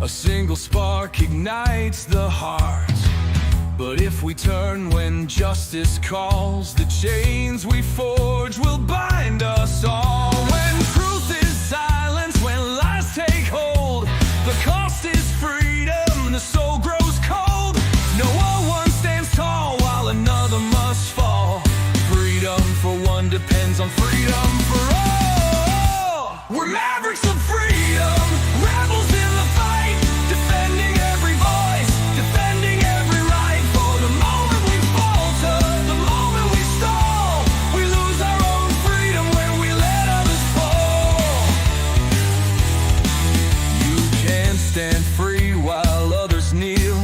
A single spark ignites the heart. But if we turn when justice calls, the chains we forge will bind us all. When truth is silenced, when lies take hold, the cost is freedom, the soul grows cold. No one stands tall while another must fall. Freedom for one depends on freedom for all. We're mavericks of freedom, rebels in the fight, defending every voice, defending every right. For the moment we falter, the moment we stall, we lose our own freedom when we let others fall. You can't stand free while others kneel.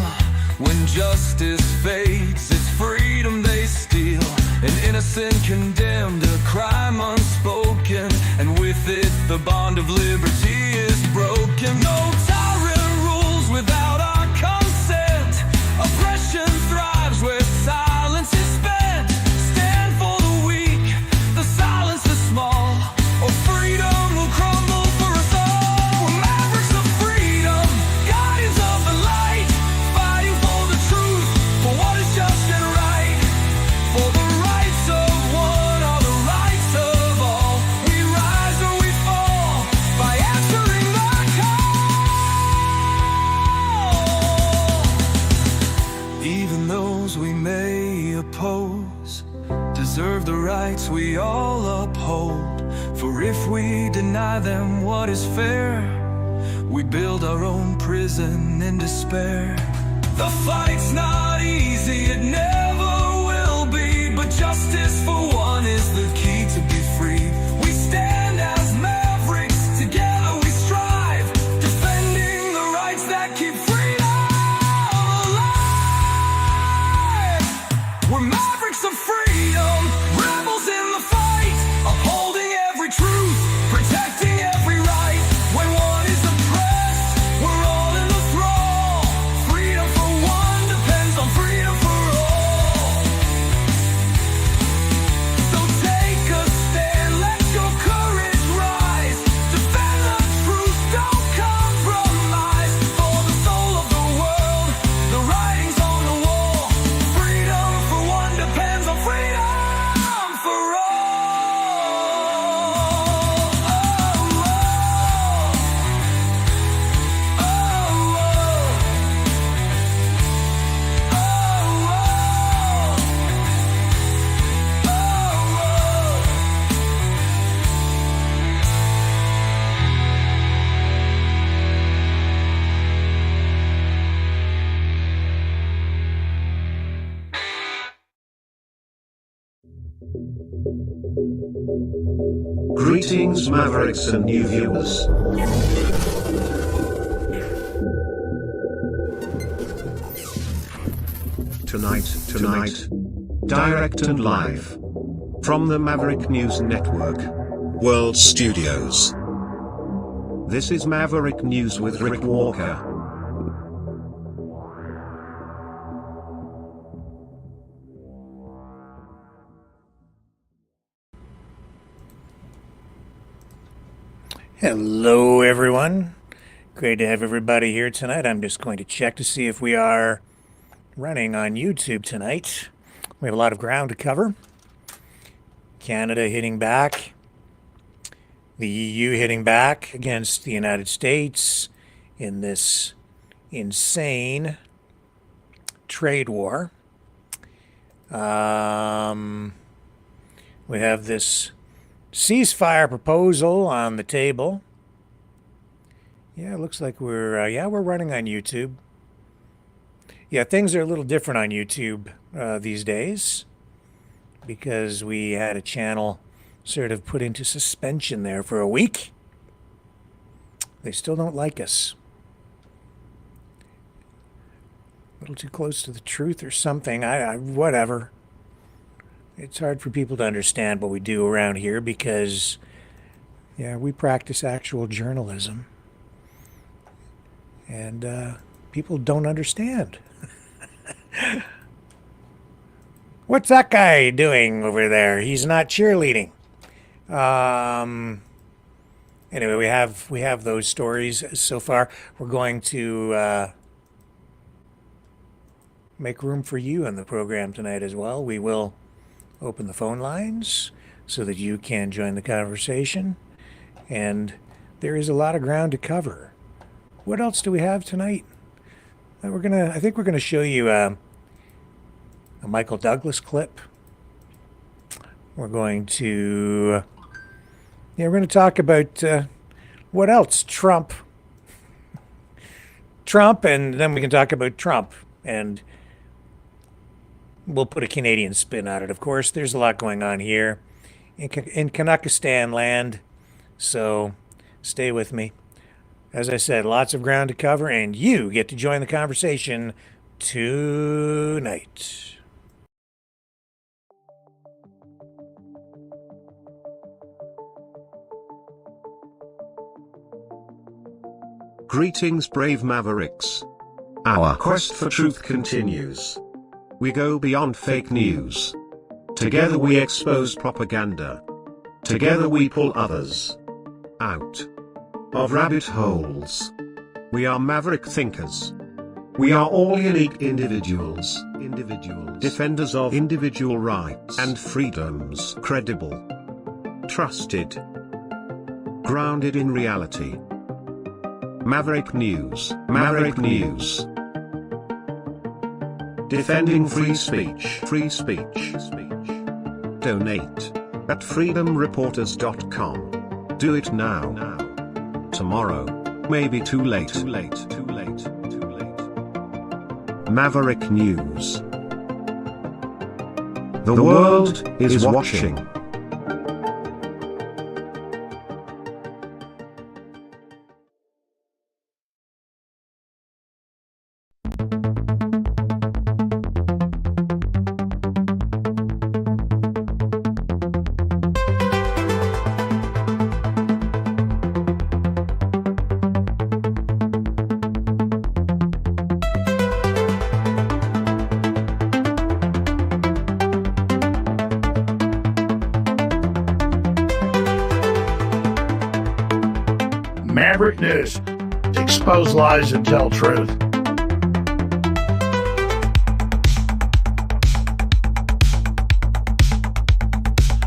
When justice fades, it's freedom they steal. An innocent condemned, a crime unspoken, and with it the bond of liberty is broken. No tyrant rules without our consent. Oppression thrives where silence is spent. Stand for the weak, the silence the small, or freedom will crumble for us all. We're mavericks of freedom, guardians of the light, fighting for the truth, for what is just and right. For the rights of one are the rights of all. We rise or we fall by answering the call. Even those we may oppose deserve the rights we all uphold. For if we deny them what is fair, we build our own prison in despair. The fight's not easy, it never will be, but justice for one is the key to be free. We stand as mavericks, together we strive, defending the rights that keep freedom alive. We're mavericks of freedom, rebels in the fight, upholding every truth, protecting every right. When one is oppressed, we're all in the thrall. Freedom for one depends on freedom for all. So take a stand, let your courage rise. Defend the truth, don't compromise. For the soul of the world, the writing's on the wall. Freedom for one depends on freedom for Greetings, Mavericks and new viewers. Tonight, direct and live from the Maverick News Network World Studios. This is Maverick News with Rick Walker. Hello everyone, great to have everybody here tonight. I'm just going to check to see if we are running on YouTube tonight. We have a lot of ground to cover. Canada hitting back, the EU hitting back against the United States in this insane trade war. We have this ceasefire proposal on the table. Yeah, it looks like we're running on YouTube. Yeah, things are a little different on YouTube these days because we had a channel sort of put into suspension there for a week. They still don't like us. A little too close to the truth or something. Whatever. It's hard for people to understand what we do around here because, yeah, we practice actual journalism. And people don't understand. What's that guy doing over there? He's not cheerleading. Anyway, we have those stories so far. We're going to make room for you in the program tonight as well. We will open the phone lines so that you can join the conversation. And there is a lot of ground to cover. What else do we have tonight? I think we're gonna show you a Michael Douglas clip. We're going to, we're going to talk about what else? Trump, and then we can talk about Trump, and we'll put a Canadian spin on it. Of course, there's a lot going on here in Kanakistan land, so stay with me. As I said, lots of ground to cover, and you get to join the conversation tonight. Greetings, brave Mavericks. Our quest for truth continues. We go beyond fake news. Together we expose propaganda. Together we pull others out of rabbit holes. We are maverick thinkers. We are all unique individuals, defenders of individual rights and freedoms, credible, trusted, grounded in reality. Maverick News, Maverick News. Defending free speech, free speech. Donate at freedomreporters.com. Do it now. Tomorrow may be too late. Maverick News. The world is watching. Maverick News. Expose lies and tell truth.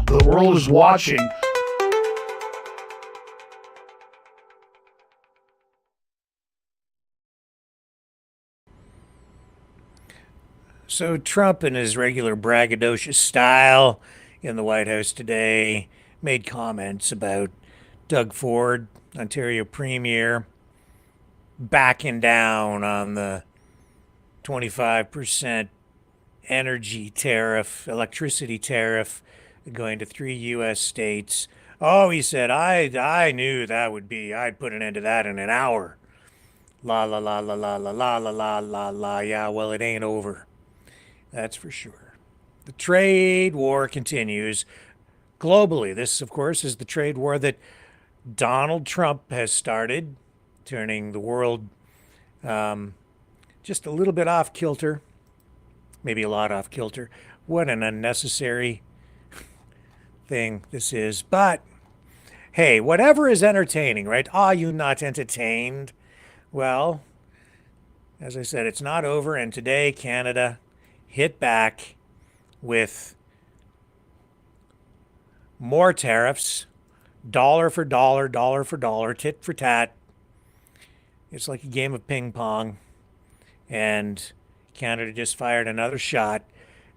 The world is watching. So Trump, in his regular braggadocious style in the White House today, made comments about Doug Ford, Ontario Premier, backing down on the 25% energy tariff, electricity tariff, going to 3 U.S. states. Oh, he said, I knew that would be, I'd put an end to that in an hour. La la la la la la la la la la la. Yeah, well, it ain't over. That's for sure. The trade war continues globally. This, of course, is the trade war that Donald Trump has started, turning the world just a little bit off kilter, maybe a lot off kilter. What an unnecessary thing this is. But hey, whatever is entertaining, right? Are you not entertained? Well, as I said, it's not over. And today, Canada hit back with more tariffs, dollar for dollar, tit for tat. It's like a game of ping pong. And Canada just fired another shot.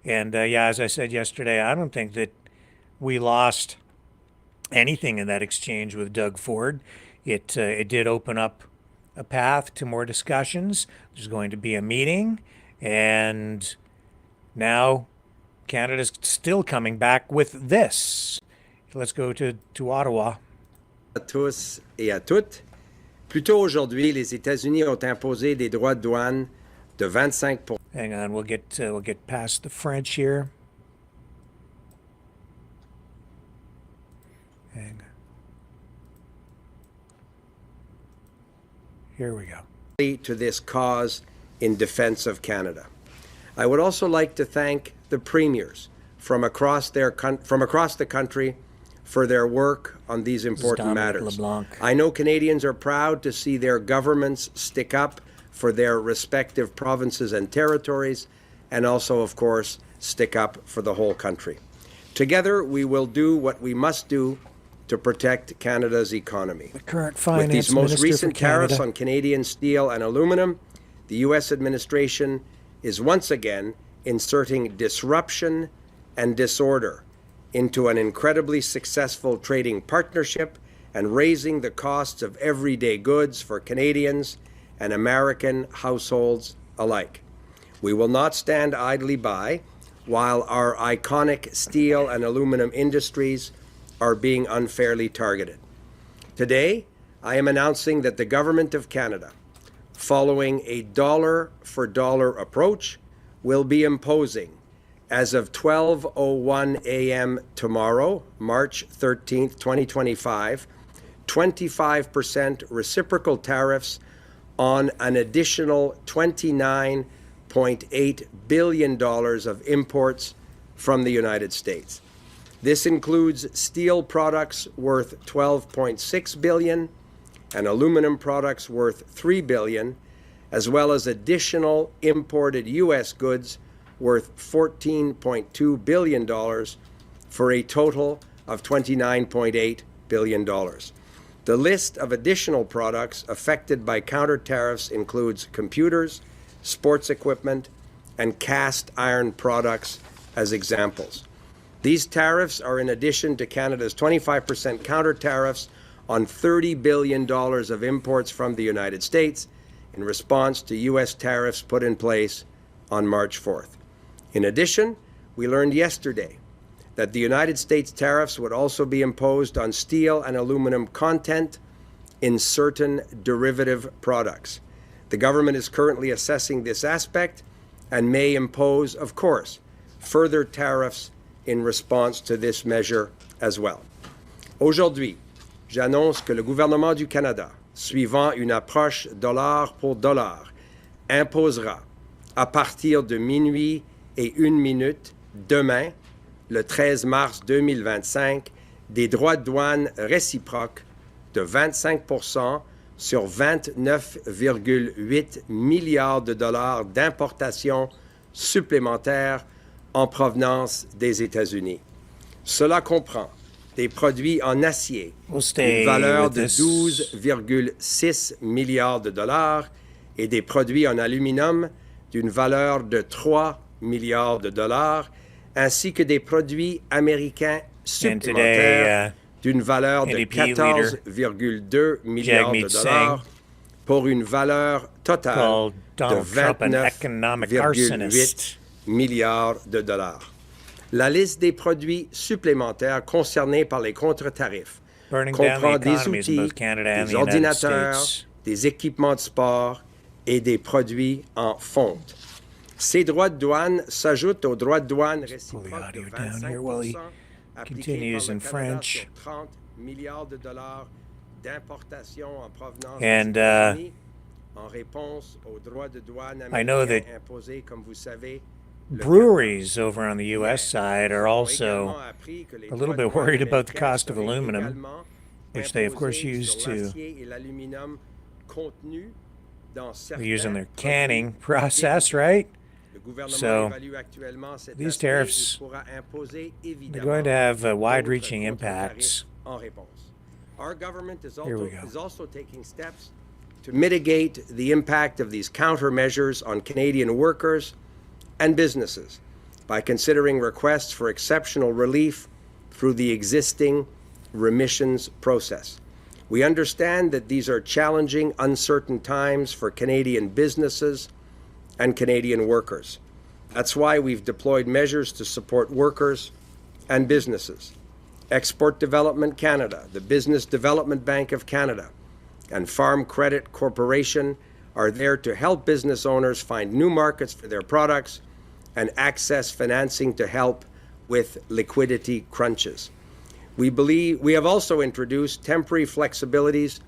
And yeah, as I said yesterday, I don't think that we lost anything in that exchange with Doug Ford. It did open up a path to more discussions. There's going to be a meeting, and now Canada's still coming back with this. Let's go to Ottawa. À tous et à toutes. Plus tôt aujourd'hui, les États-Unis ont imposé des droits de douane de 25%. Hang on, we'll get past the French here. Hang on. Here we go. To this cause in defense of Canada. I would also like to thank the premiers from across the country for their work on these important Dominic matters. LeBlanc. I know Canadians are proud to see their governments stick up for their respective provinces and territories, and also, of course, stick up for the whole country. Together, we will do what we must do to protect Canada's economy. The current finance With these most minister recent for Canada. tariffs on Canadian steel and aluminum, the U.S. administration is once again inserting disruption and disorder into an incredibly successful trading partnership and raising the costs of everyday goods for Canadians and American households alike. We will not stand idly by while our iconic steel and aluminum industries are being unfairly targeted. Today, I am announcing that the Government of Canada, following a dollar-for-dollar approach, will be imposing, as of 12:01 a.m. tomorrow, March 13th, 2025, 25% reciprocal tariffs on an additional $29.8 billion of imports from the United States. This includes steel products worth $12.6 billion and aluminum products worth $3 billion, as well as additional imported U.S. goods worth $14.2 billion for a total of $29.8 billion. The list of additional products affected by counter tariffs includes computers, sports equipment, and cast iron products as examples. These tariffs are in addition to Canada's 25% counter tariffs on $30 billion of imports from the United States in response to U.S. tariffs put in place on March 4th. In addition, we learned yesterday that the United States tariffs would also be imposed on steel and aluminum content in certain derivative products. The government is currently assessing this aspect and may impose, of course, further tariffs in response to this measure as well. Aujourd'hui, j'annonce que le gouvernement du Canada, suivant une approche dollar pour dollar, imposera à partir de minuit et 1 minute demain, le 13 mars 2025, des droits de douane réciproques de 25% sur 29,8 milliards de dollars d'importations supplémentaires en provenance des États-Unis. Cela comprend des produits en acier d'une valeur de 12,6 milliards de dollars et des produits en aluminium d'une valeur de 3 milliards de dollars, ainsi que des produits américains supplémentaires d'une valeur de 14,2 milliards de dollars pour une valeur totale de 29,8 milliards de dollars. La liste des produits supplémentaires concernés par les contre-tarifs comprend des outils, des ordinateurs, des équipements de sport et des produits en fonte. Ces droits de douane s'ajoutent aux droits de douane réciproques de 25% appliqués par le Canada sur 30 milliards de dollars d'importations en provenance des États-Unis en réponse aux droits de douane américains imposés, comme vous savez. Breweries over on the U.S. side are also a little bit worried about the cost of aluminum, which they, of course, use to use in their canning process, right? So these tariffs are going to have wide-reaching impacts. Our government is also taking steps to mitigate the impact of these countermeasures on Canadian workers and businesses by considering requests for exceptional relief through the existing remissions process. We understand that these are challenging, uncertain times for Canadian businesses and Canadian workers. That's why we've deployed measures to support workers and businesses. Export Development Canada, the Business Development Bank of Canada, and Farm Credit Corporation are there to help business owners find new markets for their products and access financing to help with liquidity crunches. We have also introduced temporary flexibilities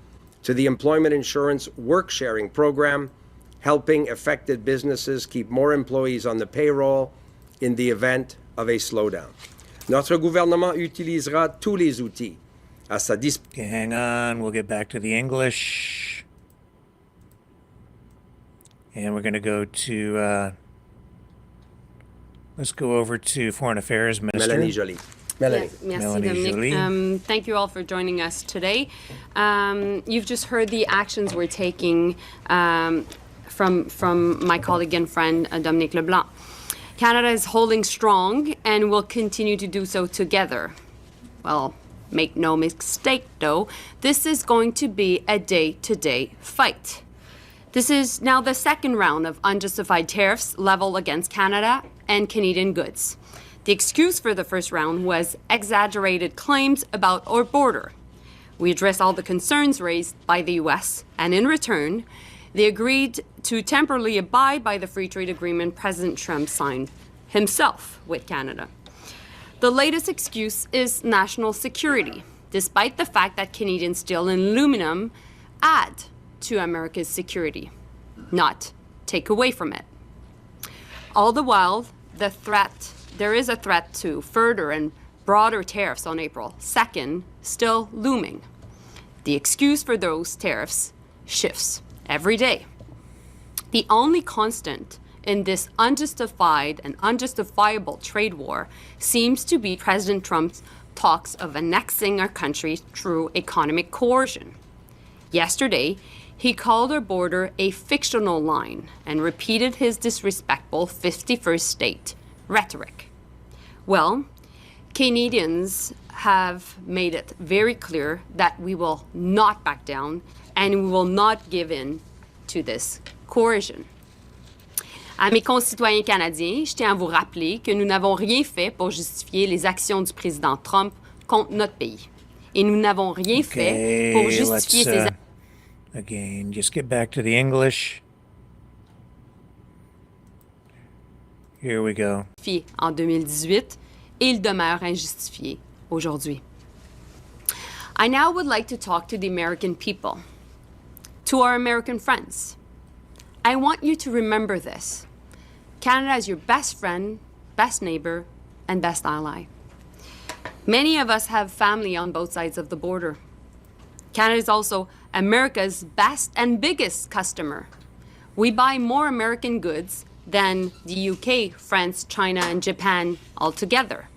to the Employment Insurance Work-Sharing Program, helping affected businesses keep more employees on the payroll in the event of a slowdown. Notre gouvernement utilisera tous les outils à sa disposition. Okay, hang on. We'll get back to the English. And we're going to go to, let's go over to Foreign Affairs Minister. Mélanie Joly. Mélanie. Yes, merci, Mélanie Joly. Dominique. Thank you all for joining us today. You've just heard the actions we're taking from my colleague and friend, Dominique Leblanc. Canada is holding strong and will continue to do so together. Well, make no mistake, though, this is going to be a day-to-day fight. This is now the second round of unjustified tariffs leveled against Canada and Canadian goods. The excuse for the first round was exaggerated claims about our border. We addressed all the concerns raised by the U.S., and in return, they agreed to temporarily abide by the free trade agreement President Trump signed himself with Canada. The latest excuse is national security, despite the fact that Canadian steel and aluminum add to America's security, not take away from it. All the while, there is a threat to further and broader tariffs on April 2nd still looming. The excuse for those tariffs shifts every day. The only constant in this unjustified and unjustifiable trade war seems to be President Trump's talks of annexing our country through economic coercion. Yesterday, he called our border a fictional line and repeated his disrespectful 51st state rhetoric. Well, Canadians have made it very clear that we will not back down and we will not give in to this coercion. À mes concitoyens canadiens, je tiens à vous rappeler que nous n'avons rien fait pour justifier les actions du président Trump contre notre pays. Et nous n'avons rien fait pour justifier ces actions. Again, just get back to the English. Here we go. En 2018, et il demeure injustifié aujourd'hui. I now would like to talk to the American people, to our American friends. I want you to remember this. Canada is your best friend, best neighbor, and best ally. Many of us have family on both sides of the border. Canada is also America's best and biggest customer. We buy more American goods than the UK, France, China, and Japan altogether.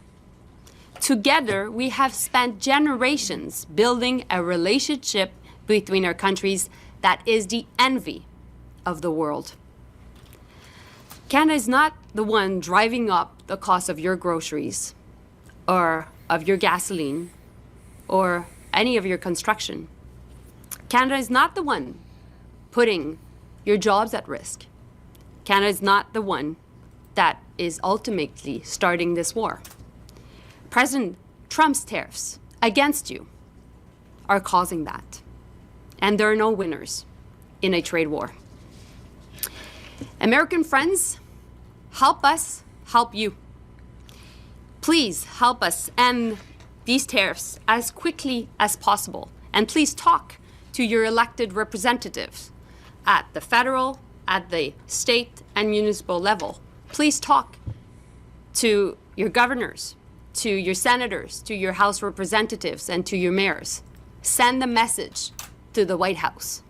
Together, we have spent generations building a relationship between our countries that is the envy of the world. Canada is not the one driving up the cost of your groceries or of your gasoline or any of your construction. Canada is not the one putting your jobs at risk. Canada is not the one that is ultimately starting this war. President Trump's tariffs against you are causing that. And there are no winners in a trade war. American friends, help us help you. Please help us end these tariffs as quickly as possible. And please talk to your elected representatives at the federal, at the state and municipal level. Please talk to your governors, to your senators, to your House representatives, and to your mayors. Send a message to the White House.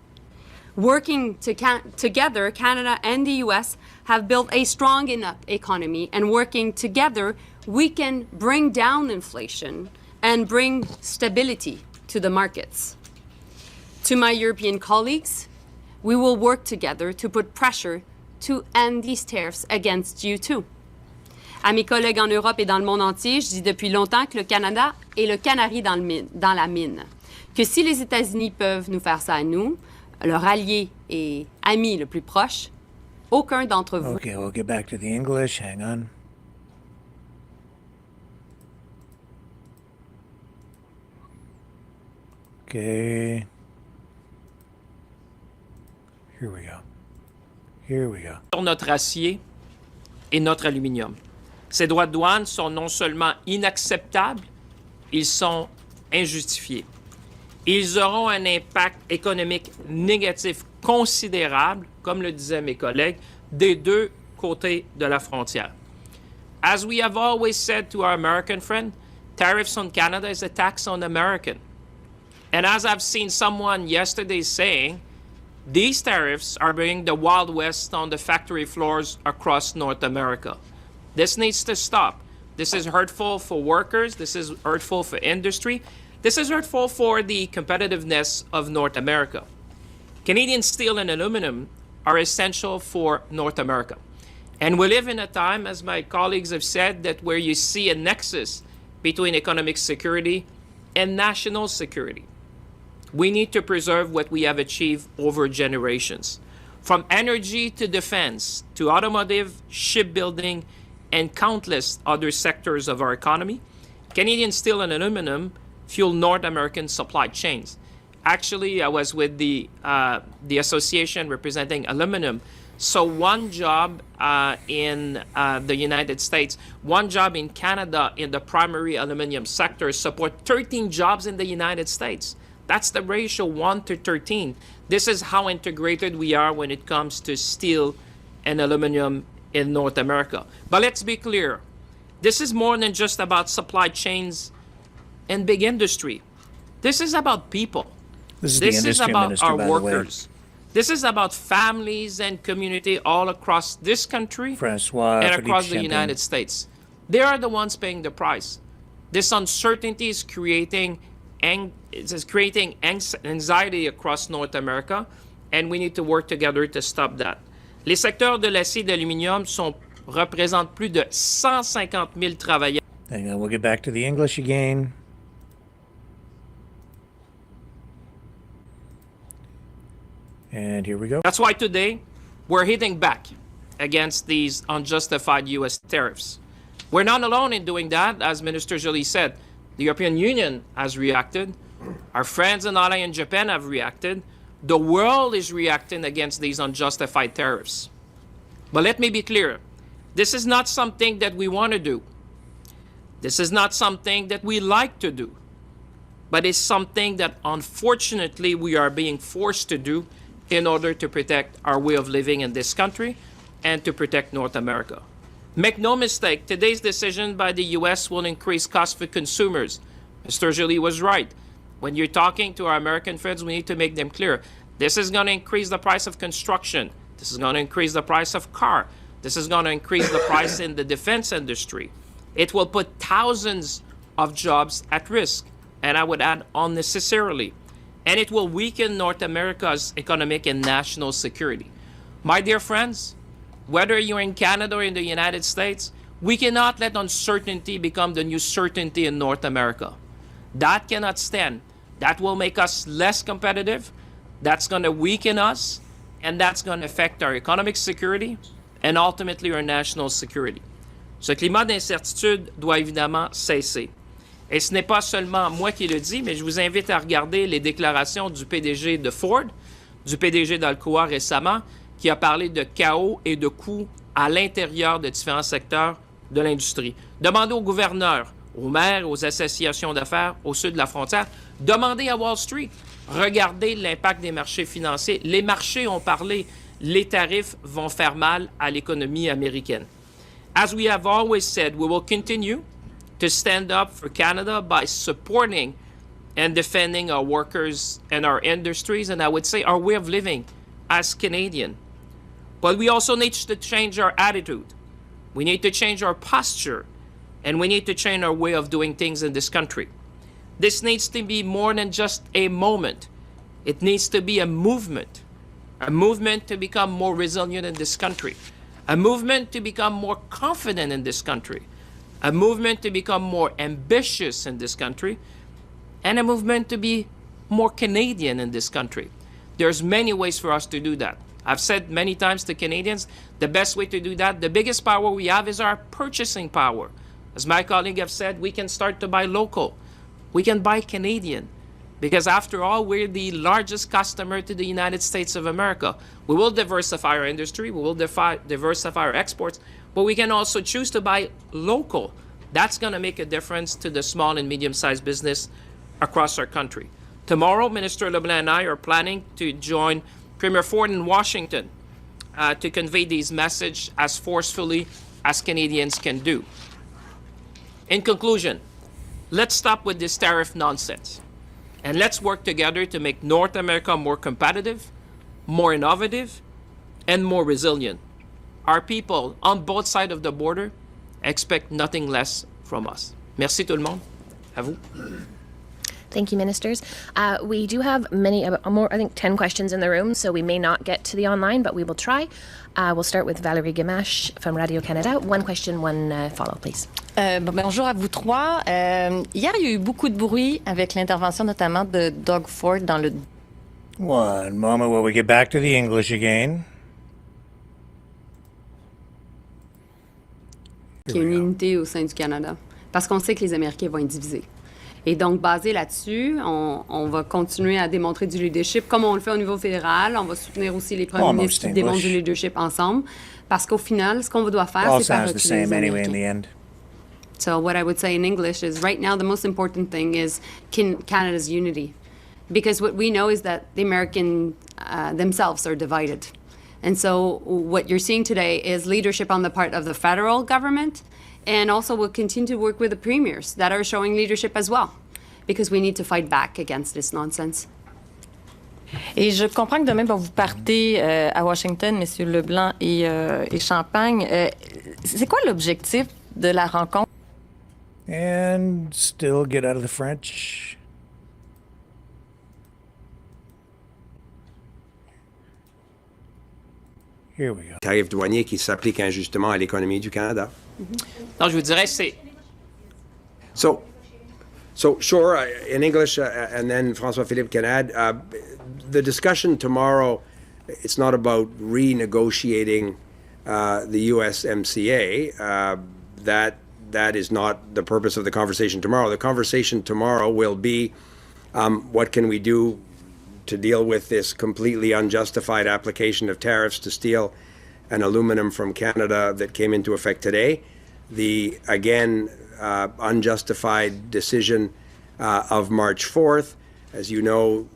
Working together, Canada and the U.S. have built a strong enough economy, and working together, we can bring down inflation and bring stability to the markets. To my European colleagues, we will work together to put pressure to end these tariffs against you too. À mes collègues en Europe et dans le monde entier, je dis depuis longtemps que le Canada est le canari dans la mine. Que si les États-Unis peuvent nous faire ça à nous, leur allié et ami le plus proche, aucun d'entre vous... Okay, we'll get back to the English. Hang on. Okay. Here we go. Here we go. Sur notre acier et notre aluminium. Ces droits de douane sont non seulement inacceptables, ils sont injustifiés. Ils auront un impact économique négatif considérable, comme le disaient mes collègues, des deux côtés de la frontière. As we have always said to our American friend, tariffs on Canada is a tax on American. And as I've seen someone yesterday saying, these tariffs are bringing the Wild West on the factory floors across North America. This needs to stop. This is hurtful for workers. This is hurtful for industry. This is hurtful for the competitiveness of North America. Canadian steel and aluminum are essential for North America. And we live in a time, as my colleagues have said, that where you see a nexus between economic security and national security. We need to preserve what we have achieved over generations. From energy to defense, to automotive, shipbuilding, and countless other sectors of our economy, Canadian steel and aluminum fuel North American supply chains. Actually, I was with the association representing aluminum. So one job in the United States, one job in Canada in the primary aluminum sector support 13 jobs in the United States. That's the ratio 1 to 13. This is how integrated we are when it comes to steel and aluminum in North America. But let's be clear. This is more than just about supply chains and big industry. This is about people. This is about Minister, our by the way. workers. This is about families and community all across this country Francois and Philippe across the Champagne. United States. They are the ones paying the price. This uncertainty is creating anxiety across North America, and we need to work together to stop that. Les secteurs de l'acier et de l'aluminium représentent plus de 150 000 travailleurs. Hang on, we'll get back to the English again. And here we go. That's why today we're hitting back against these unjustified U.S. tariffs. We're not alone in doing that. As Minister Joly said, the European Union has reacted. Our friends and allies in Japan have reacted. The world is reacting against these unjustified tariffs. But let me be clear. This is not something that we want to do. This is not something that we like to do. But it's something that unfortunately we are being forced to do in order to protect our way of living in this country and to protect North America. Make no mistake, today's decision by the U.S. will increase costs for consumers. Mr. Joly was right. When you're talking to our American friends, we need to make them clear. This is going to increase the price of construction. This is going to increase the price of car. This is going to increase the price in the defense industry. It will put thousands of jobs at risk, and I would add unnecessarily. And it will weaken North America's economic and national security. My dear friends, whether you're in Canada or in the United States, we cannot let uncertainty become the new certainty in North America. That cannot stand. That will make us less competitive. That's going to weaken us, and that's going to affect our economic security and ultimately our national security. Ce climat d'incertitude doit évidemment cesser. Et ce n'est pas seulement moi qui le dis, mais je vous invite à regarder les déclarations du PDG de Ford, du PDG d'Alcoa récemment, qui a parlé de chaos et de coûts à l'intérieur de différents secteurs de l'industrie. Demandez aux gouverneurs, aux maires, aux associations d'affaires au sud de la frontière, demandez à Wall Street, regardez l'impact des marchés financiers. Les marchés ont parlé, les tarifs vont faire mal à l'économie américaine. As we have always said, we will continue to stand up for Canada by supporting and defending our workers and our industries, and I would say our way of living as Canadian. But we also need to change our attitude. We need to change our posture, and we need to change our way of doing things in this country. This needs to be more than just a moment. It needs to be a movement to become more resilient in this country, a movement to become more confident in this country, a movement to become more ambitious in this country, and a movement to be more Canadian in this country. There's many ways for us to do that. I've said many times to Canadians, the best way to do that, the biggest power we have is our purchasing power. As my colleague have said, we can start to buy local. We can buy Canadian. Because after all, we're the largest customer to the United States of America. We will diversify our industry, we will diversify our exports, but we can also choose to buy local. That's going to make a difference to the small and medium-sized business across our country. Tomorrow, Minister Leblanc and I are planning to join Premier Ford in Washington to convey these messages as forcefully as Canadians can do. In conclusion, let's stop with this tariff nonsense. And let's work together to make North America more competitive, more innovative, and more resilient. Our people on both sides of the border expect nothing less from us. Merci tout le monde. À vous. Thank you, ministers. We do have more, I think 10 questions in the room, so we may not get to the online, but we will try. We'll start with Valérie Gamache from Radio-Canada. One question, one follow, please. Bonjour à vous trois. Hier, il y a eu beaucoup de bruit avec l'intervention notamment de Doug Ford dans le... One moment while we get back to the English again. Qu'il y ait une unité au sein du Canada. Parce qu'on sait que les Américains vont être divisés. Et donc, basé là-dessus, on va continuer à démontrer du leadership comme on le fait au niveau fédéral. On va soutenir aussi les premiers ministres qui démontrent du leadership ensemble. Parce qu'au final, ce qu'on doit faire, c'est pas reculer les Américains. So what I would say in English is right now the most important thing is Canada's unity. Because what we know is that the Americans themselves are divided. And so what you're seeing today is leadership on the part of the federal government, and also we'll continue to work with the premiers that are showing leadership as well, because we need to fight back against this nonsense. Et je comprends que demain, vous partez à Washington, messieurs Leblanc et Champagne. C'est quoi l'objectif de la rencontre? And still get out of the French. Here we go. Tarif douanier qui s'applique injustement à l'économie du Canada. Non, je vous dirais, c'est... So sure, in English, and then François Philippe can add, the discussion tomorrow, it's not about renegotiating the USMCA. That is not the purpose of the conversation tomorrow. The conversation tomorrow will be what can we do to deal with this completely unjustified application of tariffs to steel and aluminum from Canada that came into effect today. The, again, unjustified decision of March 4th. As you know,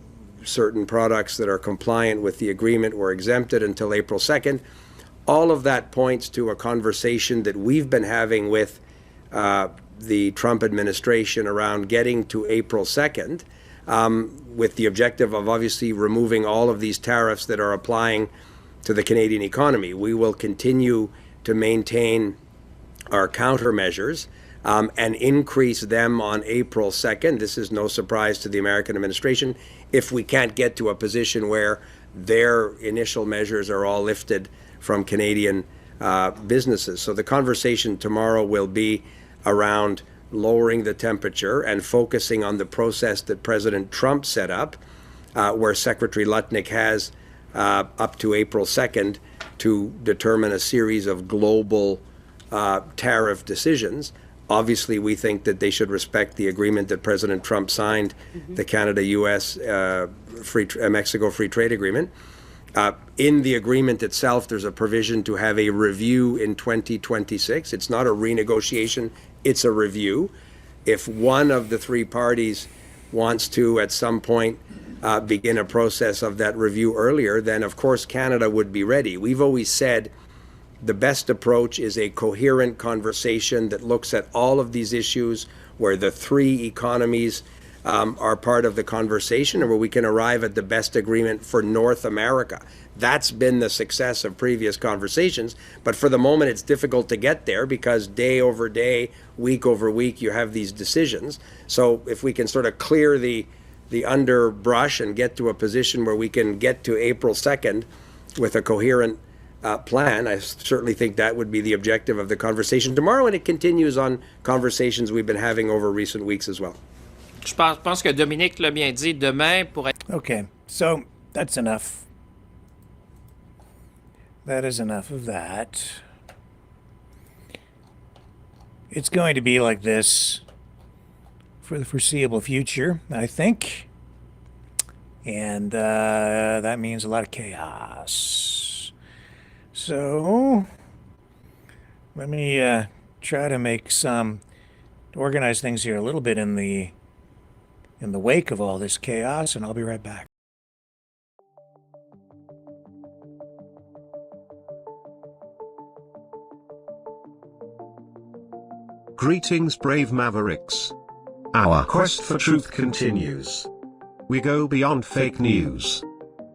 certain products that are compliant with the agreement were exempted until April 2nd. All of that points to a conversation that we've been having with the Trump administration around getting to April 2nd, with the objective of obviously removing all of these tariffs that are applying to the Canadian economy. We will continue to maintain our countermeasures and increase them on April 2nd. This is no surprise to the American administration if we can't get to a position where their initial measures are all lifted from Canadian businesses. So the conversation tomorrow will be around lowering the temperature and focusing on the process that President Trump set up, where Secretary Lutnick has up to April 2nd to determine a series of global tariff decisions. Obviously, we think that they should respect the agreement that President Trump signed, the Canada-U.S. Mexico Free Trade Agreement. In the agreement itself, there's a provision to have a review in 2026. It's not a renegotiation, it's a review. If one of the three parties wants to, at some point, begin a process of that review earlier, then of course Canada would be ready. We've always said the best approach is a coherent conversation that looks at all of these issues, where the three economies are part of the conversation, and where we can arrive at the best agreement for North America. That's been the success of previous conversations, but for the moment it's difficult to get there because day over day, week over week, you have these decisions. So if we can sort of clear the underbrush and get to a position where we can get to April 2nd with a coherent plan, I certainly think that would be the objective of the conversation tomorrow, and it continues on conversations we've been having over recent weeks as well. Je pense que Dominique l'a bien dit, demain pour être... Okay, so that's enough. That is enough of that. It's going to be like this for the foreseeable future, I think. And that means a lot of chaos. So let me try to organize things here a little bit in the wake of all this chaos, and I'll be right back. Greetings, brave Mavericks. Our quest for truth continues. We go beyond fake news.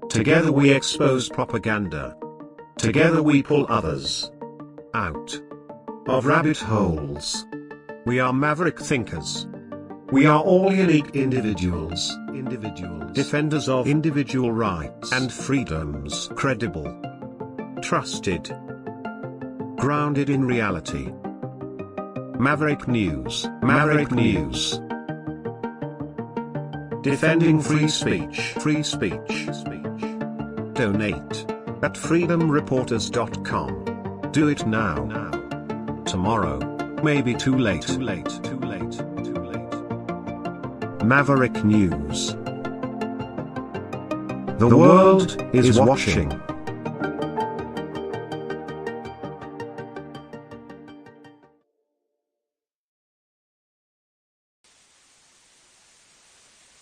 Together we expose propaganda. Together we pull others out of rabbit holes. We are maverick thinkers. We are all unique individuals, defenders of individual rights and freedoms, credible, trusted, grounded in reality. Maverick News, Maverick News. Defending free speech, free speech. Donate at freedomreporters.com. Do it now. Tomorrow may be too late. Maverick News. The world is watching.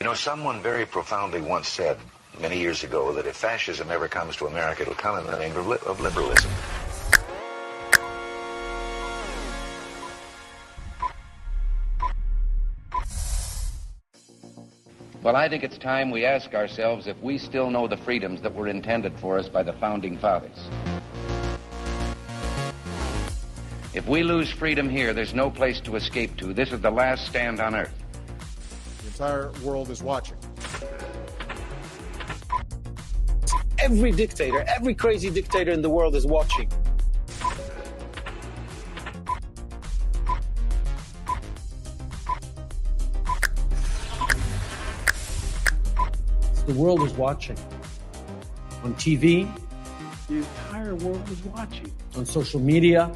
You know, someone very profoundly once said many years ago that if fascism ever comes to America, it'll come in the name of liberalism. Well, I think it's time we ask ourselves if we still know the freedoms that were intended for us by the Founding Fathers. If we lose freedom here, there's no place to escape to. This is the last stand on Earth. The entire world is watching. Every dictator, every crazy dictator in the world is watching. The world is watching. On TV, the entire world is watching. On social media.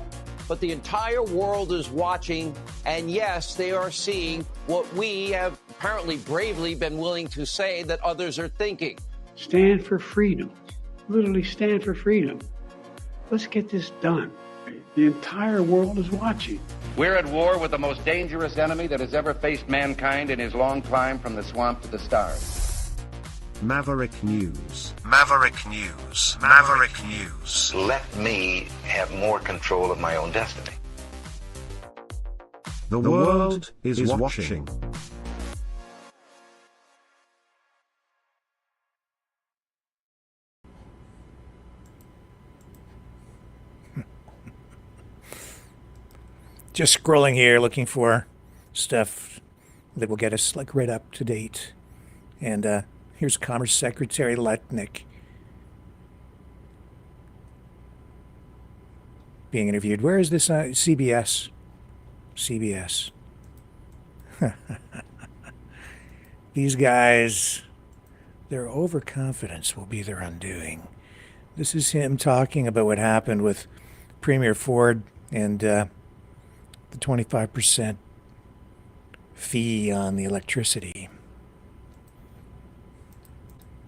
But the entire world is watching, and yes, they are seeing what we have apparently bravely been willing to say that others are thinking. Stand for freedom. Literally stand for freedom. Let's get this done. The entire world is watching. We're at war with the most dangerous enemy that has ever faced mankind in his long climb from the swamp to the stars. Maverick News. Maverick News. Maverick News. Let me have more control of my own destiny. The world is watching. Just scrolling here, looking for stuff that will get us like right up to date. And here's Commerce Secretary Letnick being interviewed. Where is this? CBS. CBS. These guys, their overconfidence will be their undoing. This is him talking about what happened with Premier Ford and the 25% fee on the electricity.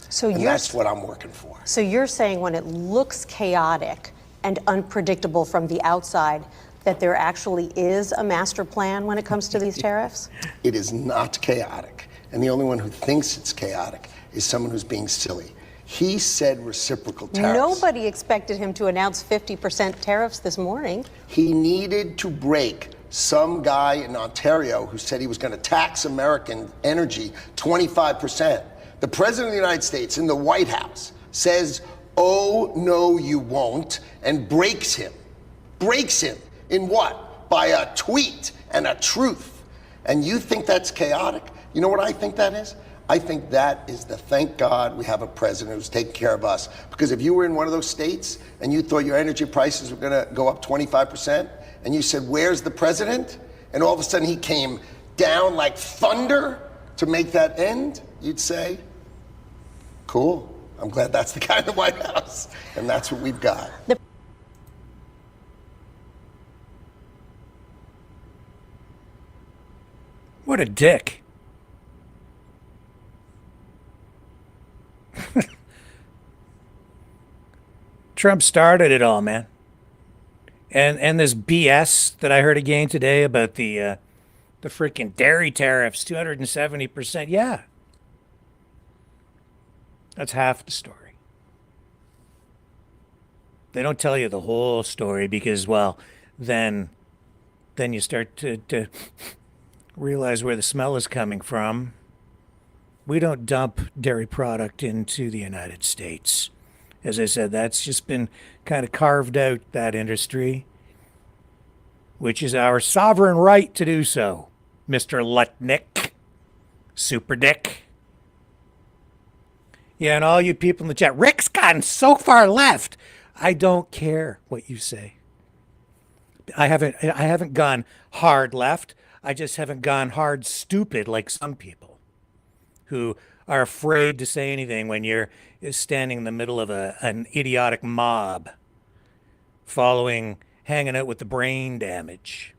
So that's what I'm working for. So you're saying when it looks chaotic and unpredictable from the outside, that there actually is a master plan when it comes to these tariffs? It is not chaotic. And the only one who thinks it's chaotic is someone who's being silly. He said reciprocal tariffs. Nobody expected him to announce 50% tariffs this morning. He needed to break some guy in Ontario who said he was going to tax American energy 25%. The President of the United States in the White House says, "Oh, no, you won't," and breaks him. Breaks him. In what? By a tweet and a truth. And you think that's chaotic? You know what I think that is? I think that is the thank God we have a president who's taking care of us. Because if you were in one of those states and you thought your energy prices were going to go up 25%, and you said, "Where's the president?" and all of a sudden he came down like thunder to make that end, you'd say, cool. I'm glad that's the guy in the White House. And that's what we've got. What a dick. Trump started it all, man. And this BS that I heard again today about the freaking dairy tariffs, 270%. Yeah. That's half the story. They don't tell you the whole story because, well, then then you start to realize where the smell is coming from. We don't dump dairy product into the United States. As I said, that's just been kind of carved out, that industry, which is our sovereign right to do so, Mr. Lutnick, Super Dick. Yeah, and all you people in the chat, Rick's gotten so far left. I don't care what you say. I haven't gone hard left. I just haven't gone hard stupid like some people who are afraid to say anything when you're standing in the middle of an idiotic mob hanging out with the brain damage.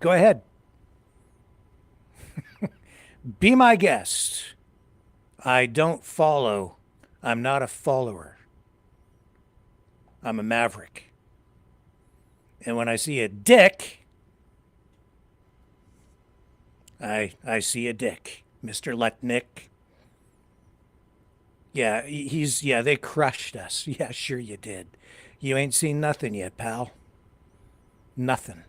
Go ahead. Be my guest. I don't follow. I'm not a follower. I'm a maverick. And when I see a dick, I see a dick. Mr. Lutnick. Yeah, they crushed us. Yeah, sure you did. You ain't seen nothing yet, pal. Nothing.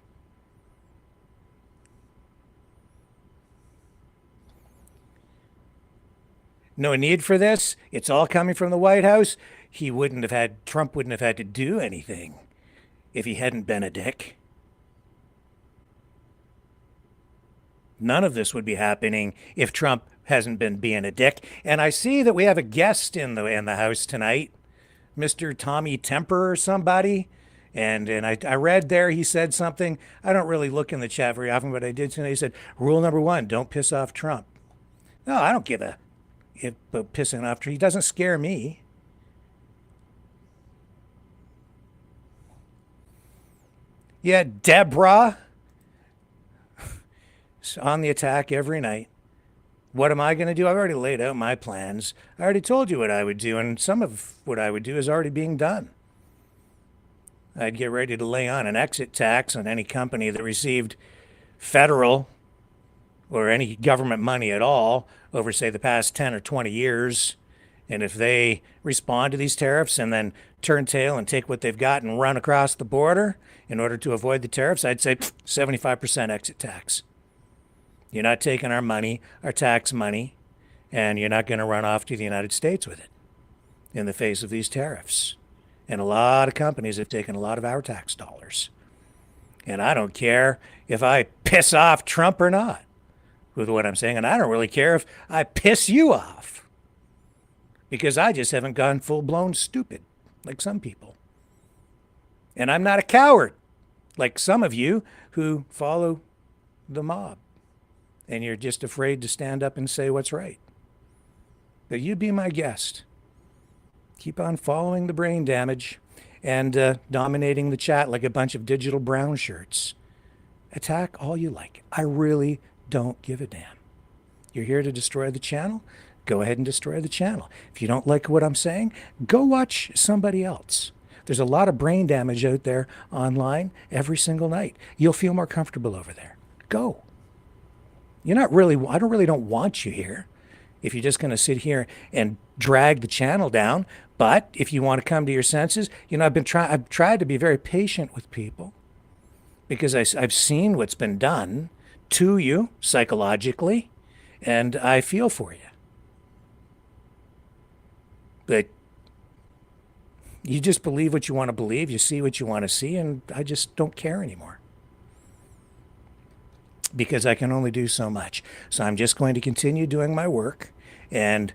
No need for this. It's all coming from the White House. Trump wouldn't have had to do anything if he hadn't been a dick. None of this would be happening if Trump hasn't been being a dick. And I see that we have a guest in the house tonight, Mr. Tommy Temper or somebody. And I read there he said something. I don't really look in the chat very often, but I did tonight. He said, rule number 1, don't piss off Trump. No, I don't give a if but pissing off Trump. He doesn't scare me. Yeah, Deborah on the attack every night. What am I going to do? I've already laid out my plans. I already told you what I would do, and some of what I would do is already being done. I'd get ready to lay on an exit tax on any company that received federal or any government money at all over, say, the past 10 or 20 years. And if they respond to these tariffs and then turn tail and take what they've got and run across the border in order to avoid the tariffs, I'd say 75% exit tax. You're not taking our money, our tax money, and you're not going to run off to the United States with it in the face of these tariffs. And a lot of companies have taken a lot of our tax dollars. And I don't care if I piss off Trump or not with what I'm saying. And I don't really care if I piss you off, because I just haven't gone full-blown stupid like some people. And I'm not a coward like some of you who follow the mob. And you're just afraid to stand up and say what's right. But you be my guest. Keep on following the brain damage and dominating the chat like a bunch of digital brown shirts. Attack all you like. I really don't give a damn. You're here to destroy the channel? Go ahead and destroy the channel. If you don't like what I'm saying, go watch somebody else. There's a lot of brain damage out there online every single night. You'll feel more comfortable over there. Go. I don't really want you here if you're just going to sit here and drag the channel down. But if you want to come to your senses, I've tried to be very patient with people because I've seen what's been done to you psychologically, and I feel for you. But you just believe what you want to believe, you see what you want to see, and I just don't care anymore, because I can only do so much. So I'm just going to continue doing my work, and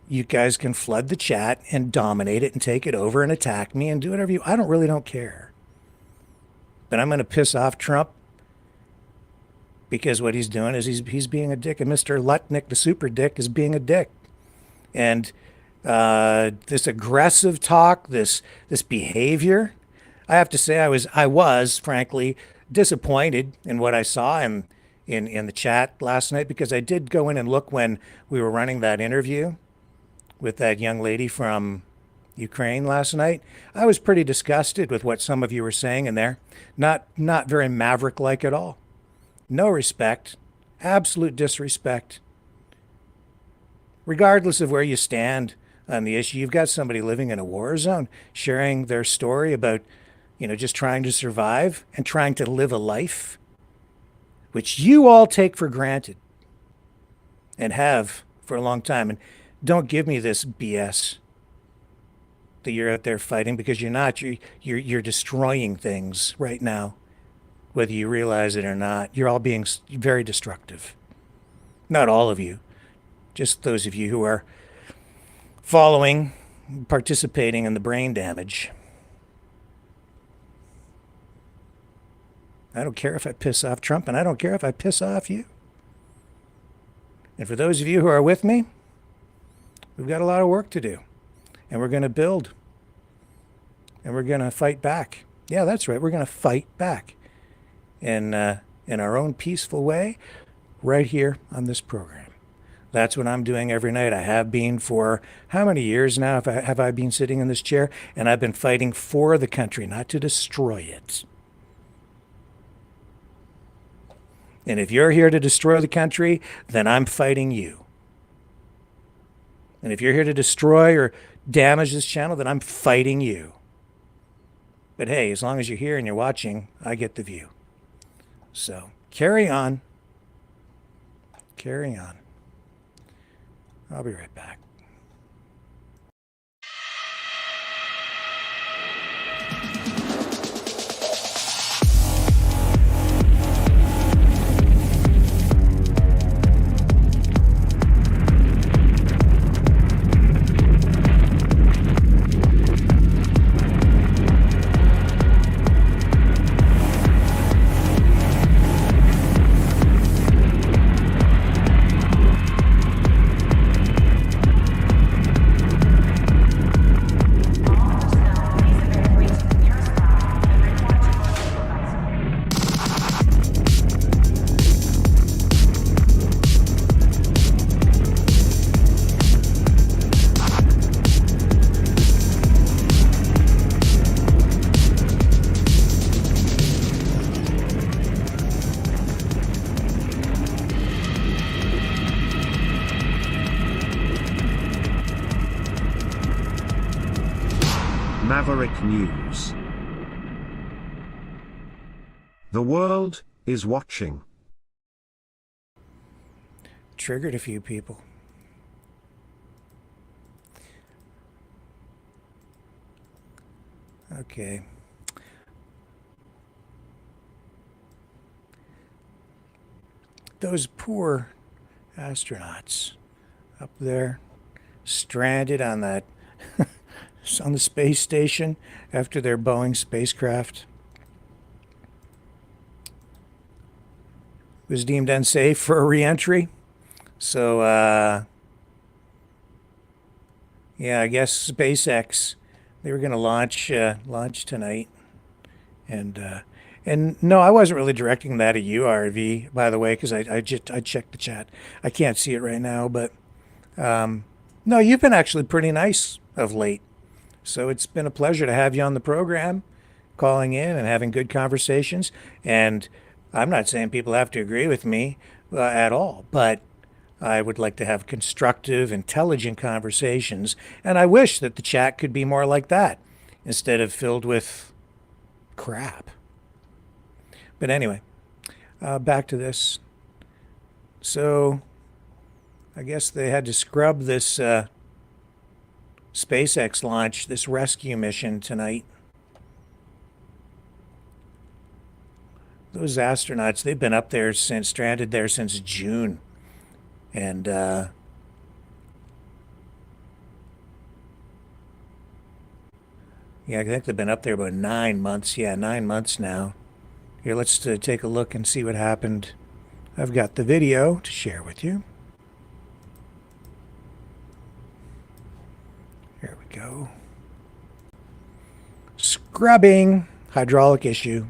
you guys can flood the chat and dominate it and take it over and attack me and do whatever I really don't care. But I'm going to piss off Trump because what he's doing is he's being a dick, and Mr. Lutnick, the super dick, is being a dick. And this aggressive talk, this behavior, I have to say I was frankly disappointed in what I saw in the chat last night, because I did go in and look when we were running that interview with that young lady from Ukraine last night. I was pretty disgusted with what some of you were saying in there. Not very Maverick-like at all. No respect. Absolute disrespect. Regardless of where you stand on the issue, you've got somebody living in a war zone sharing their story about just trying to survive and trying to live a life which you all take for granted and have for a long time. And don't give me this BS that you're out there fighting, because you're not. You're destroying things right now, whether you realize it or not. You're all being very destructive. Not all of you, just those of you who are following, participating in the brain damage. I don't care if I piss off Trump, and I don't care if I piss off you. And for those of you who are with me, we've got a lot of work to do. And we're going to build. And we're going to fight back. Yeah, that's right. We're going to fight back in our own peaceful way right here on this program. That's what I'm doing every night. I have been for how many years now have I been sitting in this chair? And I've been fighting for the country, not to destroy it. And if you're here to destroy the country, then I'm fighting you. And if you're here to destroy or damage this channel, then I'm fighting you. But hey, as long as you're here and you're watching, I get the view. So carry on. Carry on. I'll be right back. Maverick News. The world is watching. Triggered a few people. Okay. Those poor astronauts up there, stranded on that on the space station after their Boeing spacecraft was deemed unsafe for a re-entry. So, yeah, I guess SpaceX, they were going to launch tonight. And no, I wasn't really directing that at you, RV, by the way, because I checked the chat. I can't see it right now, but no, you've been actually pretty nice of late. So it's been a pleasure to have you on the program, calling in and having good conversations. And I'm not saying people have to agree with me at all, but I would like to have constructive, intelligent conversations. And I wish that the chat could be more like that instead of filled with crap. But anyway, back to this. So I guess they had to scrub this SpaceX launch, this rescue mission tonight. Those astronauts, they've been up there stranded there since June. And yeah, I think they've been up there about 9 months. Yeah, 9 months now. Here, let's take a look and see what happened. I've got the video to share with you. Here we go. Scrubbing, hydraulic issue.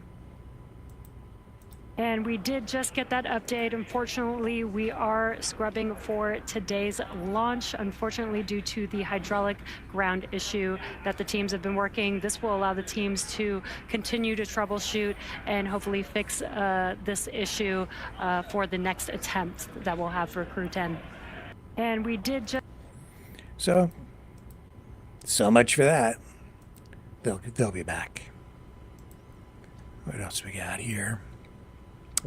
And we did just get that update. Unfortunately, we are scrubbing for today's launch. Unfortunately, due to the hydraulic ground issue that the teams have been working, this will allow the teams to continue to troubleshoot and hopefully fix this issue for the next attempt that we'll have for Crew 10. And we did just... So much for that. They'll be back. What else we got here?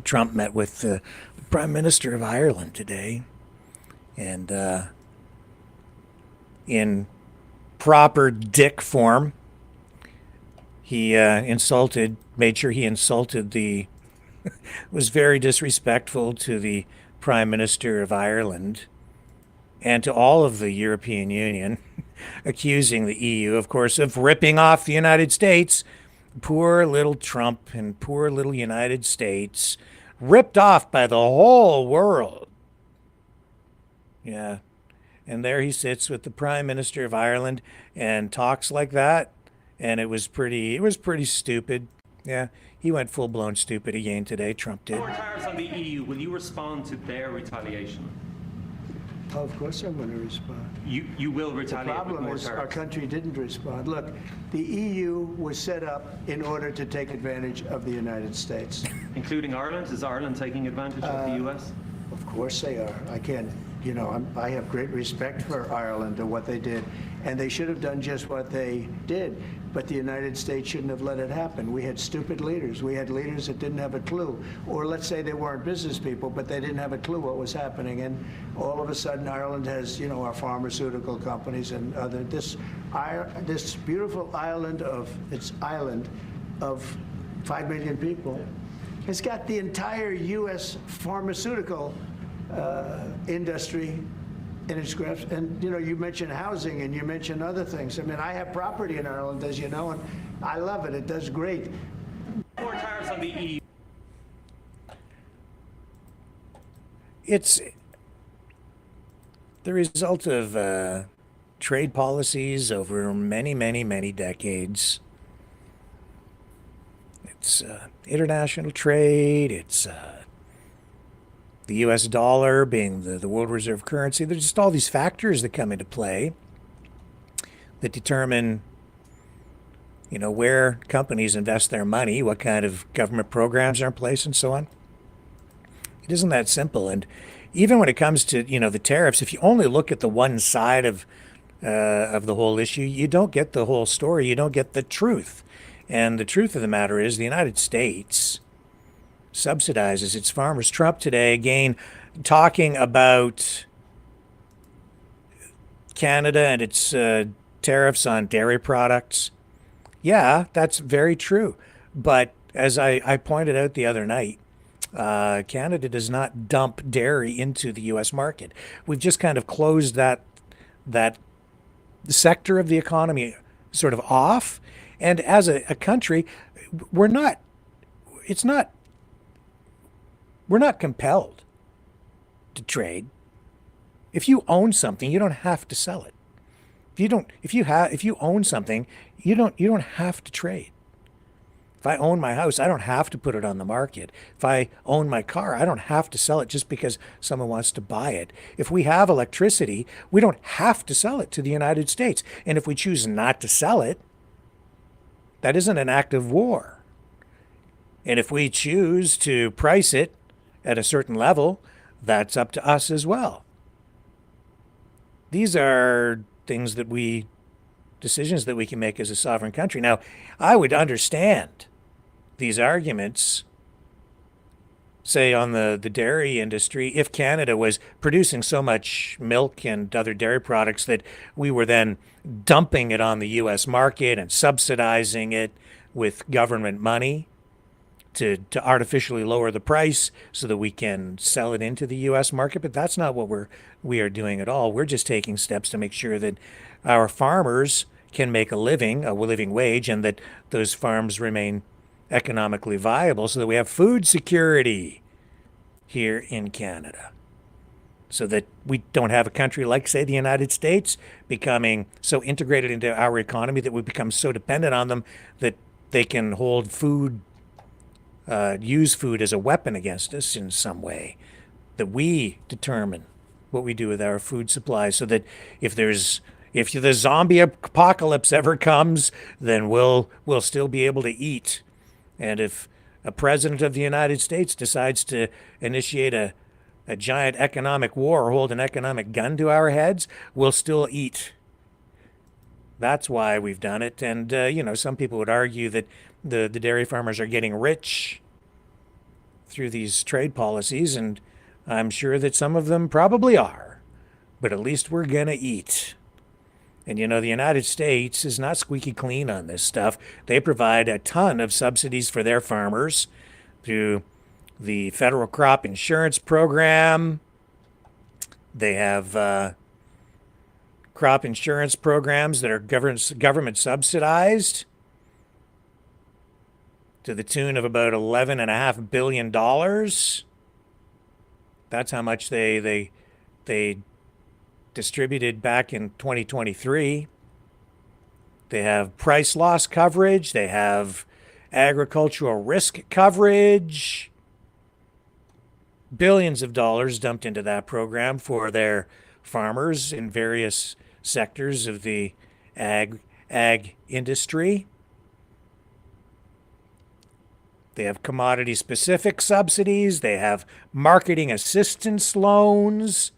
Trump met with the Prime Minister of Ireland today, and in proper dick form, he made sure he insulted was very disrespectful to the Prime Minister of Ireland and to all of the European Union, accusing the EU, of course, of ripping off the United States. Poor little Trump and poor little United States, ripped off by the whole world. Yeah. And there he sits with the Prime Minister of Ireland and talks like that. And it was pretty stupid. Yeah. He went full-blown stupid again today, Trump did. More tariffs on the EU. Will you respond to their retaliation? Oh, of course I'm going to respond. You will retaliate. The problem with more is tariffs. our country didn't respond. Look, the EU was set up in order to take advantage of the United States. Including Ireland? Is Ireland taking advantage of the US? Of course they are. I can't, I have great respect for Ireland and what they did. And they should have done just what they did. But the United States shouldn't have let it happen. We had stupid leaders. We had leaders that didn't have a clue. Or let's say they weren't business people, but they didn't have a clue what was happening. And all of a sudden, Ireland has, our pharmaceutical companies and this beautiful island of 5 million people has got the entire U.S. pharmaceutical industry in its grasp. And, you mentioned housing and you mentioned other things. I mean, I have property in Ireland, as you know, and I love it. It does great. More tariffs on the EU. It's the result of trade policies over many, many, many decades. It's international trade. It's the U.S. dollar being the world reserve currency. There's just all these factors that come into play that determine, where companies invest their money, what kind of government programs are in place, and so on. It isn't that simple. And even when it comes to, the tariffs, if you only look at the one side of the whole issue, you don't get the whole story. You don't get the truth. And the truth of the matter is the United States subsidizes its farmers. Trump today, again, talking about Canada and its tariffs on dairy products. Yeah, that's very true. But as I pointed out the other night, Canada does not dump dairy into the U.S. market. We've just kind of closed that sector of the economy sort of off. And as a country, we're not compelled to trade. If you own something, you don't have to sell it. If you own something, you don't have to trade. If I own my house, I don't have to put it on the market. If I own my car, I don't have to sell it just because someone wants to buy it. If we have electricity, we don't have to sell it to the United States. And if we choose not to sell it, that isn't an act of war. And if we choose to price it at a certain level, that's up to us as well. These are decisions that we can make as a sovereign country. Now, I would understand these arguments, say, on the dairy industry, if Canada was producing so much milk and other dairy products that we were then dumping it on the U.S. market and subsidizing it with government money to artificially lower the price so that we can sell it into the U.S. market. But that's not what we are doing at all. We're just taking steps to make sure that our farmers can make a living wage, and that those farms remain economically viable so that we have food security here in Canada. So that we don't have a country like, say, the United States becoming so integrated into our economy that we become so dependent on them that they can hold food, use food as a weapon against us in some way, that we determine what we do with our food supply, so that if the zombie apocalypse ever comes, then we'll still be able to eat. And if a president of the United States decides to initiate a giant economic war or hold an economic gun to our heads, we'll still eat. That's why we've done it. And, some people would argue that the dairy farmers are getting rich through these trade policies, and I'm sure that some of them probably are. But at least we're going to eat. And, the United States is not squeaky clean on this stuff. They provide a ton of subsidies for their farmers through the federal crop insurance program. They have crop insurance programs that are government subsidized to the tune of about $11.5 billion. That's how much they distributed back in 2023. They have price loss coverage. They have agricultural risk coverage. Billions of dollars dumped into that program for their farmers in various sectors of the ag industry. They have commodity-specific subsidies. They have marketing assistance loans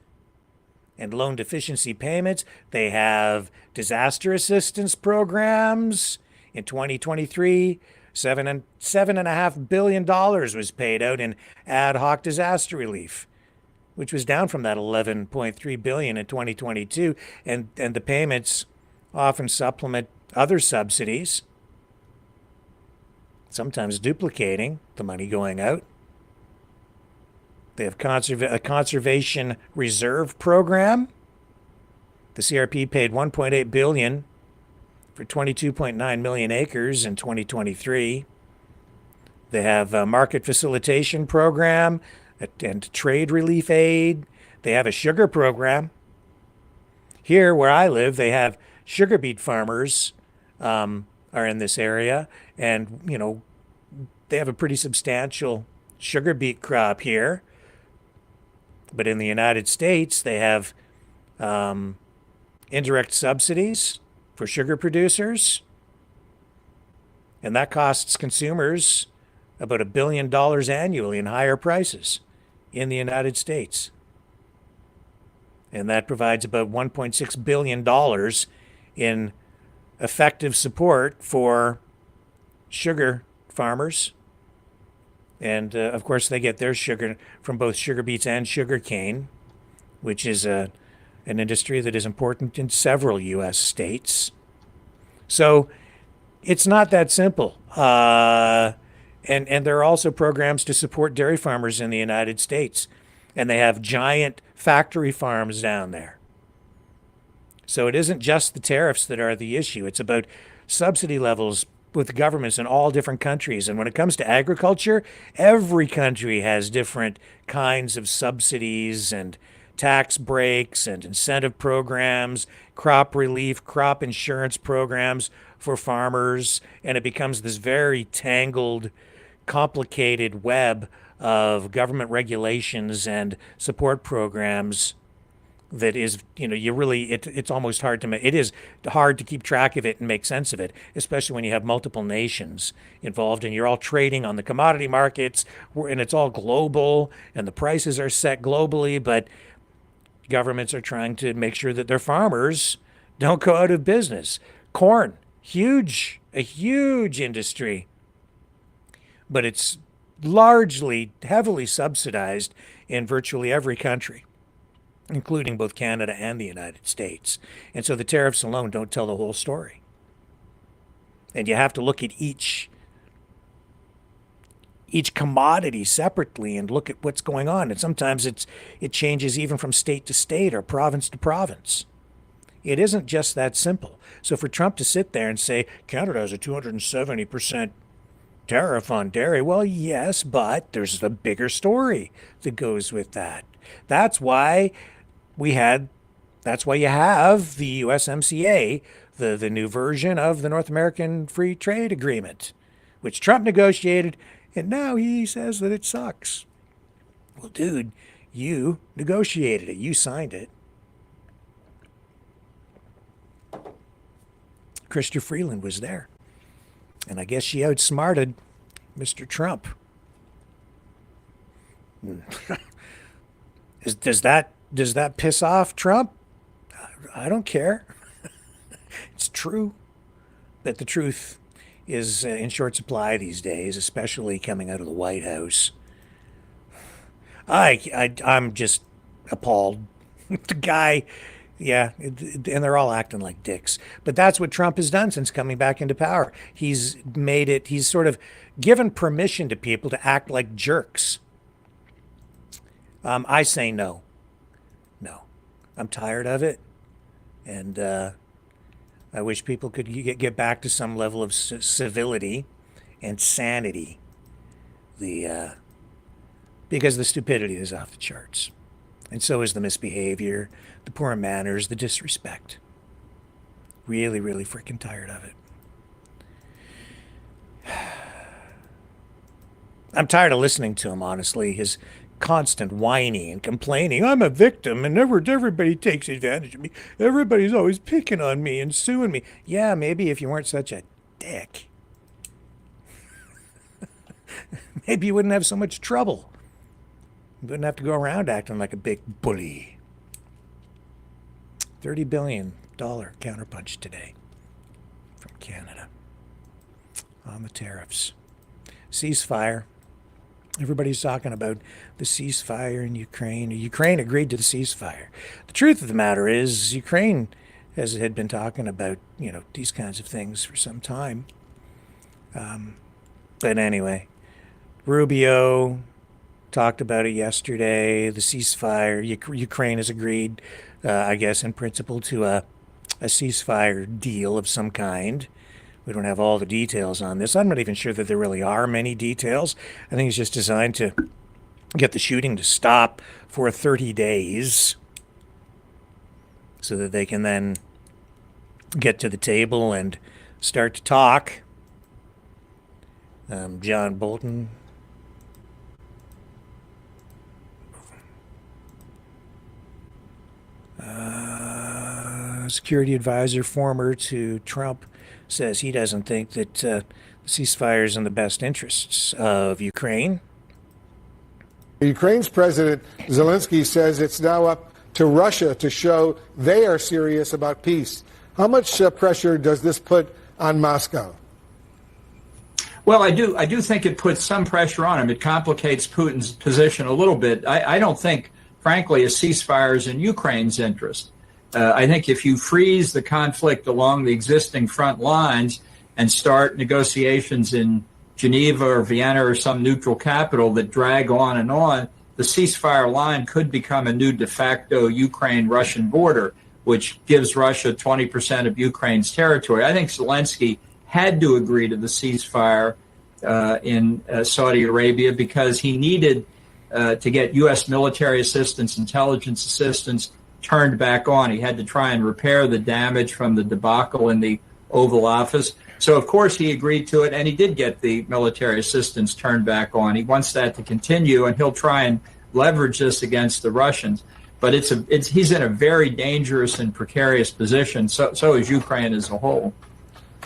and loan deficiency payments. They have disaster assistance programs. In 2023, $7.5 billion was paid out in ad hoc disaster relief, which was down from that $11.3 billion in 2022. And the payments often supplement other subsidies, sometimes duplicating the money going out. They have a conservation reserve program. The CRP paid $1.8 billion for 22.9 million acres in 2023. They have a market facilitation program and trade relief aid. They have a sugar program. Here, where I live, they have sugar beet farmers are in this area, and they have a pretty substantial sugar beet crop here. But in the United States, they have indirect subsidies for sugar producers, and that costs consumers about $1 billion annually in higher prices in the United States. And that provides about $1.6 billion in effective support for sugar farmers. And, of course, they get their sugar from both sugar beets and sugar cane, which is an industry that is important in several U.S. states. So it's not that simple. And there are also programs to support dairy farmers in the United States. And they have giant factory farms down there. So it isn't just the tariffs that are the issue. It's about subsidy levels with governments in all different countries. And when it comes to agriculture, every country has different kinds of subsidies and tax breaks and incentive programs, crop relief, crop insurance programs for farmers. And it becomes this very tangled, complicated web of government regulations and support programs that is, it's almost hard to it is hard to keep track of it and make sense of it, especially when you have multiple nations involved and you're all trading on the commodity markets and it's all global and the prices are set globally, but governments are trying to make sure that their farmers don't go out of business. Corn, a huge industry, but it's heavily subsidized in virtually every country, including both Canada and the United States. And so the tariffs alone don't tell the whole story. And you have to look at each commodity separately and look at what's going on. And sometimes it changes even from state to state or province to province. It isn't just that simple. So for Trump to sit there and say, Canada has a 270% tariff on dairy, well, yes, but there's a bigger story that goes with that. That's why you have the USMCA, the new version of the North American Free Trade Agreement, which Trump negotiated, and now he says that it sucks. Well, dude, you negotiated it. You signed it. Chrystia Freeland was there. And I guess she outsmarted Mr. Trump. Does that piss off Trump? I don't care. It's true that the truth is in short supply these days, especially coming out of the White House. I'm just appalled. The guy, yeah, and they're all acting like dicks. But that's what Trump has done since coming back into power. He's sort of given permission to people to act like jerks. I say no. No. I'm tired of it. And I wish people could get back to some level of civility and sanity. Because the stupidity is off the charts. And so is the misbehavior, the poor manners, the disrespect. Really, really freaking tired of it. I'm tired of listening to him, honestly. His constant whining and complaining. I'm a victim and everybody takes advantage of me. Everybody's always picking on me and suing me. Yeah, maybe if you weren't such a dick. Maybe you wouldn't have so much trouble. You wouldn't have to go around acting like a big bully. $30 billion counterpunch today from Canada on the tariffs. Ceasefire. Everybody's talking about the ceasefire in Ukraine. Ukraine agreed to the ceasefire. The truth of the matter is Ukraine had been talking about, these kinds of things for some time. But anyway, Rubio talked about it yesterday. The ceasefire. Ukraine has agreed, I guess, in principle to a ceasefire deal of some kind. We don't have all the details on this. I'm not even sure that there really are many details. I think it's just designed to get the shooting to stop for 30 days so that they can then get to the table and start to talk. John Bolton. Security advisor, former to Trump, says he doesn't think that the ceasefire is in the best interests of Ukraine. Ukraine's President Zelensky says it's now up to Russia to show they are serious about peace. How much pressure does this put on Moscow? Well, I do think it puts some pressure on him. It complicates Putin's position a little bit. I don't think, frankly, a ceasefire is in Ukraine's interest. I think if you freeze the conflict along the existing front lines and start negotiations in Geneva or Vienna or some neutral capital that drag on, the ceasefire line could become a new de facto Ukraine-Russian border, which gives Russia 20% of Ukraine's territory. I think Zelensky had to agree to the ceasefire in Saudi Arabia because he needed to get U.S. military assistance, intelligence assistance, turned back on. He had to try and repair the damage from the debacle in the Oval Office. So, of course, he agreed to it, and he did get the military assistance turned back on. He wants that to continue, and he'll try and leverage this against the Russians. But he's in a very dangerous and precarious position. So is Ukraine as a whole.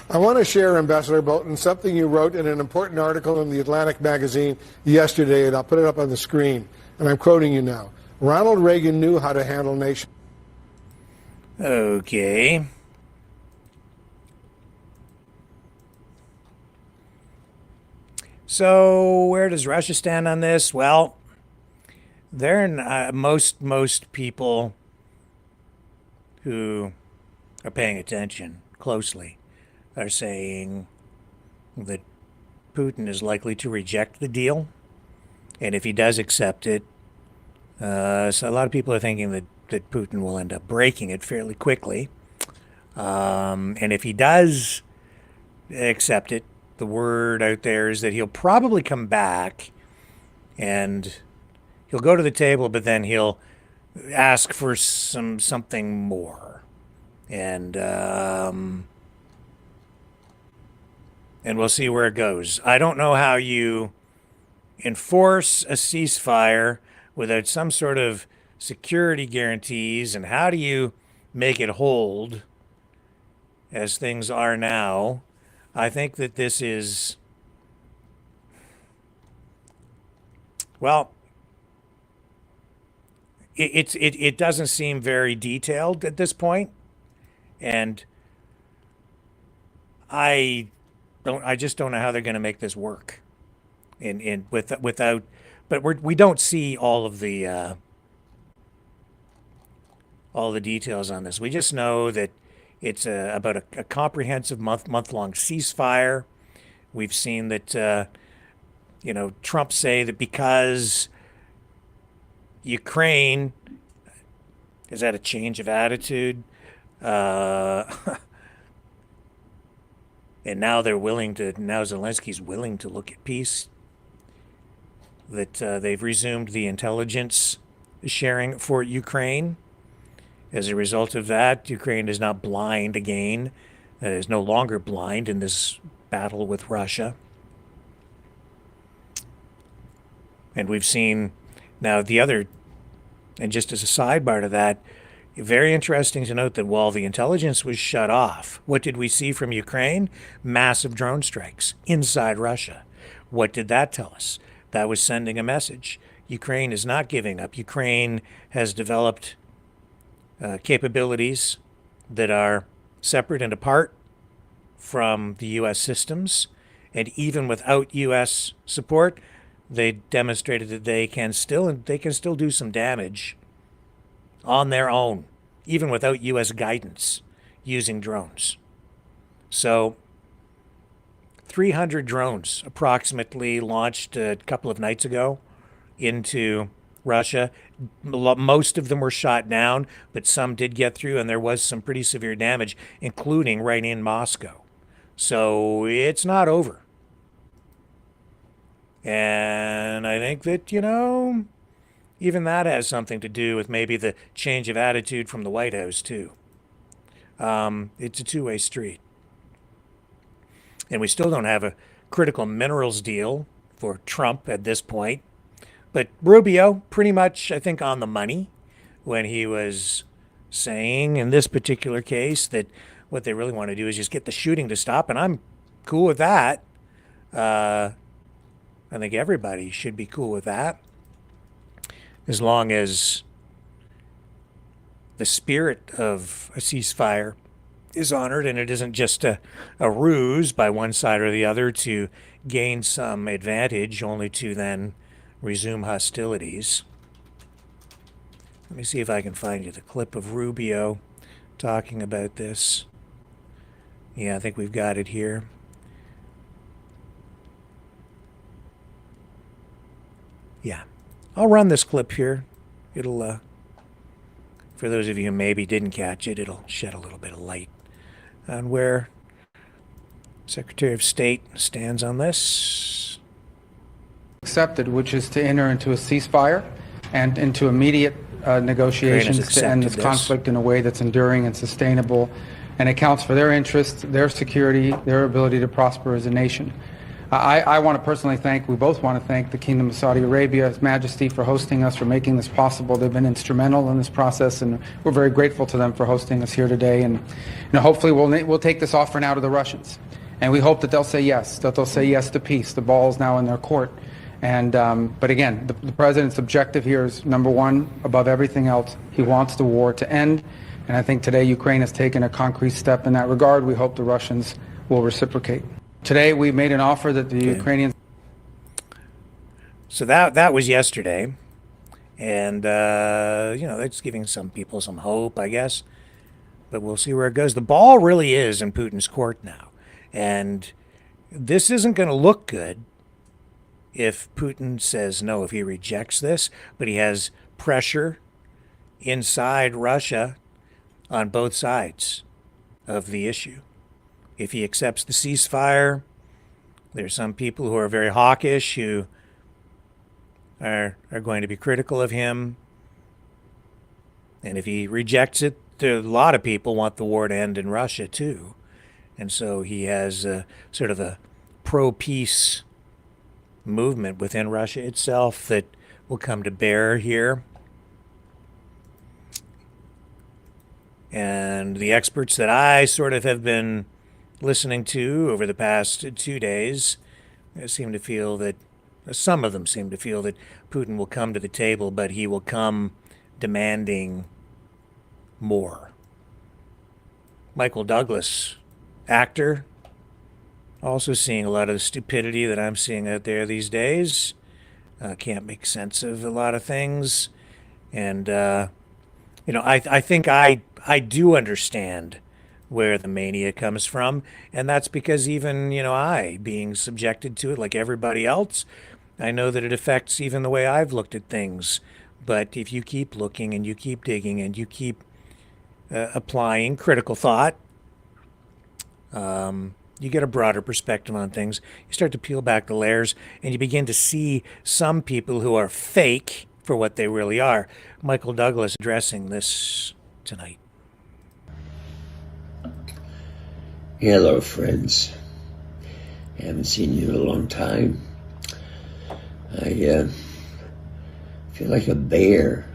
I want to share, Ambassador Bolton, something you wrote in an important article in the Atlantic magazine yesterday, and I'll put it up on the screen. And I'm quoting you now. Ronald Reagan knew how to handle nations. Okay. So where does Russia stand on this? Well, they're most people who are paying attention closely are saying that Putin is likely to reject the deal, and if he does accept it, so a lot of people are thinking that Putin will end up breaking it fairly quickly. And if he does accept it, the word out there is that he'll probably come back and he'll go to the table, but then he'll ask for something more. And we'll see where it goes. I don't know how you enforce a ceasefire without some sort of security guarantees, and how do you make it hold as things are now? I think that this is, well, it doesn't seem very detailed at this point, and I just don't know how they're going to make this work. Without, but we don't see all the details on this. We just know that it's about a comprehensive month-long ceasefire. We've seen that, Trump say that because Ukraine has had a change of attitude, and now Zelensky's willing to look at peace, that they've resumed the intelligence sharing for Ukraine. As a result of that, Ukraine is not blind again. Is no longer blind in this battle with Russia. And we've seen now and just as a sidebar to that, very interesting to note that while the intelligence was shut off, what did we see from Ukraine? Massive drone strikes inside Russia. What did that tell us? That was sending a message. Ukraine is not giving up. Ukraine has developed capabilities that are separate and apart from the U.S. systems. And even without U.S. support, they demonstrated that they can still do some damage on their own, even without U.S. guidance, using drones. So 300 drones approximately launched a couple of nights ago into Russia. Most of them were shot down, but some did get through, and there was some pretty severe damage, including right in Moscow. So it's not over. And I think that, even that has something to do with maybe the change of attitude from the White House, too. It's a two-way street. And we still don't have a critical minerals deal for Trump at this point. But Rubio, pretty much, I think, on the money when he was saying in this particular case that what they really want to do is just get the shooting to stop. And I'm cool with that. I think everybody should be cool with that, as long as the spirit of a ceasefire is honored and it isn't just a ruse by one side or the other to gain some advantage, only to then resume hostilities. Let me see if I can find you the clip of Rubio talking about this. Yeah, I think we've got it here. Yeah, I'll run this clip here. It'll, for those of you who maybe didn't catch it, it'll shed a little bit of light on where Secretary of State stands on this. Accepted, which is to enter into a ceasefire and into immediate negotiations to end this conflict in a way that's enduring and sustainable and accounts for their interests, their security, their ability to prosper as a nation. I want to personally we both want to thank the Kingdom of Saudi Arabia, His Majesty, for hosting us, for making this possible. They've been instrumental in this process, and we're very grateful to them for hosting us here today. And hopefully we'll take this offer now to the Russians. And we hope that they'll say yes to peace. The ball is now in their court. And but again, the president's objective here is, number one, above everything else, he wants the war to end. And I think today Ukraine has taken a concrete step in that regard. We hope the Russians will reciprocate. Today we made an offer that the Ukrainians... So that was yesterday. And, that's giving some people some hope, I guess. But we'll see where it goes. The ball really is in Putin's court now. And this isn't going to look good if Putin says no, if he rejects this. But he has pressure inside Russia on both sides of the issue. If he accepts the ceasefire, there's some people who are very hawkish who are going to be critical of him. And if he rejects it, a lot of people want the war to end in Russia too. And so he has sort of a pro-peace movement within Russia itself that will come to bear here. And the experts that I sort of have been listening to over the past 2 days seem to feel that, some of them seem to feel that Putin will come to the table, but he will come demanding more. Michael Douglas, actor, Also seeing a lot of the stupidity that I'm seeing out there these days. Can't make sense of a lot of things. And, I think I do understand where the mania comes from. And that's because even, I, being subjected to it like everybody else, I know that it affects even the way I've looked at things. But if you keep looking and you keep digging and you keep applying critical thought, you get a broader perspective on things. You start to peel back the layers and you begin to see some people who are fake for what they really are. Michael Douglas addressing this tonight. Hello, friends. Haven't seen you in a long time. I feel like a bear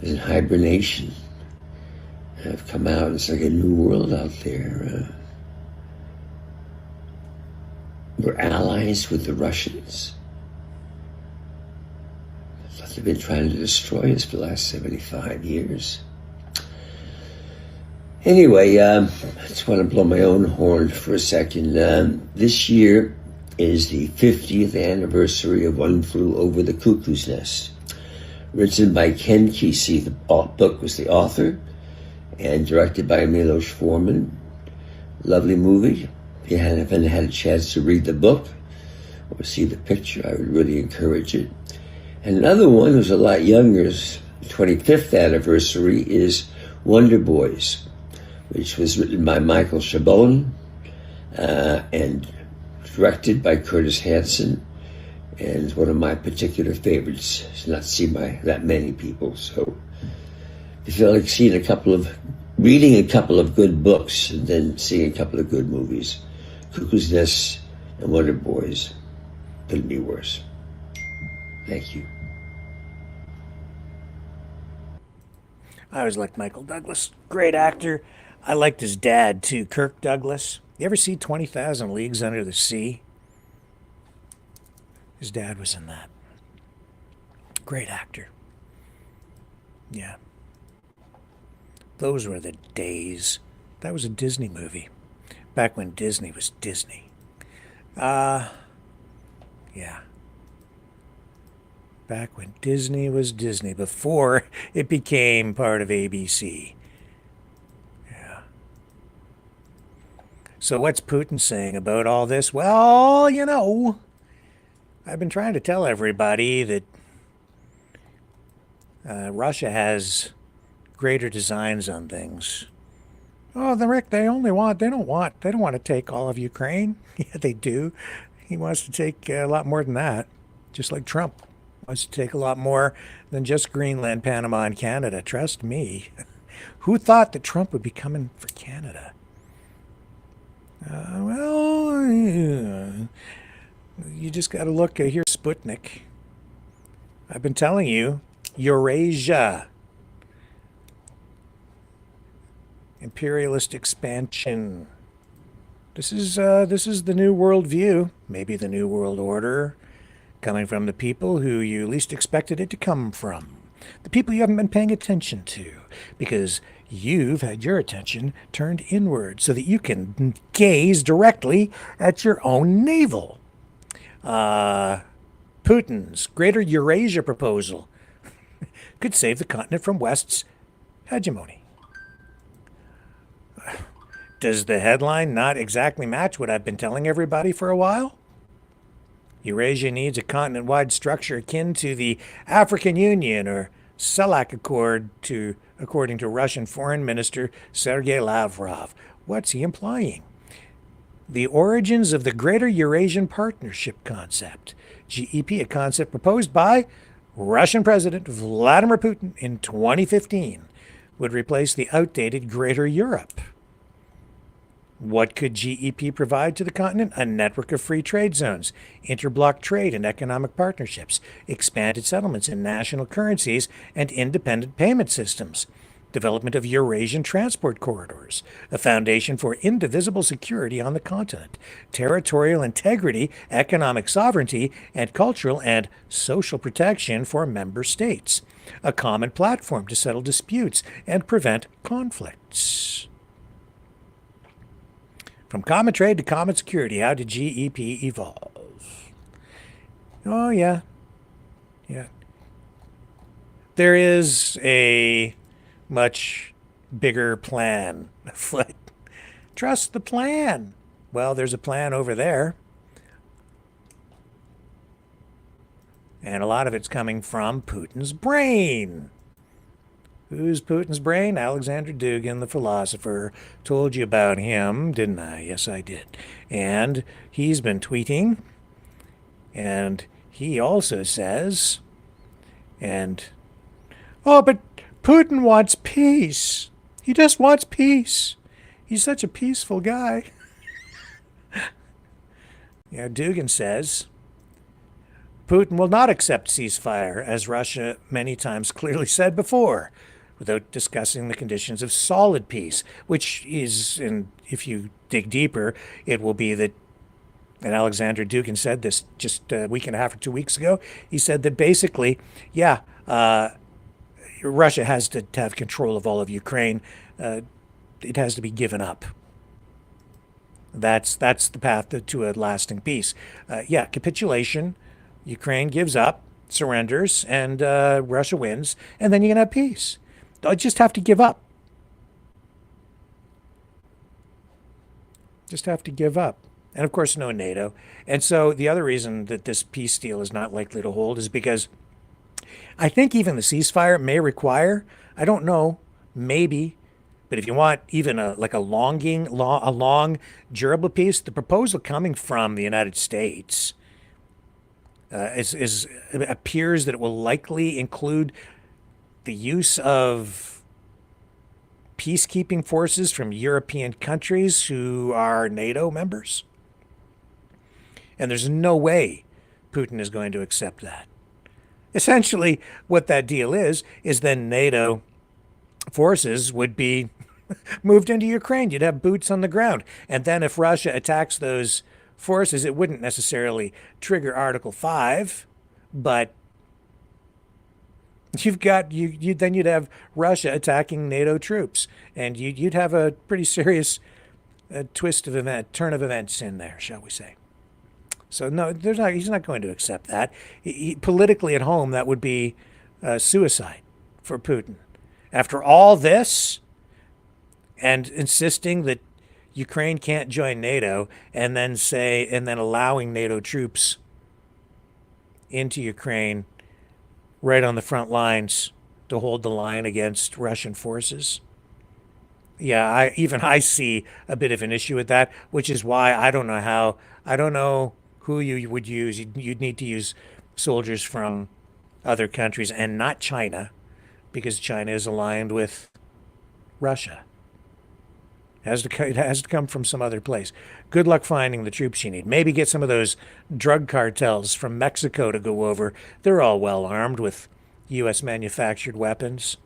is in hibernation. I've come out. It's like a new world out there. We're allies with the Russians. I thought they've been trying to destroy us for the last 75 years. Anyway, I just want to blow my own horn for a second. This year is the 50th anniversary of One Flew Over the Cuckoo's Nest. Written by Ken Kesey, the book was the author, and directed by Milos Forman. Lovely movie. If you haven't had a chance to read the book or see the picture, I would really encourage it. And another one who's a lot younger, 25th anniversary, is Wonder Boys, which was written by Michael Chabon and directed by Curtis Hanson, and one of my particular favorites. It's not seen by that many people, so if you feel like reading a couple of good books and then seeing a couple of good movies, Cuckoo's Nest and Wonder Boys couldn't be worse. Thank you. I always liked Michael Douglas. Great actor. I liked his dad, too, Kirk Douglas. You ever see 20,000 Leagues Under the Sea? His dad was in that. Great actor. Yeah. Those were the days. That was a Disney movie. Back when Disney was Disney. Yeah. Back when Disney was Disney, before it became part of ABC. Yeah. So what's Putin saying about all this? Well, I've been trying to tell everybody that Russia has greater designs on things. Oh, Rick, they don't want to take all of Ukraine. Yeah, they do. He wants to take a lot more than that, just like Trump wants to take a lot more than just Greenland, Panama, and Canada. Trust me. Who thought that Trump would be coming for Canada? You just got to look. Here's Sputnik. I've been telling you, Eurasia. Imperialist expansion. This is the new world view, maybe the new world order, coming from the people who you least expected it to come from. The people you haven't been paying attention to, because you've had your attention turned inward so that you can gaze directly at your own navel. Putin's Greater Eurasia proposal could save the continent from West's hegemony. Does the headline not exactly match what I've been telling everybody for a while? Eurasia needs a continent-wide structure akin to the African Union or CELAC Accord, according to Russian Foreign Minister Sergei Lavrov. What's he implying? The origins of the Greater Eurasian Partnership concept, GEP, a concept proposed by Russian President Vladimir Putin in 2015, would replace the outdated Greater Europe. What could GEP provide to the continent? A network of free trade zones, interblock trade and economic partnerships, expanded settlements in national currencies, and independent payment systems. Development of Eurasian transport corridors, a foundation for indivisible security on the continent, territorial integrity, economic sovereignty, and cultural and social protection for member states, a common platform to settle disputes and prevent conflicts. From common trade to common security, how did GEP evolve? Oh, yeah. Yeah. There is a much bigger plan afoot. Trust the plan. Well, there's a plan over there. And a lot of it's coming from Putin's brain. Who's Putin's brain? Alexander Dugin, the philosopher. Told you about him, didn't I? Yes, I did. And he's been tweeting. And he also says, but Putin wants peace. He just wants peace. He's such a peaceful guy. Dugin says, Putin will not accept ceasefire, as Russia many times clearly said before, without discussing the conditions of solid peace, which is, and if you dig deeper, it will be that, and Alexander Dugin said this just a week and a half or 2 weeks ago, he said that basically, Russia has to have control of all of Ukraine. It has to be given up. That's the path to a lasting peace. Capitulation. Ukraine gives up, surrenders, and Russia wins, and then you can have peace. I just have to give up. Just have to give up. And of course, no NATO. And so the other reason that this peace deal is not likely to hold is because I think even the ceasefire may require, I don't know, maybe, but if you want even a long, durable peace, the proposal coming from the United States it appears that it will likely include the use of peacekeeping forces from European countries who are NATO members. And there's no way Putin is going to accept that. Essentially, what that deal is then NATO forces would be moved into Ukraine. You'd have boots on the ground. And then if Russia attacks those forces, it wouldn't necessarily trigger Article 5, but then you'd have Russia attacking NATO troops, and you'd have a pretty serious turn of events in there, shall we say. So no, he's not going to accept that. Politically at home, that would be suicide for Putin. After all this, and insisting that Ukraine can't join NATO, and then allowing NATO troops into Ukraine right on the front lines to hold the line against Russian forces. Yeah, I see a bit of an issue with that, which is why I don't know who you would use. You'd need to use soldiers from other countries and not China, because China is aligned with Russia. It has to come from some other place. Good luck finding the troops you need. Maybe get some of those drug cartels from Mexico to go over. They're all well armed with U.S. manufactured weapons.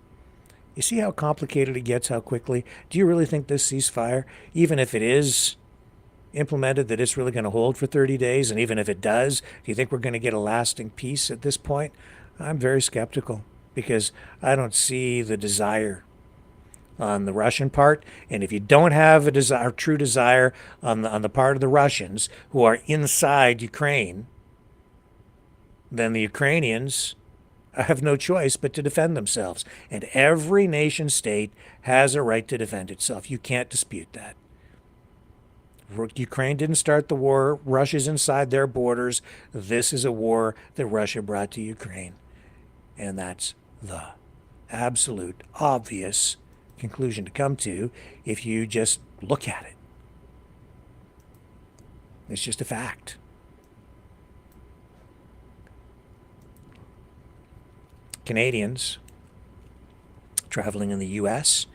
You see how complicated it gets, how quickly? Do you really think this ceasefire, even if it is implemented, that it's really going to hold for 30 days? And even if it does, do you think we're going to get a lasting peace at this point? I'm very skeptical, because I don't see the desire on the Russian part. And if you don't have a true desire on the part of the Russians who are inside Ukraine, then the Ukrainians have no choice but to defend themselves. And every nation state has a right to defend itself. You can't dispute that. Ukraine didn't start the war. Russia's inside their borders. This is a war that Russia brought to Ukraine. And that's the absolute obvious conclusion to come to if you just look at it. It's just a fact. Canadians traveling in the U.S.,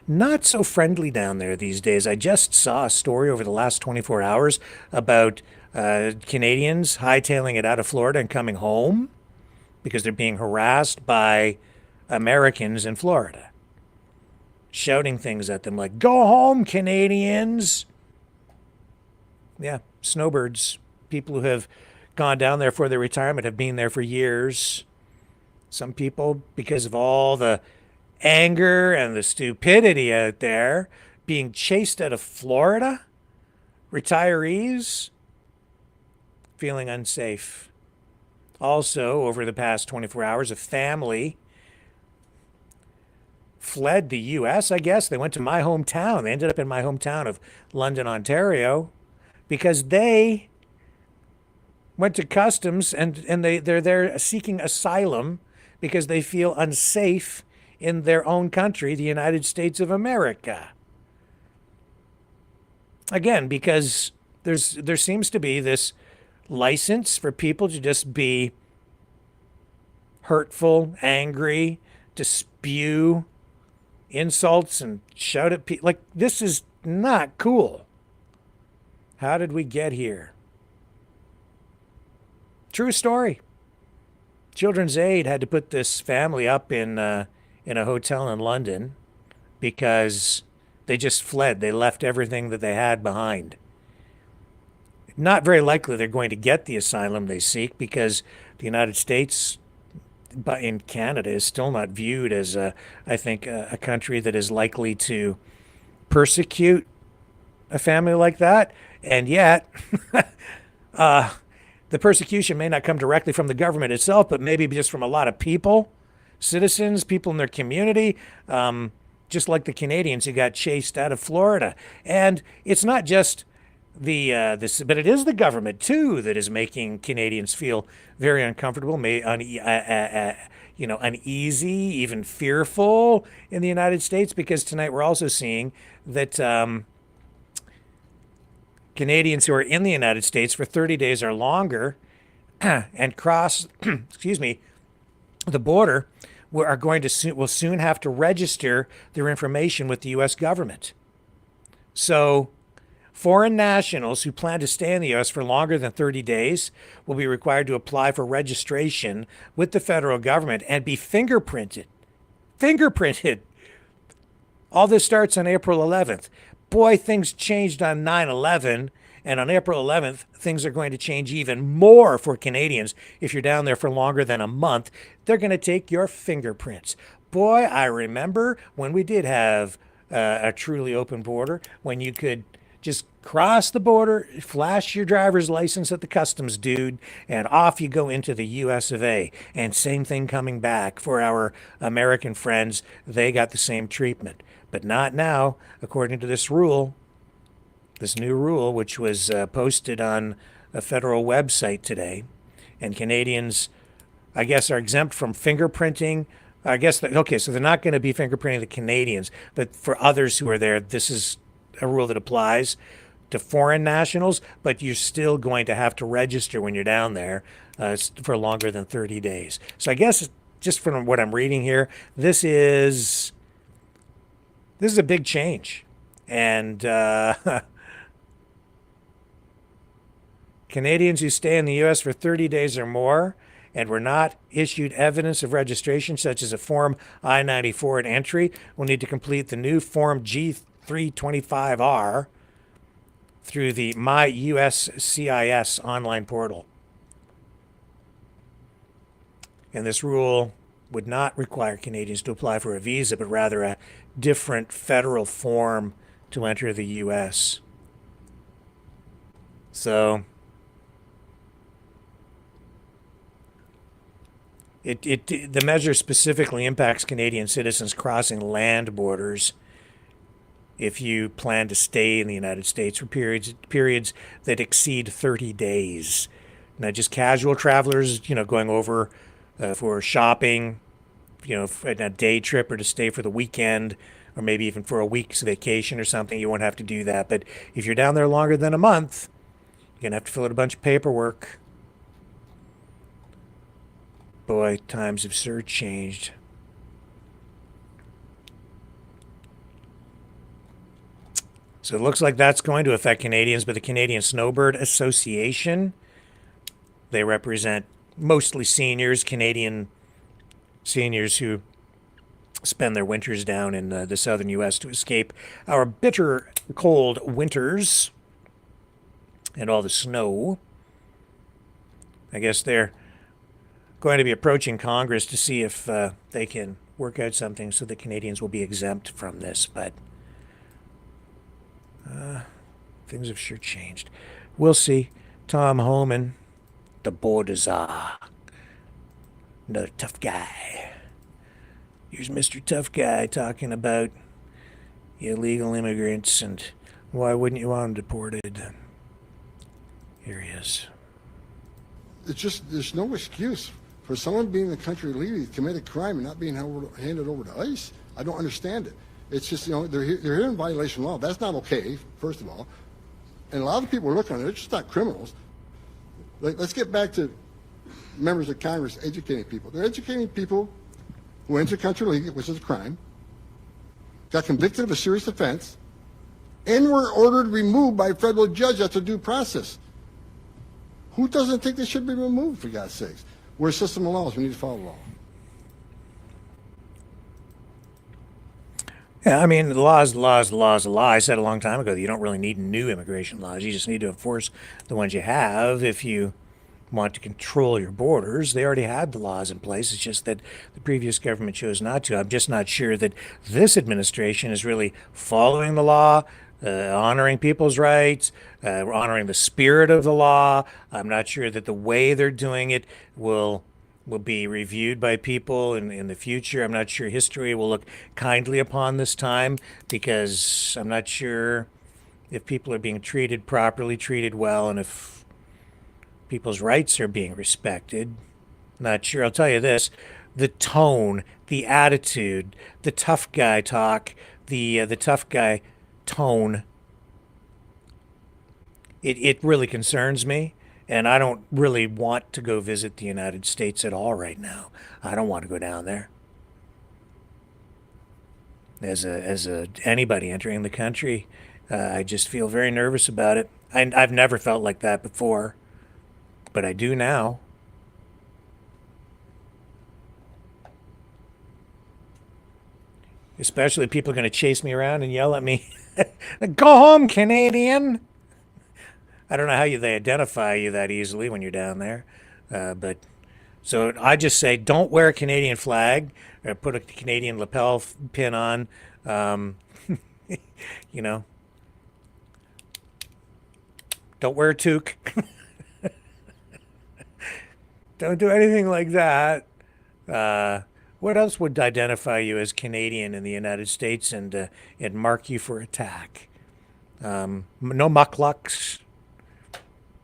not so friendly down there these days. I just saw a story over the last 24 hours about Canadians hightailing it out of Florida and coming home because they're being harassed by Americans in Florida, shouting things at them like, "Go home, Canadians!" Yeah, snowbirds, people who have gone down there for their retirement, have been there for years. Some people, because of all the anger and the stupidity out there, being chased out of Florida, retirees feeling unsafe. Also, over the past 24 hours, a family fled the U.S., I guess. They went to my hometown. They ended up in my hometown of London, Ontario, because they went to customs and they're there seeking asylum because they feel unsafe in their own country, the United States of America. Again, because there seems to be this license for people to just be hurtful, angry, to spew insults and shout at people. Like, this is not cool. How did we get here? True story. Children's Aid had to put this family up in a hotel in London because they just fled. They left everything that they had behind. Not very likely they're going to get the asylum they seek because the United States, but in Canada, is still not viewed as, I think, a country that is likely to persecute a family like that. And yet, the persecution may not come directly from the government itself, but maybe just from a lot of people, citizens, people in their community, just like the Canadians who got chased out of Florida. And it's not just but it is the government too that is making Canadians feel very uncomfortable, uneasy, even fearful in the United States. Because tonight we're also seeing that Canadians who are in the United States for 30 days or longer and cross, the border, will soon have to register their information with the U.S. government. So foreign nationals who plan to stay in the U.S. for longer than 30 days will be required to apply for registration with the federal government and be fingerprinted. Fingerprinted. All this starts on April 11th. Boy, things changed on 9/11, and on April 11th, things are going to change even more for Canadians. If you're down there for longer than a month, they're going to take your fingerprints. Boy, I remember when we did have a truly open border, when you could just cross the border, flash your driver's license at the customs dude, and off you go into the US of A. And same thing coming back for our American friends. They got the same treatment. But not now, according to this rule, this new rule, which was posted on a federal website today. And Canadians, I guess, are exempt from fingerprinting. I guess, okay, so they're not going to be fingerprinting the Canadians, but for others who are there, this is a rule that applies to foreign nationals, but you're still going to have to register when you're down there for longer than 30 days. So I guess just from what I'm reading here, this is a big change. And Canadians who stay in the U.S. for 30 days or more and were not issued evidence of registration, such as a Form I-94 at entry, will need to complete the new Form G325R through the My USCIS online portal. And this rule would not require Canadians to apply for a visa, but rather a different federal form to enter the U.S. So the measure specifically impacts Canadian citizens crossing land borders if you plan to stay in the United States for periods that exceed 30 days. Not just casual travelers, going over for shopping, for a day trip or to stay for the weekend, or maybe even for a week's vacation or something. You won't have to do that. But if you're down there longer than a month, you're going to have to fill out a bunch of paperwork. Boy, times have sure changed. So it looks like that's going to affect Canadians, but the Canadian Snowbird Association, they represent mostly seniors, Canadian seniors who spend their winters down in the southern U.S. to escape our bitter cold winters and all the snow. I guess they're going to be approaching Congress to see if they can work out something so that Canadians will be exempt from this. But Things have sure changed. We'll see. Tom Homan, the border czar. Another tough guy. Here's Mr. Tough Guy talking about illegal immigrants and why wouldn't you want them deported? Here he is. It's just, there's no excuse for someone being in the country illegally to commit a crime and not being handed over to ICE. I don't understand it. It's just, they're here in violation of law. That's not okay, first of all. And a lot of people are looking at it. They're just not criminals. Let's get back to members of Congress educating people. They're educating people who enter the country illegally, which is a crime, got convicted of a serious offense, and were ordered removed by a federal judge after due process. Who doesn't think they should be removed, for God's sakes? We're a system of laws. We need to follow the law. Yeah, I mean, the law is the law is the law is the law. I said a long time ago that you don't really need new immigration laws. You just need to enforce the ones you have if you want to control your borders. They already had the laws in place. It's just that the previous government chose not to. I'm just not sure that this administration is really following the law, honoring people's rights, honoring the spirit of the law. I'm not sure that the way they're doing it will be reviewed by people in the future. I'm not sure history will look kindly upon this time, because I'm not sure if people are being treated properly, treated well, and if people's rights are being respected. Not sure. I'll tell you this, the tone, the attitude, the tough guy talk, the tough guy tone, it really concerns me. And I don't really want to go visit the United States at all right now. I don't want to go down there. As anybody entering the country, I just feel very nervous about it. I've never felt like that before, but I do now. Especially people are going to chase me around and yell at me, "Go home, Canadian!" I don't know how they identify you that easily when you're down there, but so I just say don't wear a Canadian flag or put a Canadian lapel pin on. Don't wear a toque. Don't do anything like that. What else would identify you as Canadian in the United States and mark you for attack? No mucklucks.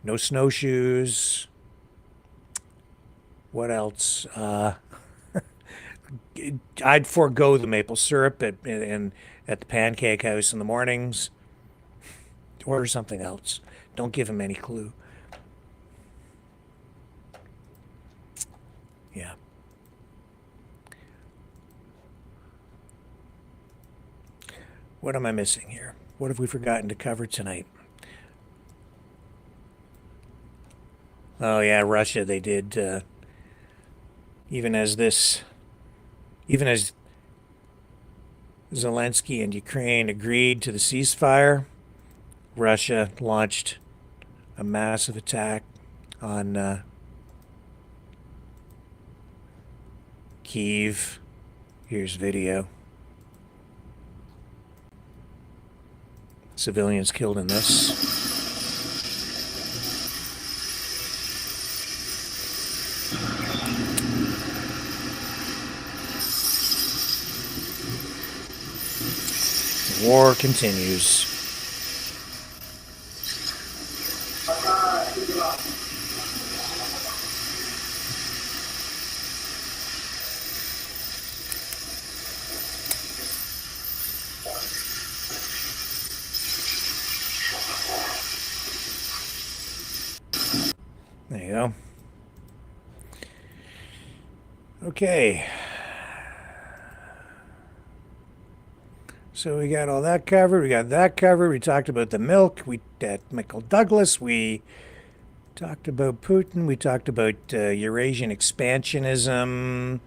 No snowshoes. What else? I'd forego the maple syrup at the Pancake House in the mornings. Order something else. Don't give him any clue. Yeah. What am I missing here? What have we forgotten to cover tonight? Oh yeah, Russia, they did, even as Zelensky and Ukraine agreed to the ceasefire, Russia launched a massive attack on Kyiv. Here's video. Civilians killed in this. War continues. There you go. Okay. So we got all that covered. We got that covered. We talked about the milk. We at Michael Douglas. We talked about Putin. We talked about Eurasian expansionism.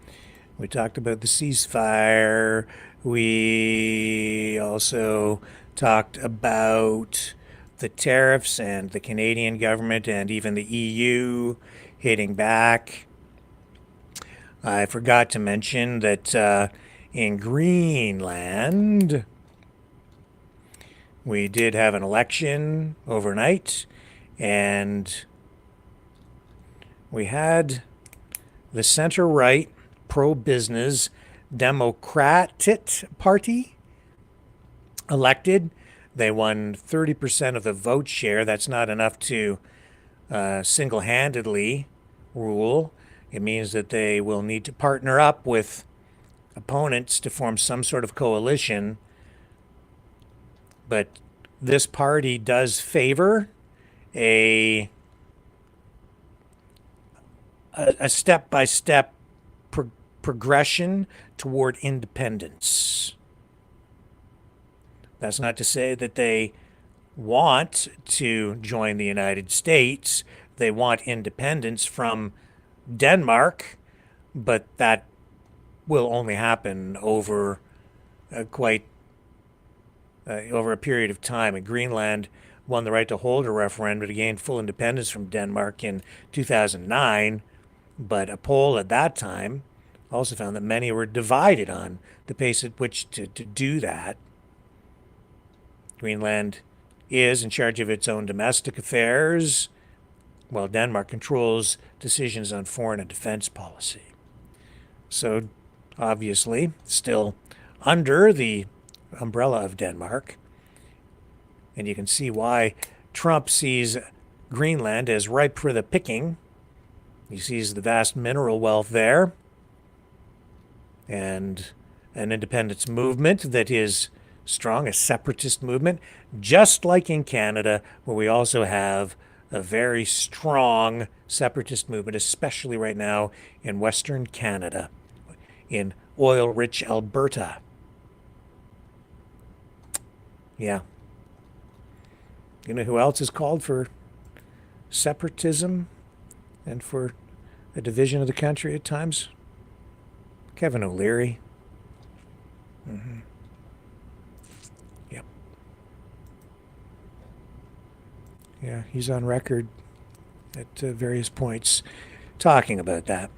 We talked about the ceasefire. We also talked about the tariffs and the Canadian government and even the EU hitting back. I forgot to mention that in Greenland, We did have an election overnight, and we had the center-right, pro-business Democratic Party elected. They won 30% of the vote share. That's not enough to single-handedly rule. It means that they will need to partner up with opponents to form some sort of coalition. But this party does favor a step-by-step progression toward independence. That's not to say that they want to join the United States. They want independence from Denmark, but that will only happen over over a period of time. And Greenland won the right to hold a referendum to gain full independence from Denmark in 2009, but a poll at that time also found that many were divided on the pace at which to do that. Greenland is in charge of its own domestic affairs, while Denmark controls decisions on foreign and defense policy. So, obviously, still under the umbrella of Denmark. And you can see why Trump sees Greenland as ripe for the picking. He sees the vast mineral wealth there and an independence movement that is strong, a separatist movement, just like in Canada, where we also have a very strong separatist movement, especially right now in Western Canada, in oil-rich Alberta. Yeah. You know who else is called for separatism and for a division of the country at times? Kevin O'Leary. Mm-hmm. Yep. Yeah, he's on record at various points talking about that.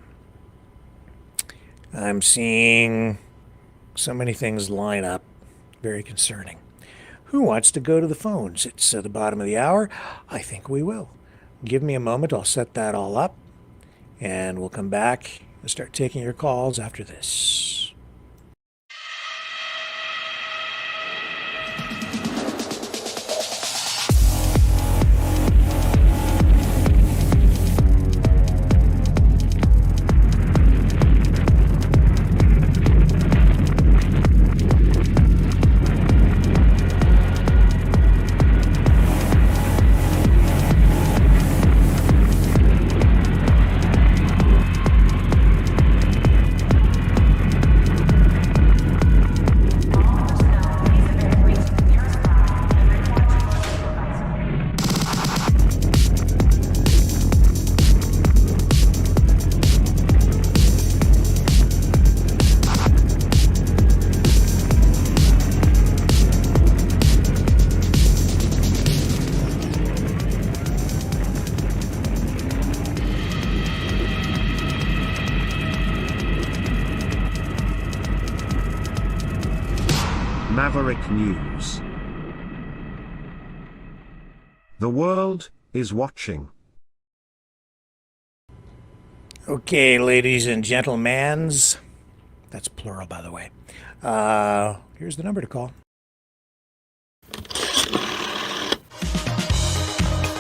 I'm seeing so many things line up. Very concerning. Who wants to go to the phones? It's the bottom of the hour. I think we will. Give me a moment. I'll set that all up, and we'll come back and start taking your calls after this. Maverick News. The world is watching. Okay, ladies and gentlemans. That's plural, by the way. Here's the number to call.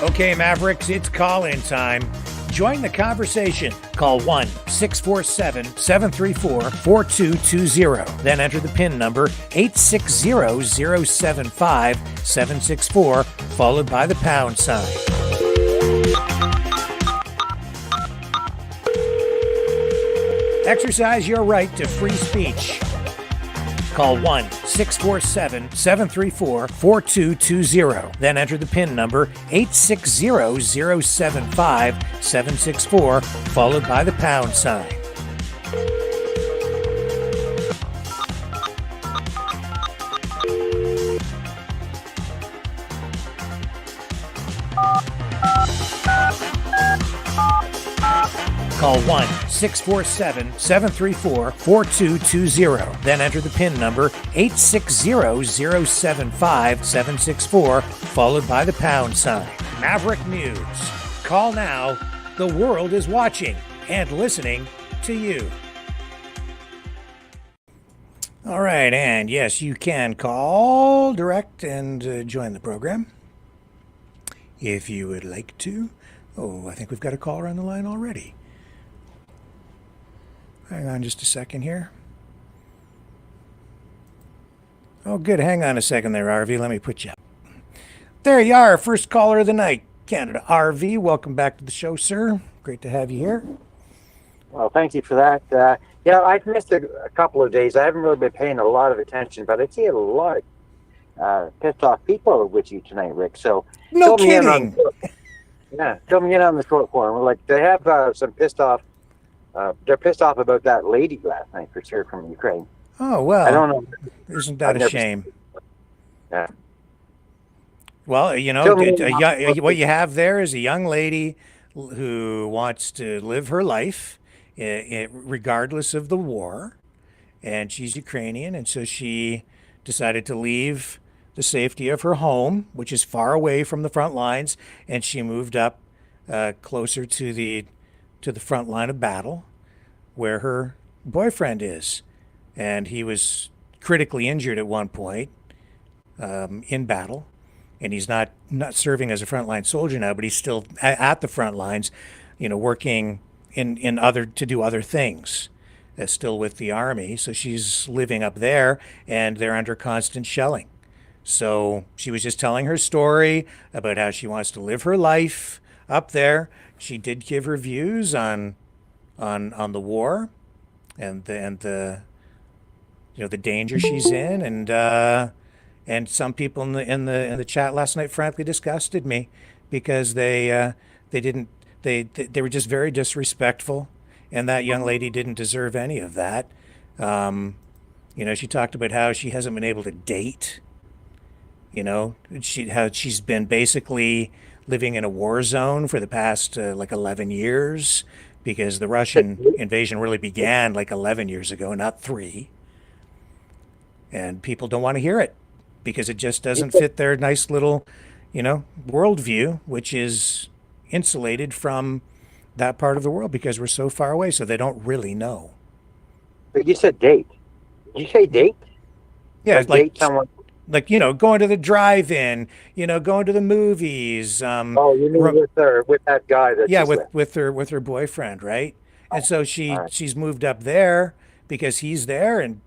Okay, Mavericks, it's call-in time. Join the conversation. Call 1-647-734-4220. Then enter the PIN number 860-075-764, followed by the pound sign. Exercise your right to free speech. Call 1-647-734-4220. Then enter the PIN number 860-075-764, followed by the pound sign. Call 1-647-734-4220. Then enter the PIN number 860-075-764, followed by the pound sign. Maverick News. Call now. The world is watching and listening to you. All right, and yes, you can call direct and join the program if you would like to. Oh, I think we've got a caller on the line already. Hang on just a second here. Oh, good. Hang on a second there, RV. Let me put you up. There you are, first caller of the night, Canada. RV, welcome back to the show, sir. Great to have you here. Well, thank you for that. I've missed a couple of days. I haven't really been paying a lot of attention, but I see a lot of pissed off people with you tonight, Rick. So no kidding. Fill me in on the short form. Like they have some pissed off. They're pissed off about that lady last night for sure from Ukraine. Oh well, I don't know. Isn't that a shame? Yeah. Well, what you have there is a young lady who wants to live her life regardless of the war, and she's Ukrainian, and so she decided to leave the safety of her home, which is far away from the front lines, and she moved up closer to the front line of battle where her boyfriend is, and he was critically injured at one point in battle, and he's not serving as a frontline soldier now, but he's still at the front lines, working to do other things, still with the army. So she's living up there, and they're under constant shelling. So she was just telling her story about how she wants to live her life up there. She did give her views on the war and the danger she's in, and some people in the chat last night frankly disgusted me because they were just very disrespectful, and that young lady didn't deserve any of that. She talked about how she hasn't been able to date. How she's been basically living in a war zone for the past 11 years because the Russian invasion really began 11 years ago, not 3. And people don't want to hear it because it just doesn't fit their nice little, worldview, which is insulated from that part of the world because we're so far away, so they don't really know. But you said date. Did you say date? Yeah, date someone. Going to the drive-in, going to the movies. You mean with that guy that? With her boyfriend, right? And so she's moved up there because he's there and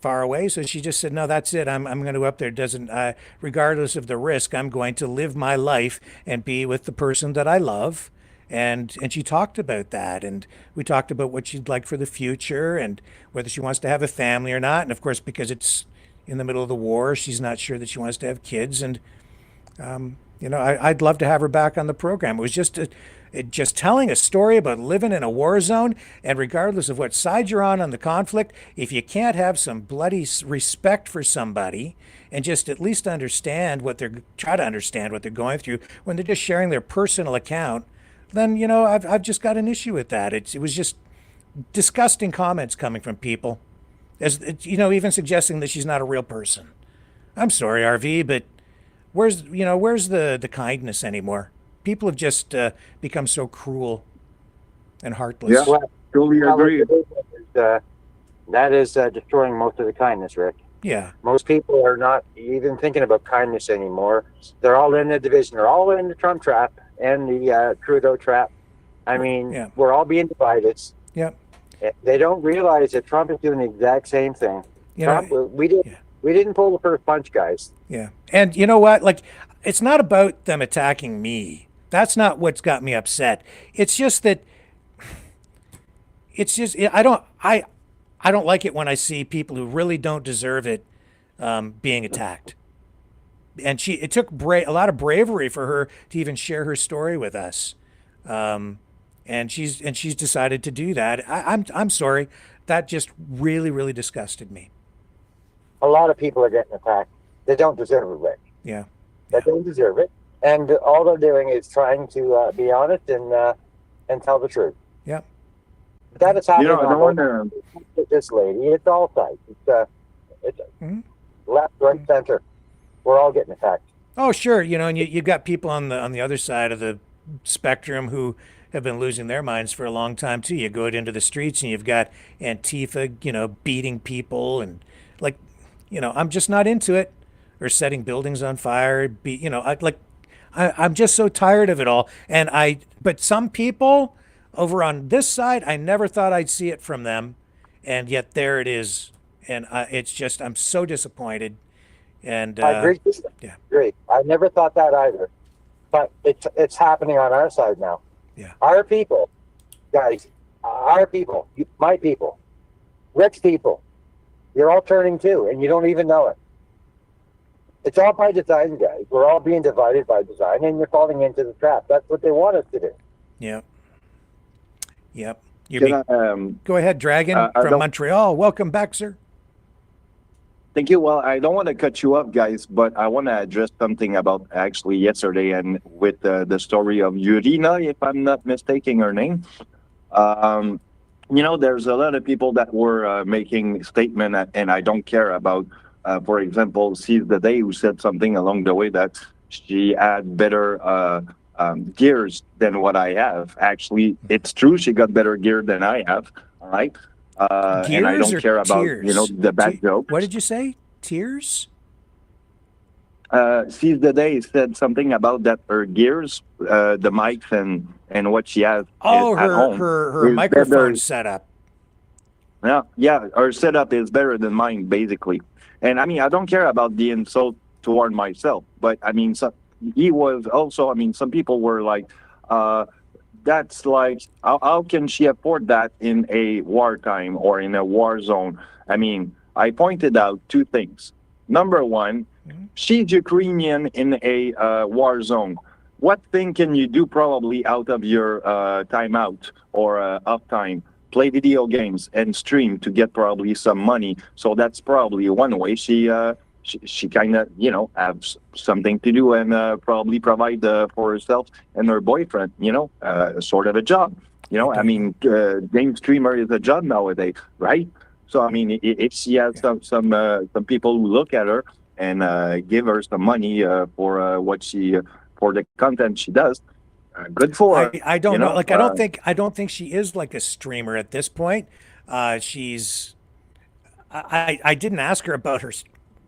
far away. So she just said, no, that's it. I'm going to go up there. Regardless of the risk, I'm going to live my life and be with the person that I love. And she talked about that, and we talked about what she'd like for the future and whether she wants to have a family or not. And of course, because it's in the middle of the war, she's not sure that she wants to have kids. And I'd love to have her back on the program. It was just telling a story about living in a war zone, and regardless of what side you're on the conflict, if you can't have some bloody respect for somebody and just at least try to understand what they're going through when they're just sharing their personal account, then I've just got an issue with that. It was just disgusting comments coming from people, as even suggesting that she's not a real person. I'm sorry, RV, but where's the kindness anymore? People have just become so cruel and heartless. Yeah, well, totally agree. That is destroying most of the kindness, Rick. Yeah. Most people are not even thinking about kindness anymore. They're all in the division. They're all in the Trump trap and the Trudeau trap. I mean, we're all being divided. Yep. They don't realize that Trump is doing the exact same thing. We didn't pull the first punch, guys. Yeah. And you know what? It's not about them attacking me. That's not what's got me upset. It's just that I don't like it when I see people who really don't deserve it being attacked. And it took a lot of bravery for her to even share her story with us. And she's decided to do that. I'm sorry. That just really, really disgusted me. A lot of people are getting attacked. They don't deserve it, Rick. Yeah. They don't deserve it. And all they're doing is trying to be honest and tell the truth. Yeah. That is happening I don't want to. with this lady. It's all sides. It's left, right, center. We're all getting attacked. Oh, sure. And you've got people on the other side of the spectrum who have been losing their minds for a long time too. You go out into the streets and you've got Antifa, beating people and I'm just not into it. Or setting buildings on fire. I'm just so tired of it all. But some people over on this side, I never thought I'd see it from them, and yet there it is. And it's just, I'm so disappointed. And I agree. Yeah, great. I never thought that either, but it's happening on our side now. Yeah, our people, guys, our people, my people, Rick's people, you're all turning too, and you don't even know it. It's all by design, guys. We're all being divided by design, and you're falling into the trap. That's what they want us to do. Yep. Go ahead, Dragon from Montreal. Welcome back, sir. Thank you. Well, I don't want to cut you up, guys, but I want to address something about actually yesterday and with the story of Yurina, if I'm not mistaking her name. There's a lot of people that were making statement, and I don't care about. For example, Seize the Day, who said something along the way that she had better gears than what I have. Actually, it's true. She got better gear than I have. All right. And I don't care about, the bad jokes. What did you say? Tears? Seize the Day said something about that her gears, the mics and what she has at home. Her microphone setup. Yeah, her setup is better than mine, basically. And I don't care about the insult toward myself, but he was also, some people were like, that's like, how can she afford that in a wartime or in a war zone? I pointed out two things. Number one, she's Ukrainian in a war zone. What thing can you do probably out of your timeout or uptime? Play video games and stream to get probably some money. So that's probably one way she kind of, have something to do and probably provide for herself and her boyfriend, sort of a job. Game streamer is a job nowadays, right? So, if she has some people who look at her and give her some money for for the content she does, good for her. I don't know. I don't think she is like a streamer at this point. I didn't ask her about her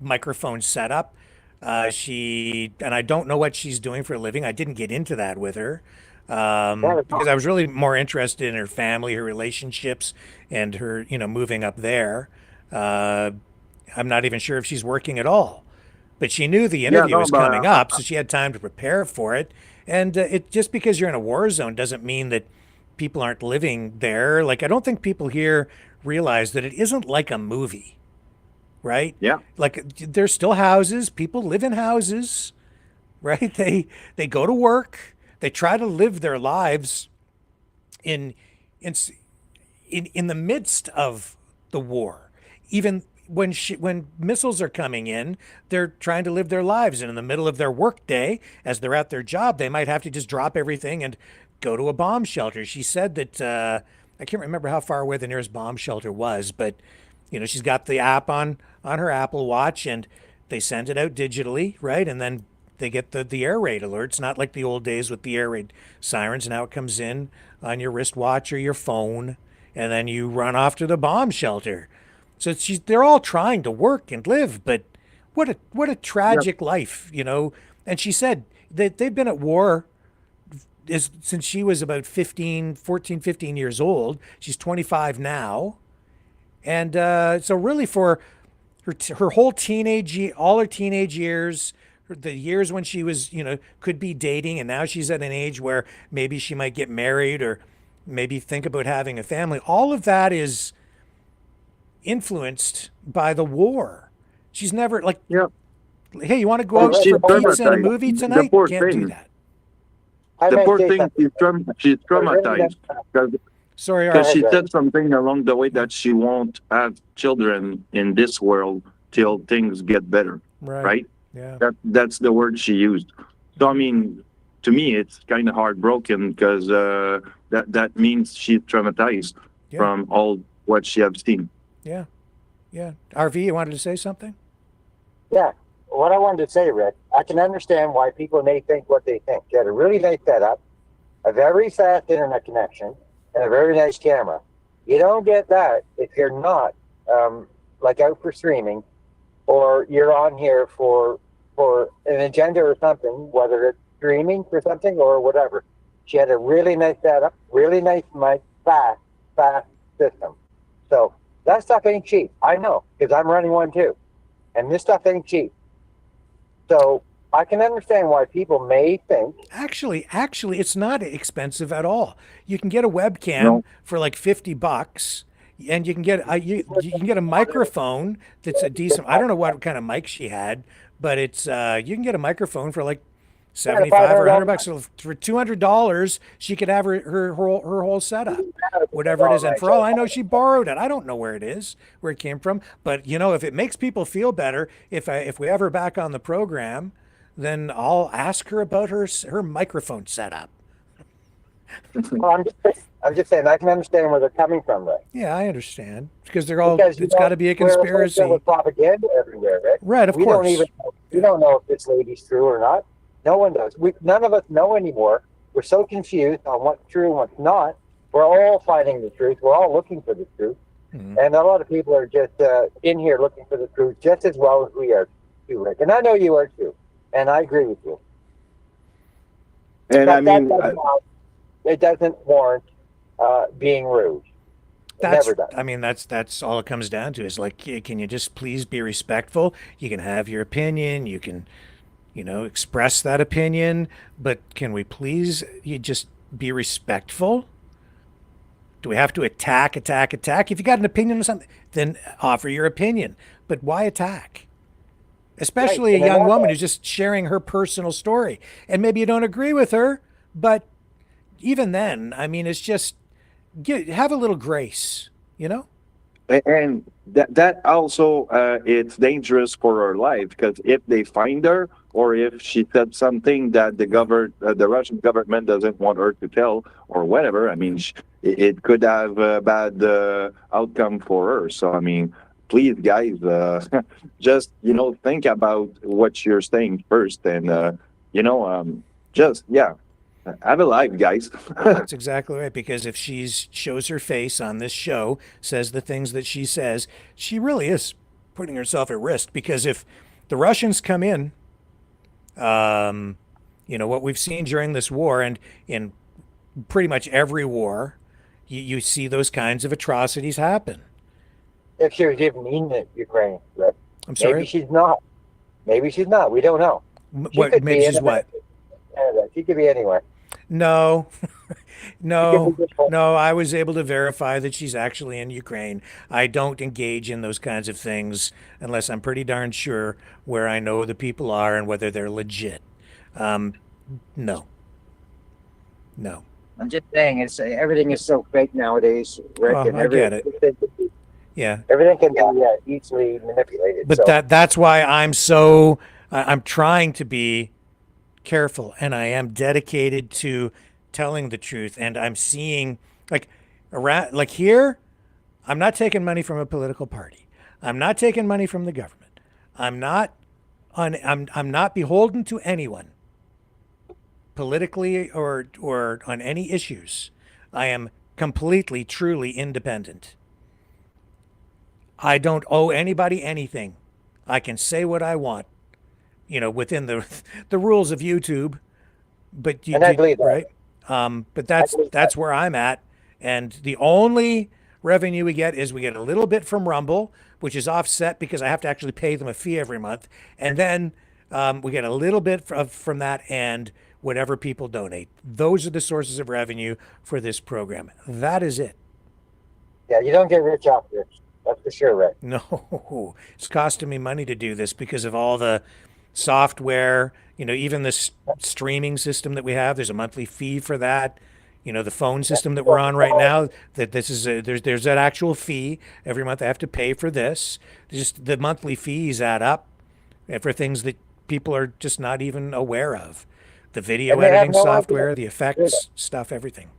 microphone setup. And I don't know what she's doing for a living. I didn't get into that with her because I was really more interested in her family, her relationships, and her, moving up there. I'm not even sure if she's working at all, but she knew the interview was coming up, so she had time to prepare for it. And just because you're in a war zone doesn't mean that people aren't living there. Like, I don't think people here realize that it isn't like a movie, right? Yeah. Like, there's still houses. People live in houses, right? They go to work. They try to live their lives in the midst of the war. Even when missiles are coming in, they're trying to live their lives. And in the middle of their work day, as they're at their job, they might have to just drop everything and go to a bomb shelter. She said that, I can't remember how far away the nearest bomb shelter was, but, she's got the app on her Apple Watch and they send it out digitally, right? And then they get the air raid alerts, not like the old days with the air raid sirens. Now it comes in on your wristwatch or your phone, and then you run off to the bomb shelter. So they're all trying to work and live, but what a tragic life, And she said that they've been at war since she was about 15 years old. She's 25 now. And so really for her whole all her teenage years, the years when she was, could be dating, and now she's at an age where maybe she might get married or maybe think about having a family. All of that is influenced by the war. She's never hey, you want to go out for pizza and a movie tonight? Can't do that. The poor thing, she's traumatized because she said something along the way that she won't have children in this world till things get better, right? Yeah, that's the word she used. So to me, it's kind of heartbroken because that means she's traumatized. from all what she have seen. Yeah. Yeah. RV, you wanted to say something? Yeah. What I wanted to say, Rick, I can understand why people may think what they think. They had a really nice setup, a very fast internet connection, and a very nice camera. You don't get that if you're not like out for streaming, or you're on here for an agenda or something, whether it's streaming for something or whatever. She had a really nice setup, really nice mic, fast system. So that stuff ain't cheap. I know, because I'm running one too. And this stuff ain't cheap. So I can understand why people may think. Actually, it's not expensive at all. You can get a webcam for like $50, and you can get you can get a microphone that's a decent. I don't know what kind of mic she had, but it's you can get a microphone for like $75 or $100. So for $200, she could have her whole setup, whatever it is. And for all I know, she borrowed it. I don't know where it came from. But you know, if it makes people feel better, if we have her back on the program, then I'll ask her about her microphone setup. Well, I'm just saying I can understand where they're coming from, right? Yeah, I understand because it's got to be a conspiracy. With propaganda everywhere, right? Right, of course. We don't know if this lady's true or not. No one knows. None of us know anymore. We're so confused on what's true and what's not. We're all finding the truth. We're all looking for the truth. Mm-hmm. And a lot of people are just in here looking for the truth just as well as we are too, Rick. And I know you are too. And I agree with you. And but it doesn't warrant being rude. That's all it comes down to is like, can you just please be respectful? You can have your opinion. You can, express that opinion, but can we please you just be respectful? Do we have to attack? If you got an opinion on something, then offer your opinion. But why attack? Especially a young woman who's just sharing her personal story. And maybe you don't agree with her, but even then, it's just have a little grace, And that also it's dangerous for her life, because if they find her, or if she said something that the Russian government doesn't want her to tell, or whatever, it could have a bad outcome for her. So please, guys, just think about what you're saying first, and have a life, guys. That's exactly right, because if she shows her face on this show, says the things that she says, she really is putting herself at risk. Because if the Russians come in, what we've seen during this war, and in pretty much every war, you see those kinds of atrocities happen. If she was even in Ukraine, right? I'm sorry? Maybe she's not. We don't know. Maybe she's what? Canada. She could be anywhere. No, I was able to verify that she's actually in Ukraine. I don't engage in those kinds of things unless I'm pretty darn sure where I know the people are and whether they're legit. No. I'm just saying, everything is so fake nowadays, Rick. Oh, I get it. Yeah. Everything can be easily manipulated. But that's why I'm trying to be careful, and I am dedicated to telling the truth. And I'm seeing like here, I'm not taking money from a political party. I'm not taking money from the government. I'm not beholden to anyone politically or on any issues. I am completely, truly independent. I don't owe anybody anything. I can say what I want, within the rules of YouTube. But I believe that. Right? But that's where I'm at. And the only revenue we get is we get a little bit from Rumble, which is offset because I have to actually pay them a fee every month. And then we get a little bit from that and whatever people donate. Those are the sources of revenue for this program. That is it. Yeah, you don't get rich off this. That's for sure, right? No, it's costing me money to do this because of all the software, even this streaming system that we have. There's a monthly fee for that. The phone system that we're on right now, that this is there's that actual fee every month. I have to pay for this. Just the monthly fees add up for things that people are just not even aware of. The video editing software, the effects stuff, everything.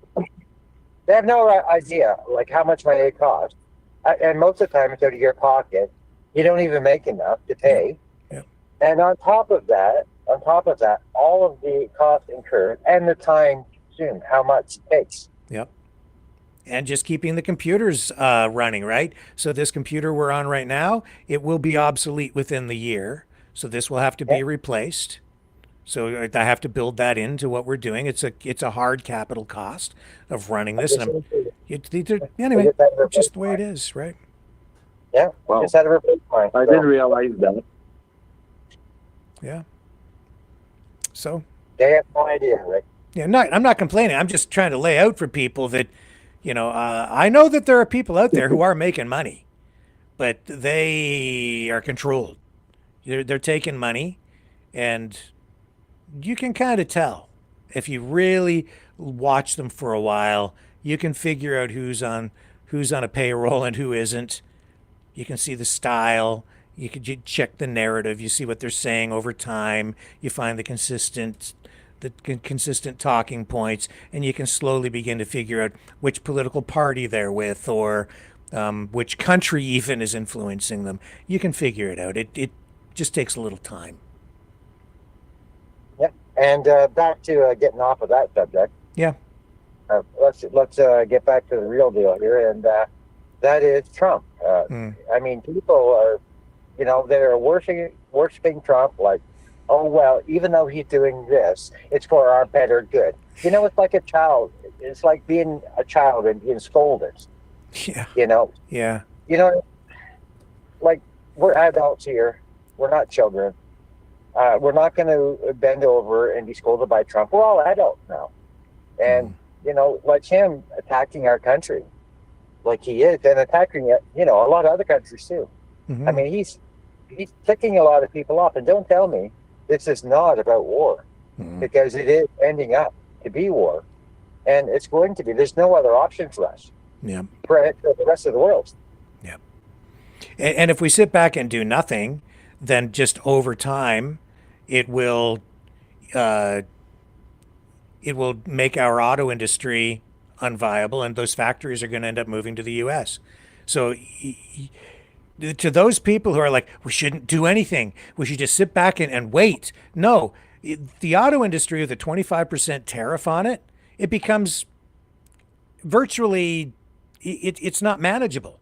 They They have no idea like how much my egg costs, and most of the time it's out of your pocket. You don't even make enough to pay. Yeah. And on top of that, all of the costs incurred and the time consumed, how much it takes. Yep. And just keeping the computers running, right? So this computer we're on right now, it will be obsolete within the year. So this will have to be replaced. So I have to build that into what we're doing. It's a hard capital cost of running this. And anyway, just the way it is, right? Yeah. Well, just had a replacement. I didn't realize that. Yeah. So they have no idea, Rick. Yeah, I'm not complaining. I'm just trying to lay out for people that, I know that there are people out there who are making money, but they are controlled. They're taking money, and you can kind of tell if you really watch them for a while. You can figure out who's on a payroll and who isn't. You can see the style. You check the narrative. You see what they're saying over time. You find the consistent talking points, and you can slowly begin to figure out which political party they're with, or which country even is influencing them. You can figure it out. It just takes a little time. Yeah, and back to getting off of that subject. Yeah. Let's get back to the real deal here, and that is Trump. I mean, people are, they're worshiping Trump like, oh, well, even though he's doing this, it's for our better good. It's like a child. It's like being a child and being scolded. Yeah. Yeah. Like, we're adults here. We're not children. We're not going to bend over and be scolded by Trump. We're all adults now. And, like him attacking our country like he is, and attacking, a lot of other countries too. Mm-hmm. I mean, he's ticking a lot of people off. And don't tell me this is not about war, because it is ending up to be war. And it's going to be. There's no other option for us. Yeah. For the rest of the world. Yeah. And if we sit back and do nothing, then just over time, it will make our auto industry unviable, and those factories are going to end up moving to the U.S. So to those people who are like, we shouldn't do anything, we should just sit back and wait. No, the auto industry with a 25% tariff on it, it becomes virtually, it's not manageable.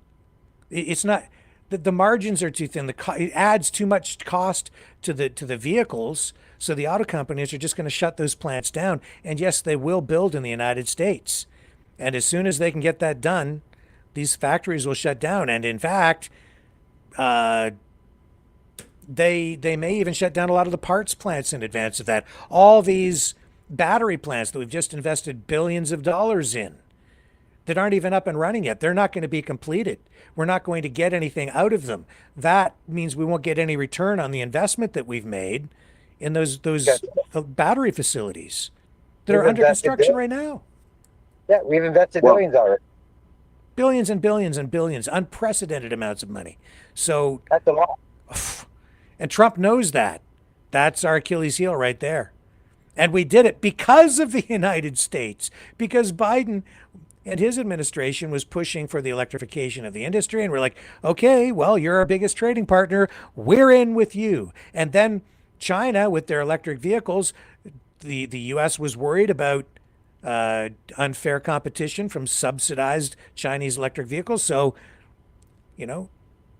It's not, the margins are too thin. It adds too much cost to the vehicles. So the auto companies are just going to shut those plants down. And yes, they will build in the United States. And as soon as they can get that done, these factories will shut down. And in fact, they may even shut down a lot of the parts plants in advance of that. All these battery plants that we've just invested billions of dollars in that aren't even up and running yet, they're not going to be completed. We're not going to get anything out of them. That means we won't get any return on the investment that we've made in those battery facilities that are under construction right now. Yeah, we've invested billions already. Billions and billions and billions, unprecedented amounts of money. So that's a lot. And Trump knows that. That's our Achilles heel right there. And we did it because of the United States, because Biden and his administration was pushing for the electrification of the industry. And we're like, okay, well, you're our biggest trading partner. We're in with you. And then China with their electric vehicles, the U.S. was worried about unfair competition from subsidized Chinese electric vehicles. So,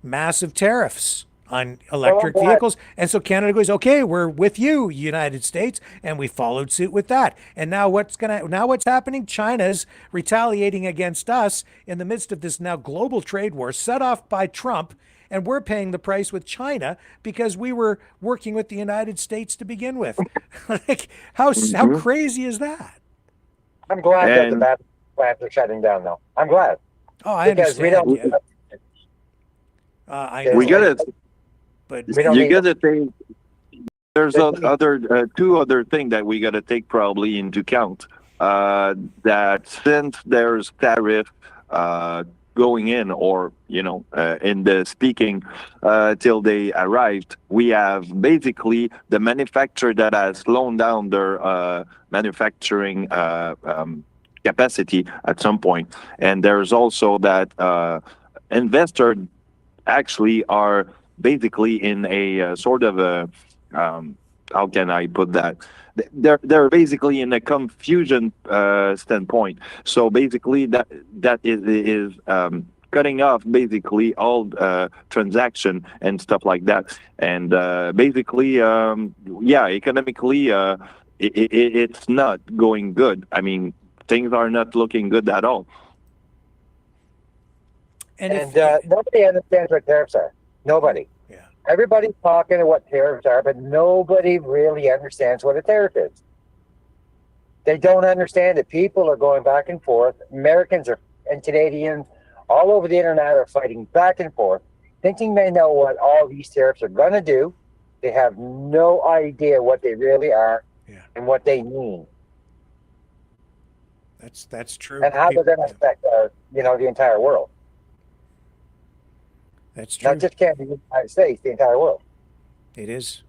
massive tariffs on electric vehicles. And so Canada goes, okay, we're with you, United States. And we followed suit with that. And now what's happening? China's retaliating against us in the midst of this now global trade war set off by Trump. And we're paying the price with China because we were working with the United States to begin with. Like, how crazy is that? I'm glad that the battery plants are shutting down, though. I'm glad. Oh, I understand. We gotta. But you gotta think. There's two other things that we gotta take probably into account. That since there's tariff going in, or in the speaking till they arrived, we have basically the manufacturer that has slowed down their manufacturing capacity at some point. And there's also that investors actually are basically in a sort of a how can I put that? They're basically in a confusion standpoint. So basically, that is cutting off basically all transaction and stuff like that. And basically, economically, it's not going good. I mean, things are not looking good at all. And nobody understands what tariffs are. Nobody. Yeah. Everybody's talking about what tariffs are, but nobody really understands what a tariff is. They don't understand it. People are going back and forth. Americans and Canadians all over the internet are fighting back and forth, thinking they know what all these tariffs are going to do. They have no idea what they really are and what they mean. That's true. And how they're going to affect the entire world. That's true. Not just Canada, the United States, the entire world. It is.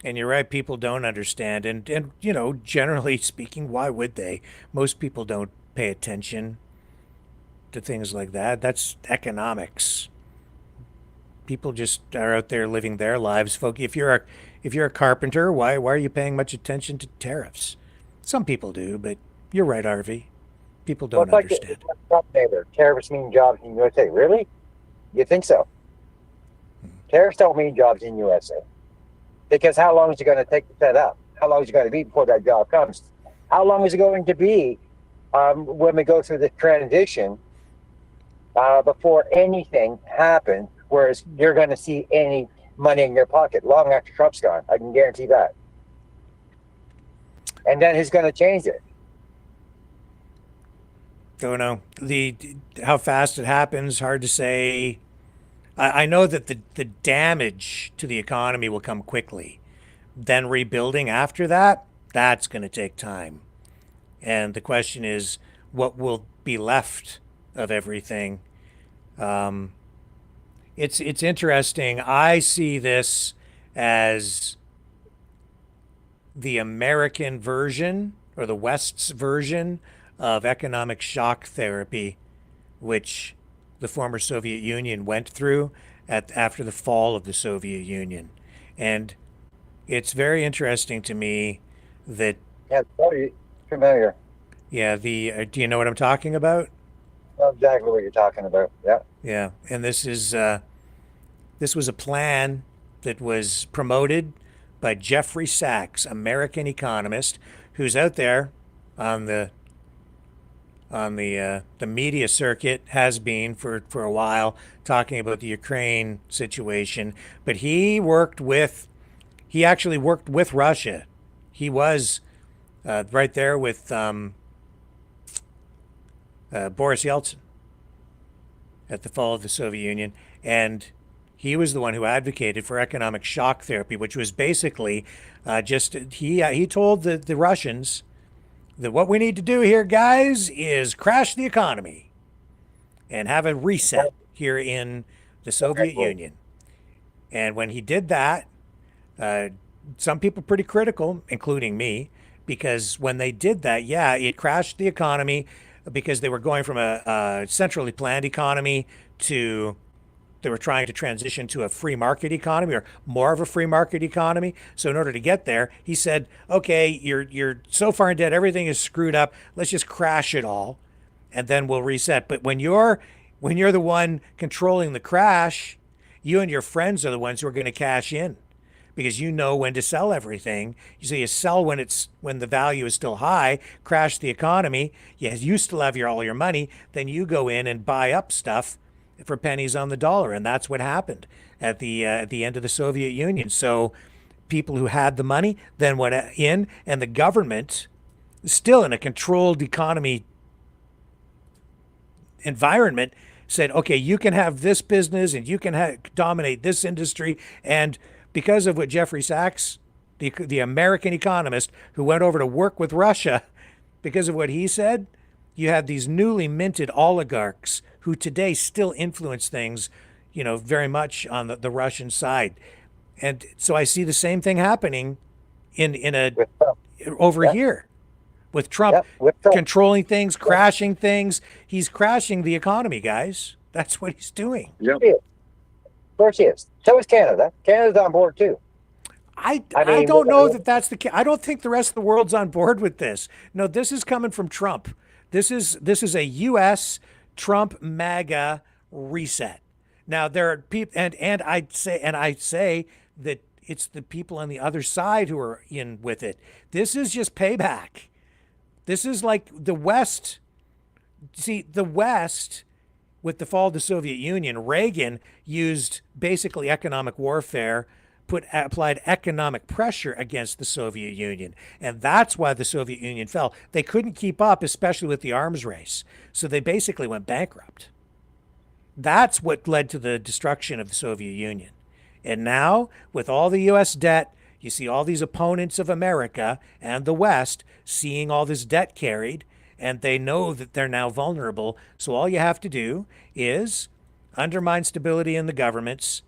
And you're right, people don't understand. And generally speaking, why would they? Most people don't pay attention to things like that. That's economics. People just are out there living their lives. Folk, if you're a carpenter, why are you paying much attention to tariffs? Some people do, but you're right, RV. People don't understand. Tariffs mean jobs in USA. Really? You think so? Tariffs don't mean jobs in USA. Because how long is it going to take to set up? How long is it going to be before that job comes? How long is it going to be when we go through the transition before anything happens, whereas you're going to see any money in your pocket long after Trump's gone? I can guarantee that. And then who's going to change it? Don't know. How fast it happens, hard to say. I know that the damage to the economy will come quickly. Then rebuilding after that, that's going to take time. And the question is, what will be left of everything? It's interesting. I see this as the American version, or the West's version, of economic shock therapy, which the former Soviet Union went through after the fall of the Soviet Union. And it's very interesting to me that... Yeah, very familiar. Yeah, do you know what I'm talking about? I know exactly what you're talking about, yeah. Yeah, and this was a plan that was promoted by Jeffrey Sachs, American economist, who's out there on the media circuit, has been for a while, talking about the Ukraine situation. But he actually worked with Russia. He was right there with Boris Yeltsin at the fall of the Soviet Union, and he was the one who advocated for economic shock therapy, which was basically he told the Russians that what we need to do here, guys, is crash the economy and have a reset here in the Soviet Union. And when he did that, some people pretty critical, including me, because when they did that, it crashed the economy because they were going from a centrally planned economy to... They were trying to transition to a free market economy, or more of a free market economy. So in order to get there, he said, okay, you're so far in debt, everything is screwed up. Let's just crash it all, and then we'll reset. But when you're the one controlling the crash, you and your friends are the ones who are going to cash in, because you know when to sell everything. So you sell when the value is still high, crash the economy. You still have all your money. Then you go in and buy up stuff for pennies on the dollar, and that's what happened at the end of the Soviet Union. So people who had the money then went in, and the government, still in a controlled economy environment, said, okay, you can have this business and you can dominate this industry. And because of what Jeffrey Sachs, the American economist who went over to work with Russia, because of what he said, you had these newly minted oligarchs who today still influence things, very much on the Russian side. And so I see the same thing happening over here With Trump controlling things, crashing things, he's crashing the economy, guys. That's what he's doing. Yep. Of course he is. So is Canada. Canada's on board too. I don't know that that's the case. I don't think the rest of the world's on board with this. No, this is coming from Trump. This is a U.S. Trump MAGA reset. Now there are people, and I say that it's the people on the other side who are in with it. This is just payback. This is like the West. See, the West, with the fall of the Soviet Union, Reagan used basically economic warfare, applied economic pressure against the Soviet Union. And that's why the Soviet Union fell. They couldn't keep up, especially with the arms race. So they basically went bankrupt. That's what led to the destruction of the Soviet Union. And now, with all the U.S. debt, you see all these opponents of America and the West seeing all this debt carried, and they know that they're now vulnerable. So all you have to do is undermine stability in the governments,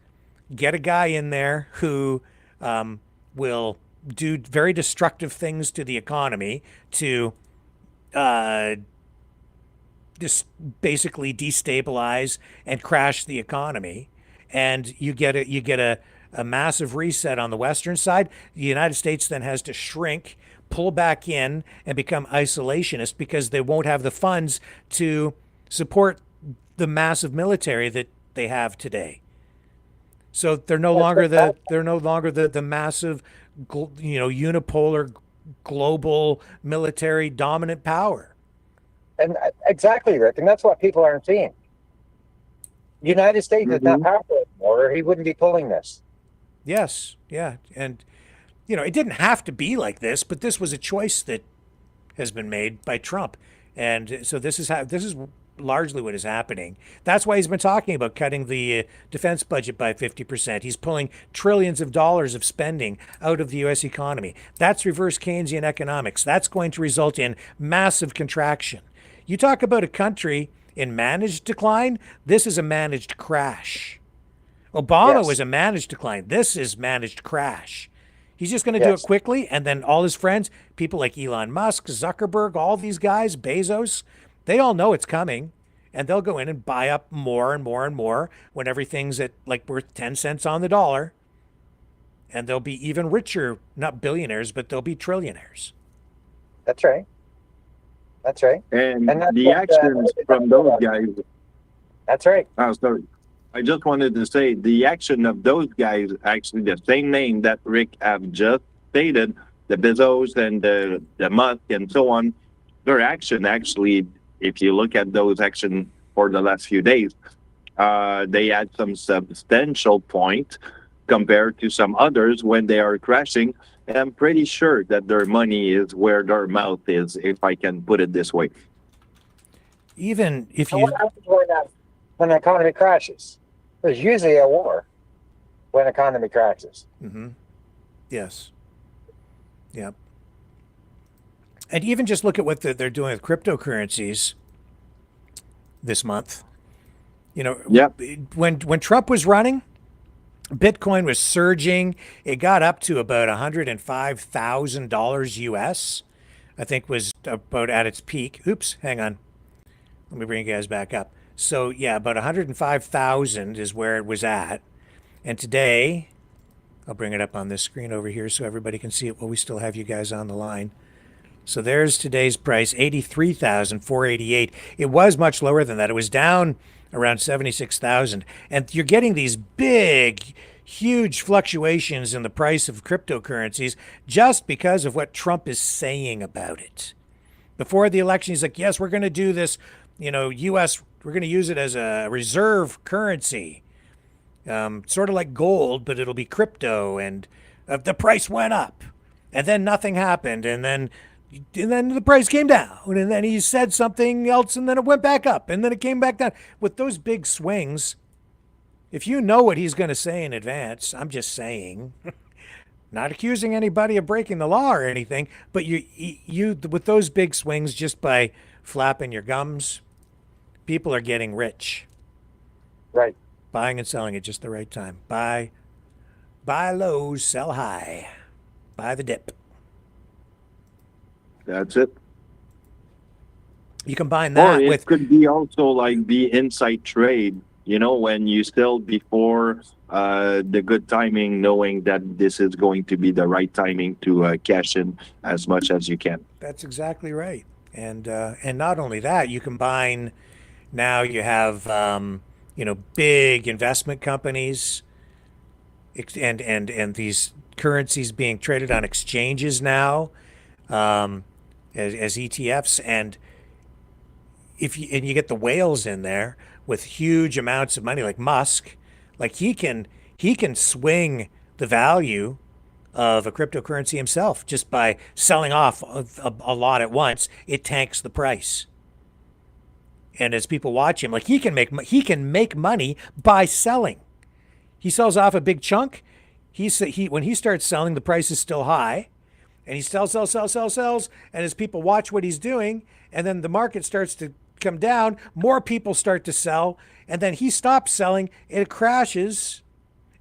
get a guy in there who will do very destructive things to the economy to just basically destabilize and crash the economy, and you get a massive reset on the Western side. The United States then has to shrink, pull back in, and become isolationist because they won't have the funds to support the massive military that they have today. So they're no longer the massive, unipolar, global military dominant power. And exactly, Rick, and that's what people aren't seeing. The United States is not powerful anymore, or he wouldn't be pulling this. Yes, yeah, and it didn't have to be like this, but this was a choice that has been made by Trump, and so this is largely what is happening. That's why he's been talking about cutting the defense budget by 50%. He's pulling trillions of dollars of spending out of the U.S. economy. That's reverse Keynesian economics. That's going to result in massive contraction. You talk about a country in managed decline, this is a managed crash. Obama was a managed decline. This is managed crash. He's just going to do it quickly, and then all his friends, people like Elon Musk, Zuckerberg, all these guys, Bezos, they all know it's coming, and they'll go in and buy up more and more and more when everything's at worth 10 cents on the dollar, and they'll be even richer, not billionaires, but they'll be trillionaires. That's right. That's right. And the actions from those guys. That's right. Oh, sorry. I just wanted to say the action of those guys, actually the same name that Rick have just stated, the Bezos and the Musk and so on, their action actually, if you look at those actions for the last few days, they had some substantial point compared to some others when they are crashing. And I'm pretty sure that their money is where their mouth is, if I can put it this way. Even if you... What happens when the economy crashes? There's usually a war when the economy crashes. Mm-hmm. Yes. Yep. And even just look at what they're doing with cryptocurrencies this month. When Trump was running, Bitcoin was surging. It got up to about $105,000 US, I think was about at its peak. Oops, hang on. Let me bring you guys back up. So yeah, about 105,000 is where it was at. And today, I'll bring it up on this screen over here so everybody can see it while we still have you guys on the line. So there's today's price, 83,488. It was much lower than that. It was down around 76,000. And you're getting these big, huge fluctuations in the price of cryptocurrencies just because of what Trump is saying about it. Before the election, he's like, yes, we're going to do this, U.S., we're going to use it as a reserve currency, sort of like gold, but it'll be crypto. And the price went up, and then nothing happened. And then the price came down, and then he said something else, and then it went back up, and then it came back down. With those big swings, if you know what he's going to say in advance, I'm just saying, not accusing anybody of breaking the law or anything, but you with those big swings, just by flapping your gums, people are getting rich. Right. Buying and selling at just the right time. Buy low, sell high. Buy the dip. That's it. You combine Or that it with could be also like the inside trade, you know, when you sell before the good timing, knowing that this is going to be the right timing to cash in as much as you can. That's exactly right. And not only that, you combine now you have big investment companies and these currencies being traded on exchanges now as ETFs, and you get the whales in there with huge amounts of money like Musk, like he can swing the value of a cryptocurrency himself just by selling off a lot at once. It tanks the price. And as people watch him, like he can make money by selling. He sells off a big chunk. When he starts selling, the price is still high, and he sells. And as people watch what he's doing, and then the market starts to come down, more people start to sell, and then he stops selling, it crashes,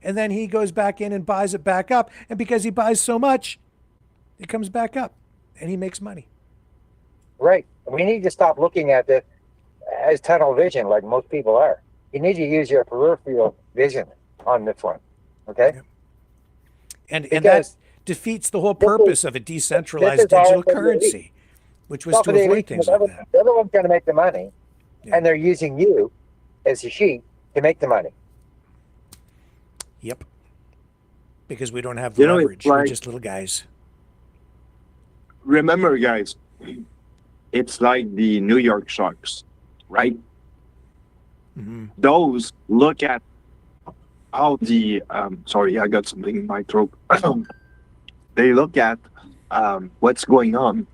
and then he goes back in and buys it back up. And because he buys so much, it comes back up, and he makes money. Right. We need to stop looking at this as tunnel vision like most people are. You need to use your peripheral vision on this one. Okay? Yep. And that defeats the whole purpose of a decentralized digital currency, which was to avoid things like that. The other one's going to make the money, and they're using you as a sheep to make the money. Yep. Because we don't have the leverage. We're just little guys. Remember, guys, it's like the New York Sharks, right? Mm-hmm. Those look at how the sorry, I got something in my throat. They look at what's going on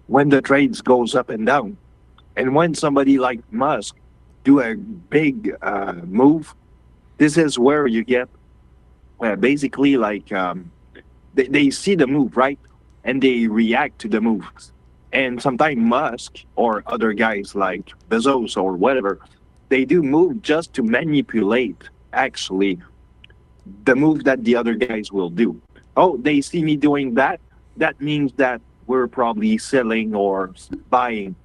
when the trades goes up and down, and when somebody like Musk do a big move, this is where you get basically like they see the move, right, and they react to the moves. And sometimes Musk or other guys like Bezos or whatever, they do move just to manipulate actually the move that the other guys will do. Oh, they see me doing that. That means that we're probably selling or buying,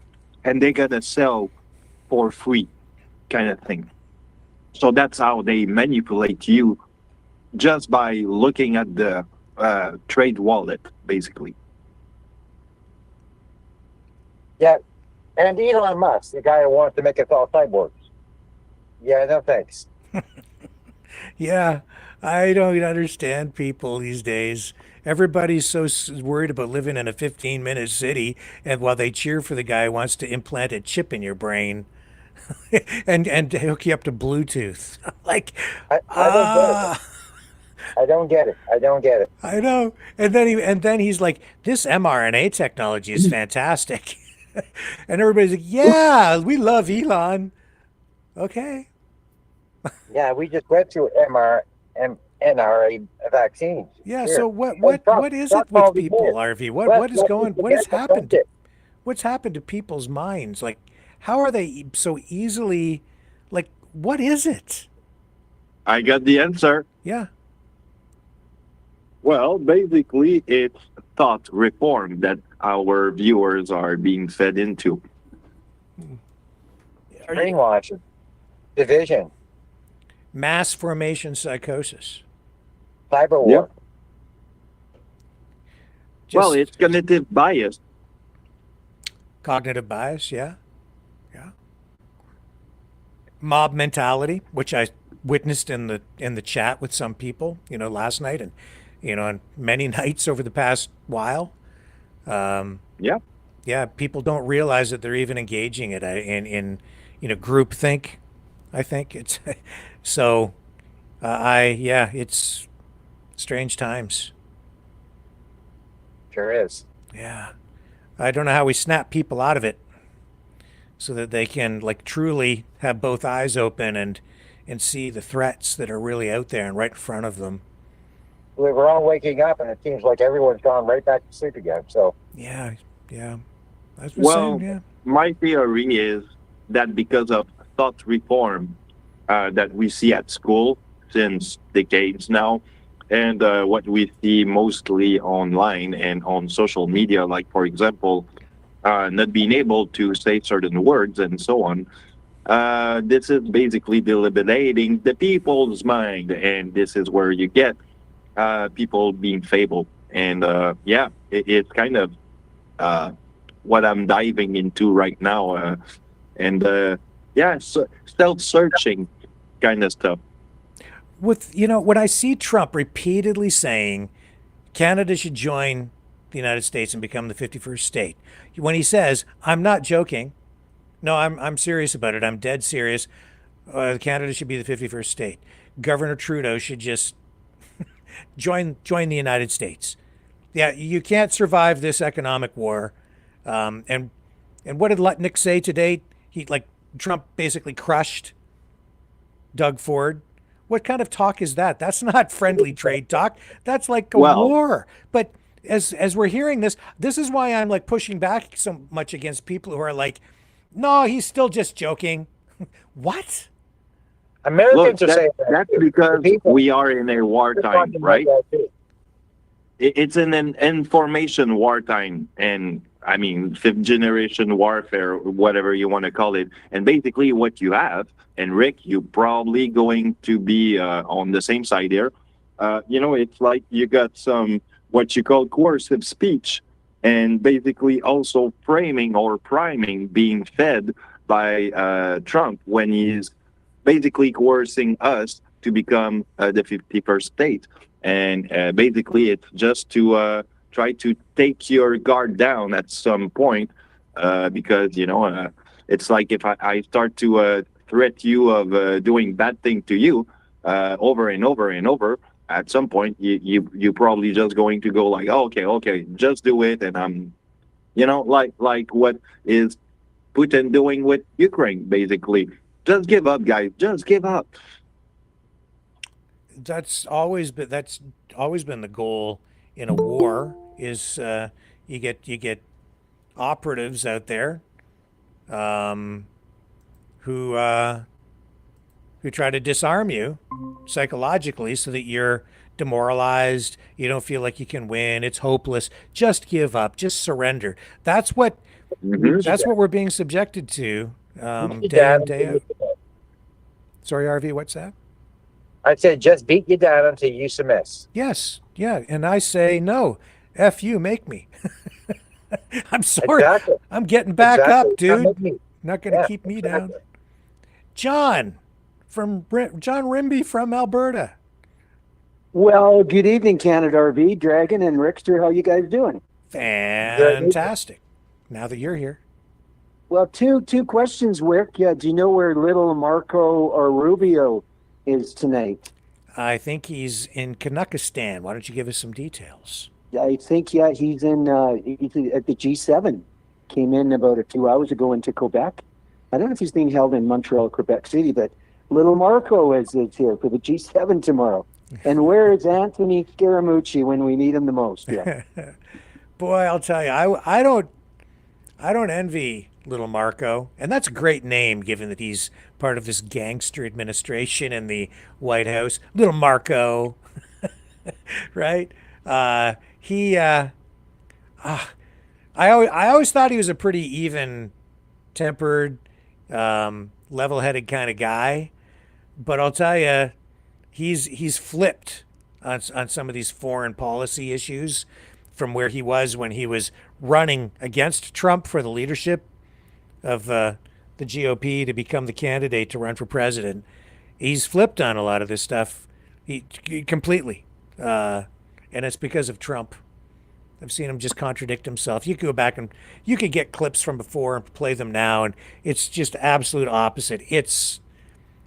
and they're gonna sell for free, kind of thing. So that's how they manipulate you, just by looking at the trade wallet, basically. Yeah, and Elon Musk, the guy who wants to make us all cyborgs. Yeah, no thanks. Yeah, I don't understand people these days. Everybody's so worried about living in a 15-minute city, and while they cheer for the guy who wants to implant a chip in your brain and hook you up to Bluetooth. Like, I don't get it. I know. And then he's like, this mRNA technology is fantastic. And everybody's like, yeah, we love Elon. Okay. Yeah, we just went through mRNA vaccines. Yeah. Here. So what is it with people, RV? What has happened? What's happened to people's minds? Like, how are they so easily? Like, what is it? I got the answer. Yeah. Well, basically, it's thought reform that our viewers are being fed into. Brainwashing, division, mass formation psychosis, cyber war. Yep. Well, it's cognitive bias. Cognitive bias, yeah. Mob mentality, which I witnessed in the chat with some people, last night and on many nights over the past while. Yeah, people don't realize that they're even engaging it in groupthink. I think it's so. It's strange times. Sure is. Yeah, I don't know how we snap people out of it, so that they can truly have both eyes open and see the threats that are really out there and right in front of them. We're all waking up, and it seems like everyone's gone right back to sleep again. So yeah. My theory is that because of thought reform that we see at school since decades now, and what we see mostly online and on social media, like for example, not being able to say certain words and so on. This is basically deliberating the people's mind, and this is where you get people being fabled. And it's kind of what I'm diving into right now. Self-searching kind of stuff. When I see Trump repeatedly saying Canada should join the United States and become the 51st state, when he says, I'm not joking, no, I'm serious about it, I'm dead serious, Canada should be the 51st state. Governor Trudeau should just join the United States. Yeah, you can't survive this economic war. And what did Lutnick say today? Trump basically crushed Doug Ford. What kind of talk is that? That's not friendly trade talk. That's like a war. But as we're hearing this is why I'm like pushing back so much against people who are like, no, he's still just joking. What? Americans are saying that. That's because we are in a wartime, right? It's an information wartime, and I mean, fifth generation warfare, whatever you want to call it. And basically what you have, and Rick, you're probably going to be on the same side here. It's like you got some, what you call coercive speech, and basically also framing or priming being fed by Trump when he's basically coercing us to become the 51st state. And basically it's just to try to take your guard down at some point, because it's like if I start to threat you of doing bad thing to you over and over and over, at some point you probably just going to go like, oh, okay, just do it. And I'm like what is Putin doing with Ukraine, basically. Just give up, guys, just give up. That's always been the goal in a war, is you get operatives out there who try to disarm you psychologically so that you're demoralized, you don't feel like you can win, it's hopeless, just give up, just surrender. That's what we're being subjected to day in, day out. Sorry, RV, what's that? I said, just beat you down until you submit. Yes, yeah, and I say, no, F you, make me. I'm sorry. Exactly. I'm getting back up, dude. Not going to keep me down. John Rimby from Alberta. Well, good evening, Canada RV, Dragon, and Rickster. How you guys doing? Fantastic. Now that you're here. Well, two questions, Rick. Yeah, do you know where little Marco or Rubio is tonight? I think he's in Kanakistan. Why don't you give us some details? I think, he's in he's at the G7. Came in about 2 hours ago into Quebec. I don't know if he's being held in Montreal or Quebec City, but little Marco is here for the G7 tomorrow. And where is Anthony Scaramucci when we need him the most? Yeah. Boy, I'll tell you, I don't envy little Marco, and that's a great name given that he's part of this gangster administration in the White House. Little Marco, right? I always thought he was a pretty even-tempered, level-headed kind of guy, but I'll tell you, he's flipped on some of these foreign policy issues from where he was when he was running against Trump for the leadership of the GOP to become the candidate to run for president. He's flipped on a lot of this stuff completely, and it's because of Trump. I've seen him just contradict himself. You could go back and you could get clips from before and play them now, and it's just absolute opposite. It's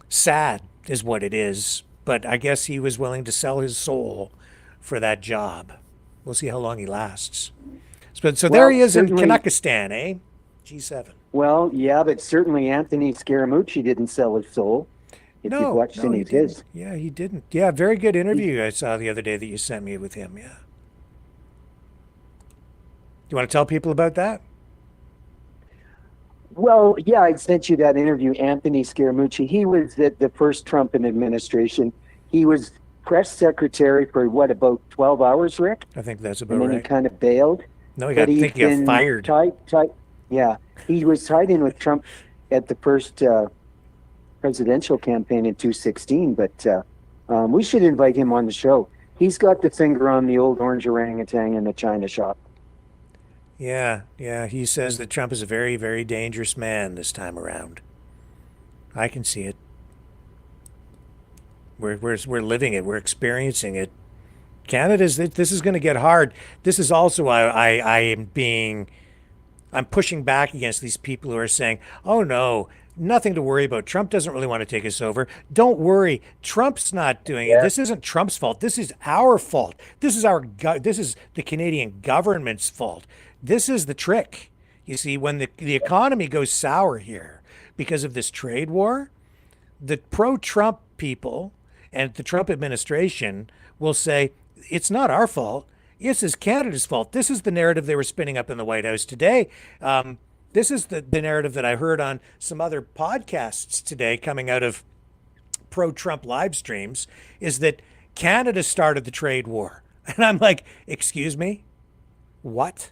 sad is what it is, but I guess he was willing to sell his soul for that job. We'll see how long he lasts. So there he is in Kanakistan, eh? G7. Well, yeah, but certainly Anthony Scaramucci didn't sell his soul. If you've watched any of his. Yeah, he didn't. Yeah, very good interview I saw the other day that you sent me with him, yeah. Do you want to tell people about that? Well, yeah, I sent you that interview, Anthony Scaramucci. He was at the first Trump administration. He was press secretary for about 12 hours, Rick? I think that's about right. And then he kind of bailed. No, I think he got fired. Yeah, he was hiding with Trump at the first presidential campaign in 2016, but we should invite him on the show. He's got the finger on the old orange orangutan in the China shop. Yeah, he says that Trump is a very, very dangerous man this time around. I can see it. We're living it. We're experiencing it. This is going to get hard. This is also why I'm pushing back against these people who are saying, oh no, nothing to worry about. Trump doesn't really want to take us over. Don't worry. Trump's not doing it. This isn't Trump's fault. This is our fault. This is the Canadian government's fault. This is the trick. You see, when the economy goes sour here because of this trade war, the pro-Trump people and the Trump administration will say, it's not our fault. This is Canada's fault. This is the narrative they were spinning up in the White House today. This is the narrative that I heard on some other podcasts today coming out of pro-Trump live streams, is that Canada started the trade war. And I'm like, excuse me? What?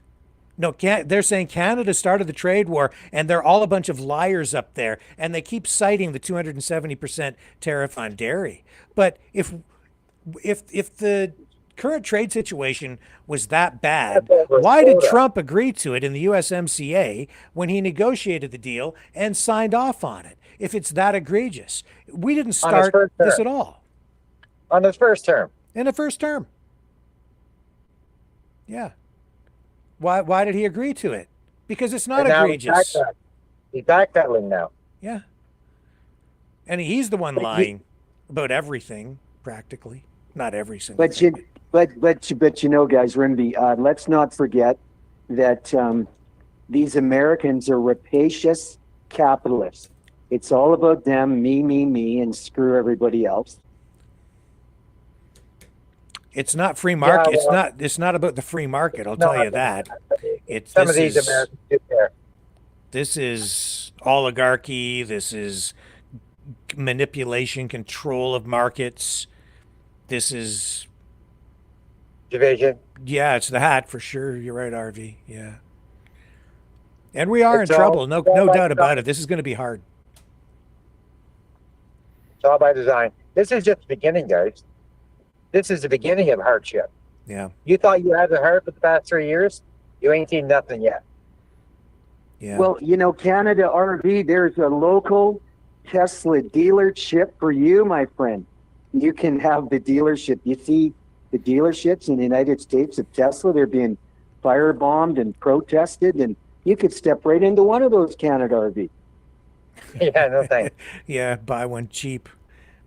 No, they're saying Canada started the trade war, and they're all a bunch of liars up there, and they keep citing the 270% tariff on dairy. But if the current trade situation was that bad, why did Trump agree to it in the USMCA when he negotiated the deal and signed off on it? If it's that egregious, we didn't start this at all. On his first term. In the first term. Yeah. Why did he agree to it? Because it's not egregious. He's backpedaling now. Yeah. And he's the one lying about everything, practically. Not every single thing. But you know, guys, Rimby, let's not forget that these Americans are rapacious capitalists. It's all about them, me, and screw everybody else. It's not free market. It's not about the free market. I'll tell you that. Some of these Americans do care. This is oligarchy. This is manipulation, control of markets. This is division. Yeah, it's that for sure. You're right, RV. Yeah, and we are in trouble. No doubt about it. This is going to be hard. It's all by design. This is just the beginning, guys. This is the beginning of hardship. Yeah. You thought you had it hard for the past 3 years? You ain't seen nothing yet. Yeah. Well, you know, Canada RV, there's a local Tesla dealership for you, my friend. You can have the dealership. You see the dealerships in the United States of Tesla, they're being firebombed and protested, and you could step right into one of those Canada RV. Yeah, no thanks. Yeah, buy one cheap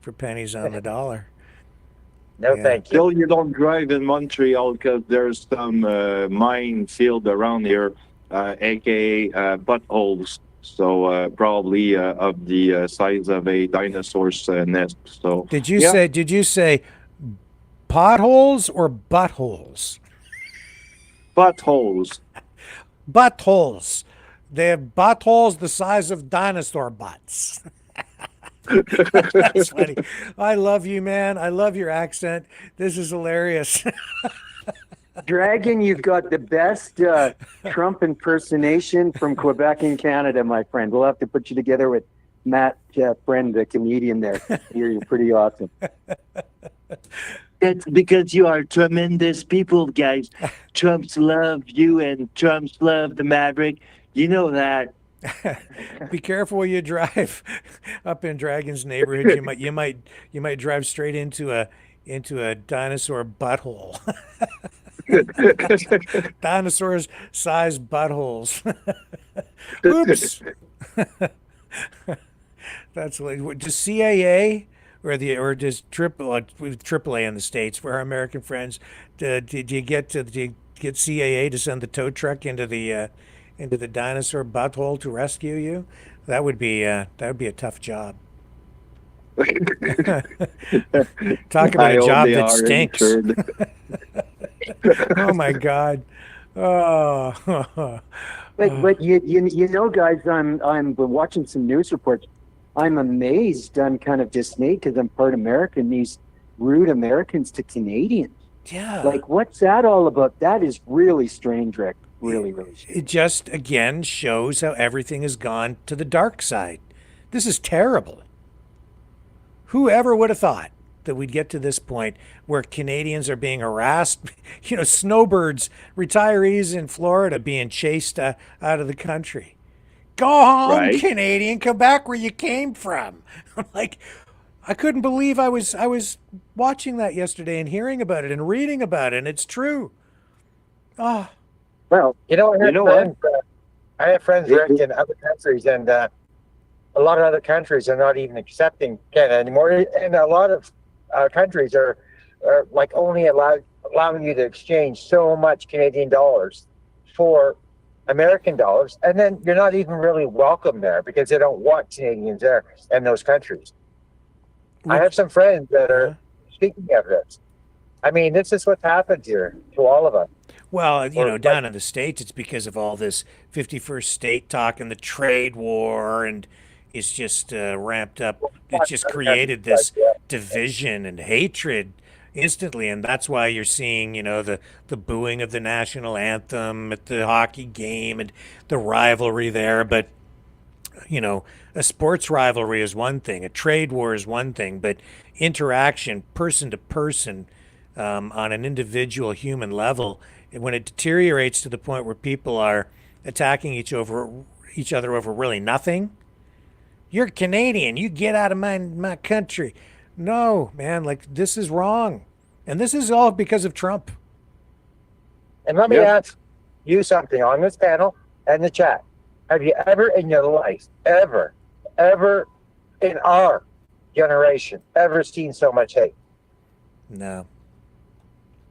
for pennies on the dollar. No, thank you. Still, you don't drive in Montreal because there's some minefield around here, aka buttholes. So probably of the size of a dinosaur's nest. So did you say potholes or buttholes? Buttholes. Buttholes. They have buttholes the size of dinosaur butts. That's funny. I love you, man. I love your accent. This is hilarious. Dragon, you've got the best Trump impersonation from Quebec and Canada, my friend. We'll have to put you together with Matt Friend, the comedian there. You're pretty awesome. That's because you are tremendous people, guys. Trump's love you and Trump's love the Maverick. You know that. Be careful where you drive up in Dragon's neighborhood. You might drive straight into a dinosaur butthole. Dinosaurs sized buttholes. Oops. That's like, does CAA or does AAA in the States for our American friends? Did you get CAA to send the tow truck into the dinosaur butthole to rescue you? That would be a tough job. Talk about a job that stinks. Oh my God. Oh. But you know, guys, I'm watching some news reports. I'm amazed. I'm kind of dismayed because I'm part American. These rude Americans to Canadians. Yeah. Like, what's that all about? That is really strange, Rick. Really, really. It just, again, shows how everything has gone to the dark side. This is terrible. Whoever would have thought that we'd get to this point where Canadians are being harassed, snowbirds, retirees in Florida being chased out of the country. Go home, Right. Canadian, come back where you came from. I'm like, I couldn't believe I was watching that yesterday and hearing about it and reading about it, and it's true. Oh. Well, I have friends, Yeah. Rick, in other countries, and a lot of other countries are not even accepting Canada anymore. And a lot of countries are like only allowing you to exchange so much Canadian dollars for American dollars, and then you're not even really welcome there because they don't want Canadians there in those countries. I have some friends that are speaking of this. I mean, this is what's happened here to all of us. Well, down in the States, it's because of all this 51st state talk and the trade war, and it's just ramped up. It's just created this division and hatred instantly, and that's why you're seeing, the booing of the national anthem at the hockey game and the rivalry there. But, a sports rivalry is one thing, a trade war is one thing, but interaction, person to person, on an individual human level, when it deteriorates to the point where people are attacking each other over really nothing. You're Canadian, you get out of my country. No, man, this is wrong. And this is all because of Trump. And let me ask you something on this panel and the chat. Have you ever in your life, ever in our generation, ever seen so much hate? No.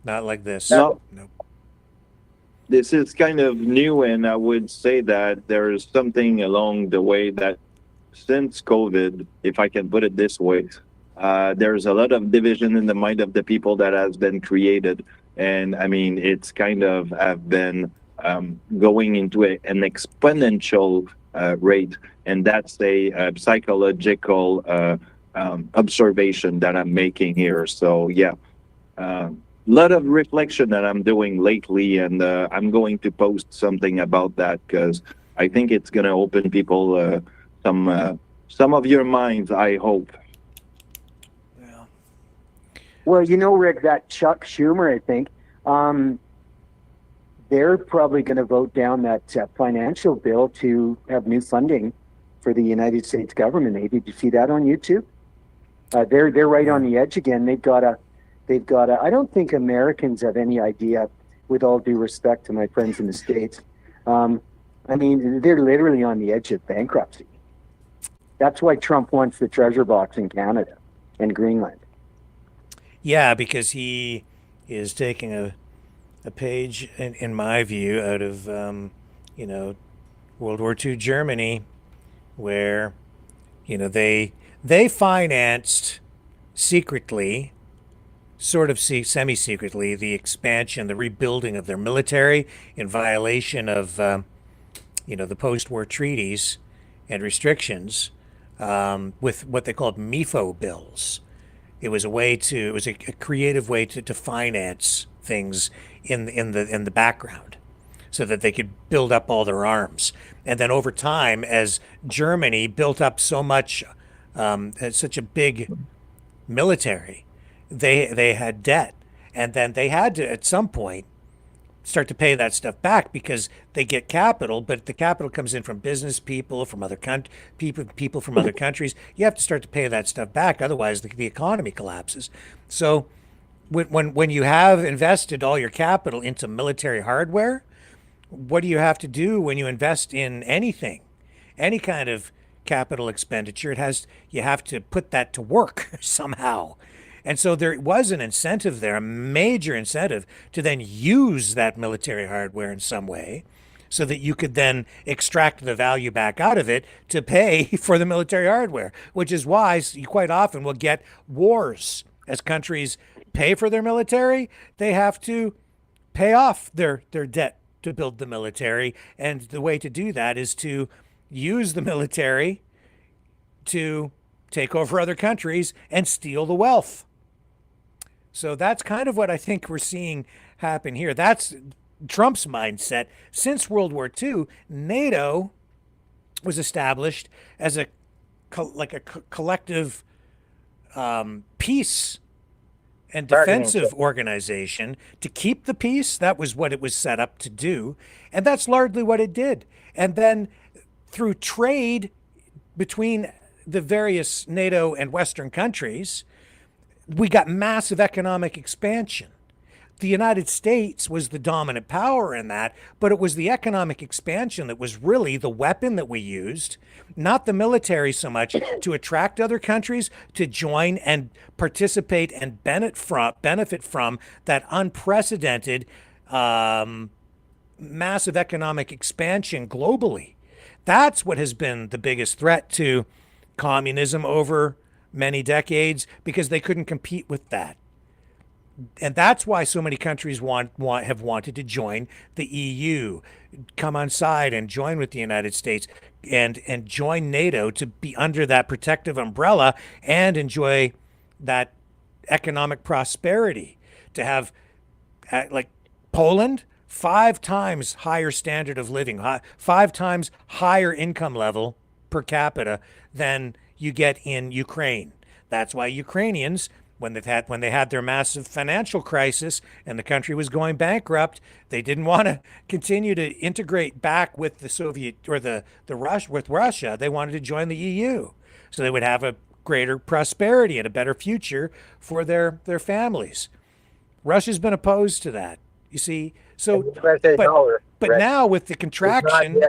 Not like this. No. Nope. This is kind of new, and I would say that there is something along the way that since COVID, if I can put it this way, there's a lot of division in the mind of the people that has been created. And I mean, it's kind of have been going into an exponential rate. And that's a psychological observation that I'm making here. So, yeah. Lot of reflection that I'm doing lately, and I'm going to post something about that because I think it's going to open people some of your minds, I hope. Well, Rick, that Chuck Schumer, I think, they're probably going to vote down that financial bill to have new funding for the United States government. Did you see that on YouTube? They're right on the edge again. They've got a. I don't think Americans have any idea, with all due respect to my friends in the States. I mean, they're literally on the edge of bankruptcy. That's why Trump wants the treasure box in Canada and Greenland. Yeah, because he is taking a page, in my view, out of, World War II Germany, where, they financed secretly, sort of semi-secretly, the expansion, the rebuilding of their military in violation of, the post-war treaties and restrictions, with what they called MIFO bills. It was a creative way to finance things in the background, so that they could build up all their arms. And then over time, as Germany built up so much, such a big military, they had debt, and then they had to at some point start to pay that stuff back because they get capital, but the capital comes in from business people, from other people from other countries. You have to start to pay that stuff back, otherwise the economy collapses. So when you have invested all your capital into military hardware, what do you have to do when you invest in anything, any kind of capital expenditure? You have to put that to work somehow. And so there was an incentive there, a major incentive, to then use that military hardware in some way so that you could then extract the value back out of it to pay for the military hardware, which is why you quite often will get wars. As countries pay for their military, they have to pay off their debt to build the military. And the way to do that is to use the military to take over other countries and steal the wealth. So that's kind of what I think we're seeing happen here. That's Trump's mindset, since World War II, NATO was established as a collective peace and defensive organization to keep the peace. That was what it was set up to do. And that's largely what it did. And then through trade between the various NATO and Western countries, we got massive economic expansion. The United States was the dominant power in that, but it was the economic expansion that was really the weapon that we used, not the military so much, to attract other countries to join and participate and benefit from that unprecedented massive economic expansion globally. That's what has been the biggest threat to communism over many decades, because they couldn't compete with that. And that's why so many countries have wanted to join the EU, come on side and join with the United States and join NATO to be under that protective umbrella and enjoy that economic prosperity. To have, like Poland, 5 times higher standard of living, 5 times higher income level per capita than you get in Ukraine. That's why Ukrainians, when they had their massive financial crisis and the country was going bankrupt, they didn't want to continue to integrate back with the Soviet or with Russia. They wanted to join the EU, so they would have a greater prosperity and a better future for their families. Russia's been opposed to that, you see. So, but now with the contraction,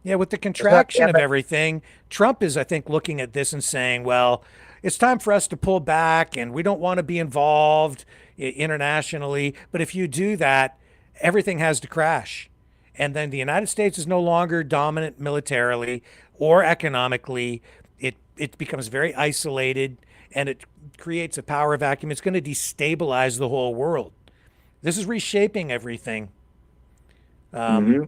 with the contraction of everything, Trump is, I think, looking at this and saying, well, it's time for us to pull back, and we don't want to be involved internationally. But if you do that, everything has to crash. And then the United States is no longer dominant militarily or economically. It becomes very isolated, and it creates a power vacuum. It's going to destabilize the whole world. This is reshaping everything. And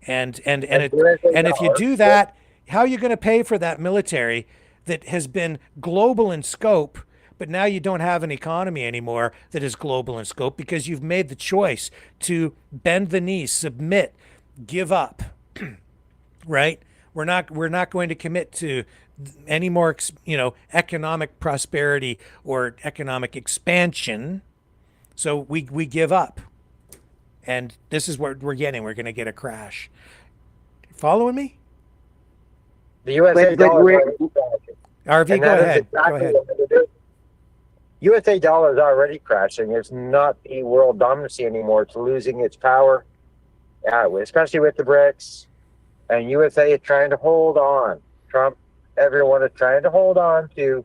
if you do that, how are you going to pay for that military that has been global in scope, but now you don't have an economy anymore that is global in scope because you've made the choice to bend the knee, submit, give up, right? We're not going to commit to any more, economic prosperity or economic expansion. So we give up. And this is what we're getting. We're going to get a crash. Following me? The USA dollar. RV, go ahead. Go ahead. USA dollar is already crashing. It's not the world dominancy anymore. It's losing its power, especially with the BRICS. And USA is trying to hold on. Trump, everyone is trying to hold on to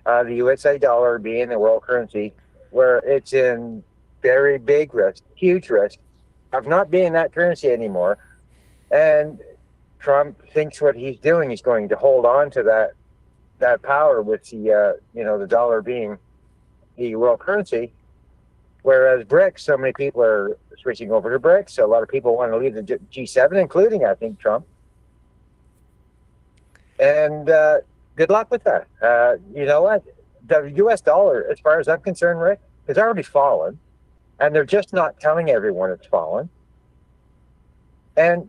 the USA dollar being the world currency, where it's in very big risk, huge risk of not being that currency anymore. And Trump thinks what he's doing, he's going to hold on to that power with the dollar being the world currency. Whereas BRICS, so many people are switching over to BRICS. So a lot of people want to leave the G7, including, I think, Trump. And good luck with that. You know what? The US dollar, as far as I'm concerned, Rick, has already fallen. And they're just not telling everyone it's fallen. And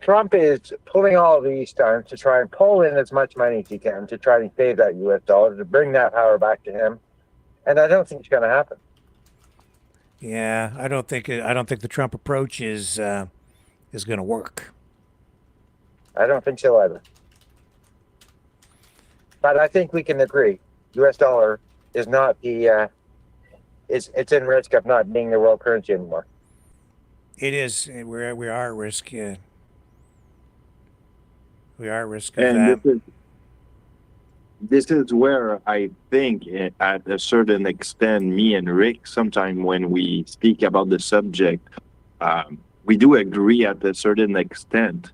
Trump is pulling all of these stunts to try and pull in as much money as he can to try and save that US dollar, to bring that power back to him. And I don't think it's going to happen. Yeah, I don't think the Trump approach is going to work. I don't think so either. But I think we can agree, US dollar is not the it's in risk of not being the world currency anymore. It is. We are at risk. Yeah. We are at risk of and that. This is where I think, at a certain extent, me and Rick, sometime when we speak about the subject, we do agree at a certain extent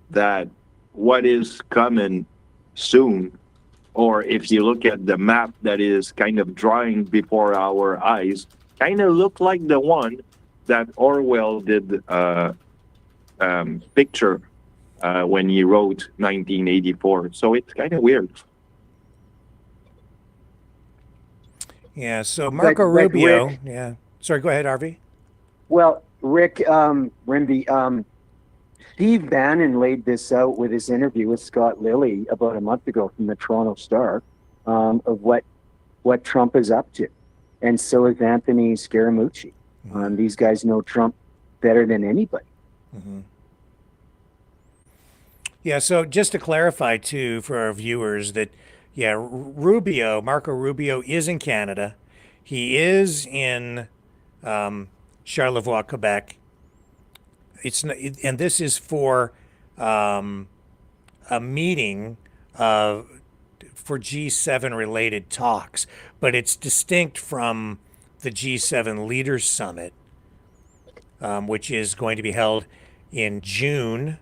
that what is coming soon, or if you look at the map that is kind of drawing before our eyes, kind of look like the one that Orwell did picture when he wrote 1984. So it's kind of weird. Yeah, so Marco Rubio, yeah. Sorry, go ahead, RV. Well, Rick, Rimby, Steve Bannon laid this out with his interview with Scott Lilly about a month ago from the Toronto Star, of what Trump is up to. And so is Anthony Scaramucci. These guys know Trump better than anybody. Mm-hmm. Yeah, so just to clarify, too, for our viewers that, Marco Rubio is in Canada. He is in Charlevoix, Quebec. And this is for a meeting for G7 related talks, but it's distinct from the G7 Leaders Summit, which is going to be held in June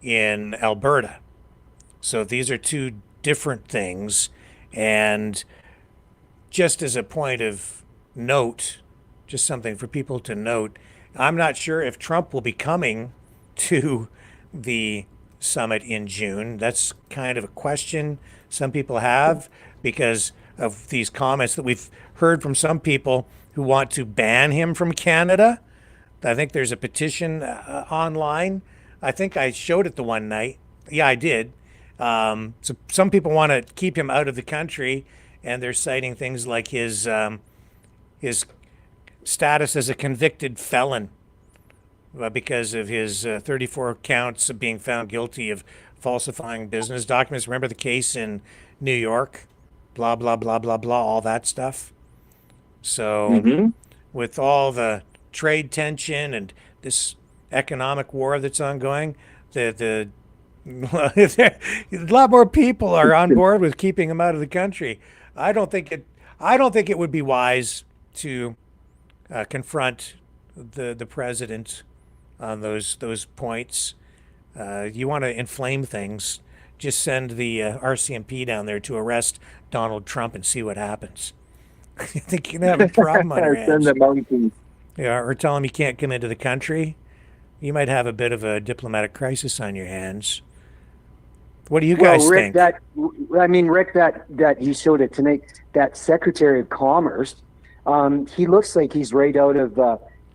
in Alberta. So these are two different things. And just as a point of note, just something for people to note, I'm not sure if Trump will be coming to the summit in June. That's kind of a question some people have because of these comments that we've heard from some people who want to ban him from Canada. I think there's a petition online. I think I showed it the one night. Yeah, I did. So some people want to keep him out of the country, and they're citing things like his status as a convicted felon because of his 34 counts of being found guilty of falsifying business documents. Remember the case in New York? Blah, blah, blah, blah, blah, all that stuff. So with all the trade tension and this economic war that's ongoing, a lot more people are on board with keeping him out of the country. I don't think it would be wise to confront the president on those points. You want to inflame things, just send the RCMP down there to arrest Donald Trump and see what happens. I think you're going to have a problem on your hands. Yeah, or tell him he can't come into the country. You might have a bit of a diplomatic crisis on your hands. What do you guys Rick, think? Rick, that you showed it tonight, that Secretary of Commerce, he looks like he's right out of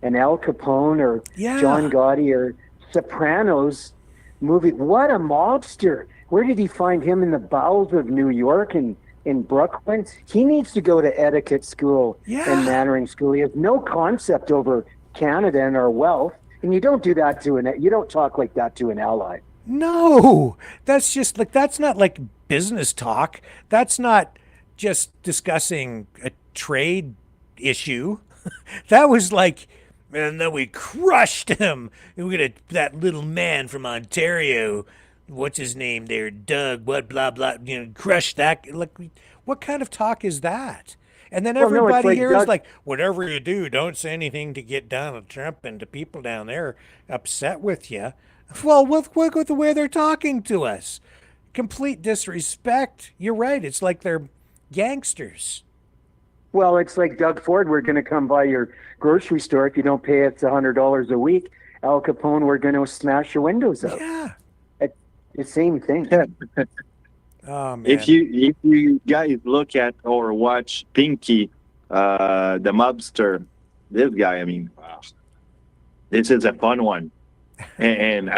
an Al Capone or John Gotti or Sopranos movie. What a mobster. Where did he find him? In the bowels of New York and in Brooklyn? He needs to go to etiquette school and mannering school. He has no concept over Canada and our wealth. And you don't do that you don't talk like that to an ally. No, that's just like, that's not like business talk. That's not just discussing a trade issue. That was like, and then we crushed him. That little man from Ontario, what's his name there, Doug, what, blah, blah, crushed that. Like, what kind of talk is that? And then everybody here is like, whatever you do, don't say anything to get Donald Trump and the people down there upset with you. Well, look at the way they're talking to us. Complete disrespect. You're right. It's like they're gangsters. Well, it's like Doug Ford, we're going to come by your grocery store if you don't pay us $100 a week. Al Capone, we're going to smash your windows out. Yeah. It's the same thing. Oh, man. If you guys look at or watch Pinky, the mobster, this guy, wow, this is a fun one. And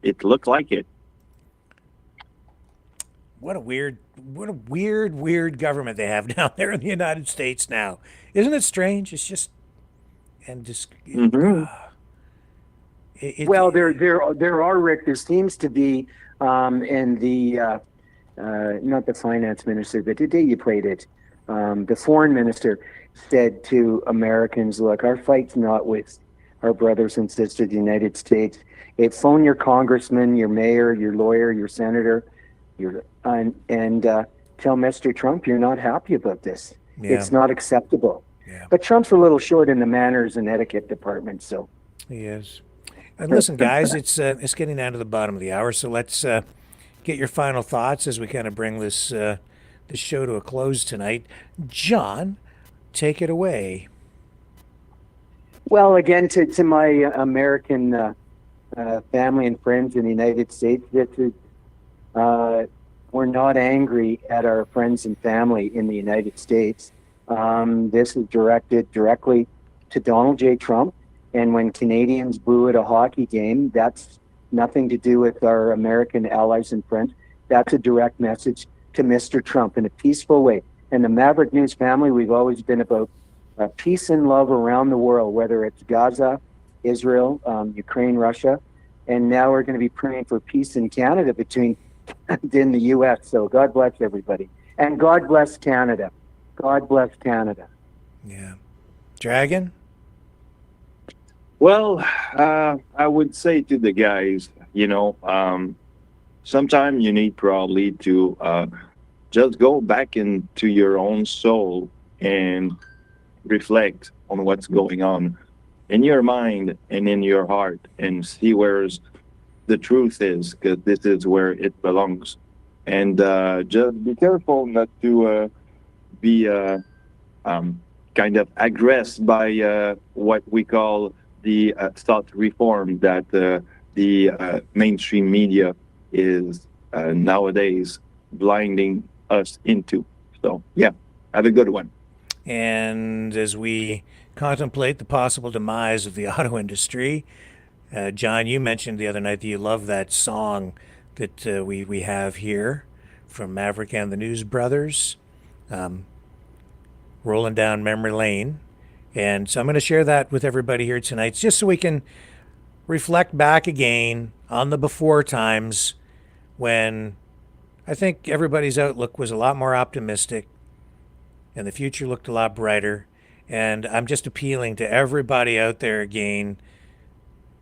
it looked like it. What a weird government they have down there in the United States now. Isn't it strange? It's just, well, there are, Rick, there seems to be, and the, not the finance minister, but the day you played it, the foreign minister said to Americans, look, our fight's not with our brothers and sisters, the United States. Phone your congressman, your mayor, your lawyer, your senator, and tell Mr. Trump you're not happy about this. Yeah. It's not acceptable. Yeah. But Trump's a little short in the manners and etiquette department, so. He is. And listen, guys, it's getting down to the bottom of the hour, so let's get your final thoughts as we kind of bring this show to a close tonight. John, take it away. Well, again, to my American family and friends in the United States, we're not angry at our friends and family in the United States. This is directed directly to Donald J. Trump And when Canadians boo at a hockey game, that's nothing to do with our American allies and friends. That's a direct message to Mr. Trump in a peaceful way. And the Maverick News family, we've always been about peace and love around the world, whether it's Gaza, Israel, Ukraine, Russia. And now we're going to be praying for peace in Canada between in the U.S. So God bless everybody. And God bless Canada. God bless Canada. Yeah. Dragon? Well, I would say to the guys, sometimes you need probably to just go back into your own soul and reflect on what's going on in your mind and in your heart and see where the truth is, because this is where it belongs. And just be careful not to be kind of aggressed by what we call the thought reform that the mainstream media is nowadays blinding us into. So, yeah, have a good one. And as we contemplate the possible demise of the auto industry, John, you mentioned the other night that you love that song that we have here from Maverick and the News Brothers, Rolling Down Memory Lane. And so I'm going to share that with everybody here tonight, just so we can reflect back again on the before times when I think everybody's outlook was a lot more optimistic and the future looked a lot brighter. And I'm just appealing to everybody out there again,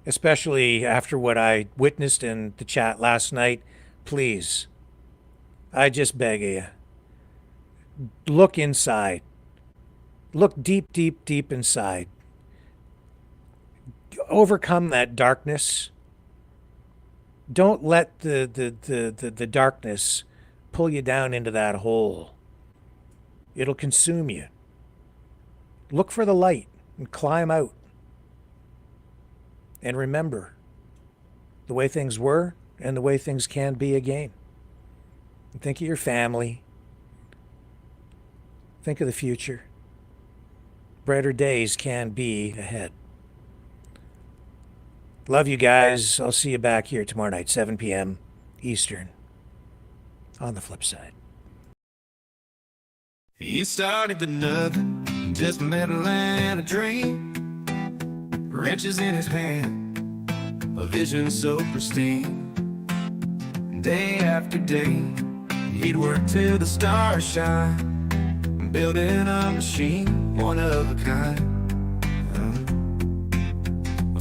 especially after what I witnessed in the chat last night. Please, I just beg of you, look inside. Look deep, deep, deep inside. Overcome that darkness. Don't let the darkness pull you down into that hole. It'll consume you. Look for the light and climb out. And remember the way things were and the way things can be again. And think of your family. Think of the future. Brighter days can be ahead. Love you guys. I'll see you back here tomorrow night, 7 p.m. Eastern, on the flip side. He started with nothing, just metal and a dream. Wrenches in his hand, a vision so pristine. Day after day, he'd work till the stars shine, building a machine, one of a kind.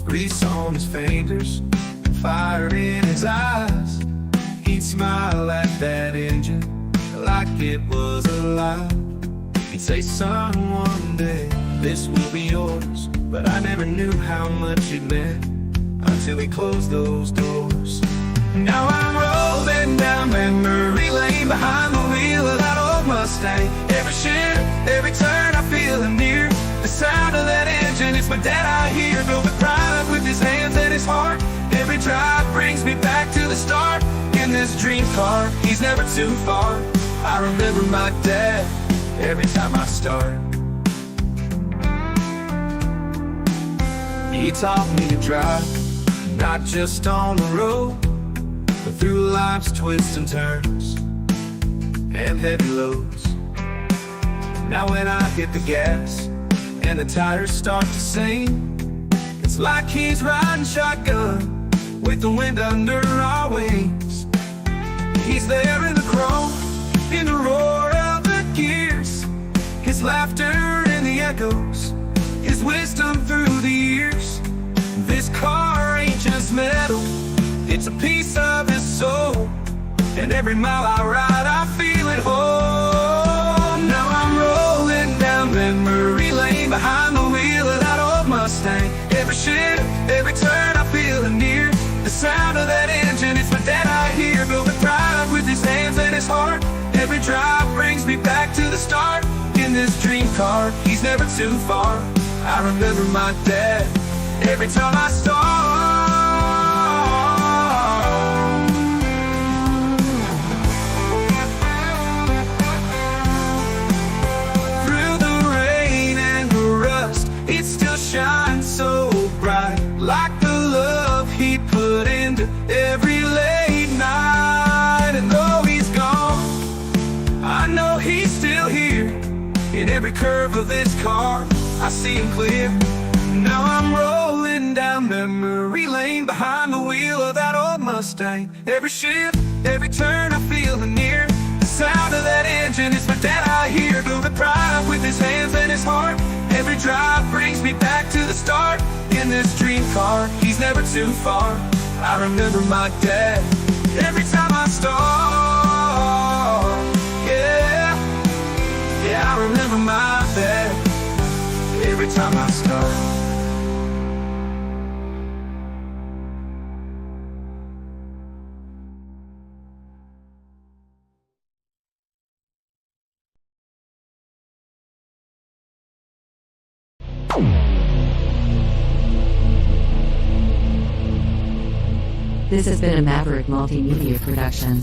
Grease on his fingers, fire in his eyes. He'd smile at that engine like it was alive. He'd say, son, one day this will be yours. But I never knew how much it meant until he closed those doors. Now I'm rolling down memory lane behind the wheel of that old Mustang. Every shift, every turn I feel him near. The sound of that engine, it's my dad I hear. Built with pride with his hands and his heart. Every drive brings me back to the start. In this dream car, he's never too far. I remember my dad every time I start. He taught me to drive, not just on the road, but through life's twists and turns and heavy loads. Now when I hit the gas and the tires start to sing, it's like he's riding shotgun with the wind under our wings. He's there in the chrome, in the roar of the gears, his laughter in the echoes, his wisdom through the years. This car ain't just metal, it's a piece of his soul. And every mile I ride, I feel it whole. Now I'm rolling down memory lane behind the wheel of that old Mustang. Every shift, every turn, I feel him near. The sound of that engine, it's my dad I hear. Built with pride with his hands and his heart. Every drive brings me back to the start. In this dream car, he's never too far. I remember my dad every time I start. Through the rain and the rust, it still shines so bright. every curve of this car, I see him clear. Now I'm rolling down memory lane behind the wheel of that old Mustang. Every shift, every turn I feel near. The sound of that engine, it's my dad I hear. Building pride with his hands and his heart. Every drive brings me back to the start. In this dream car, he's never too far. I remember my dad every time I start. Yeah, yeah, I remember my dad every time I start. This has been a Maverick Multimedia production.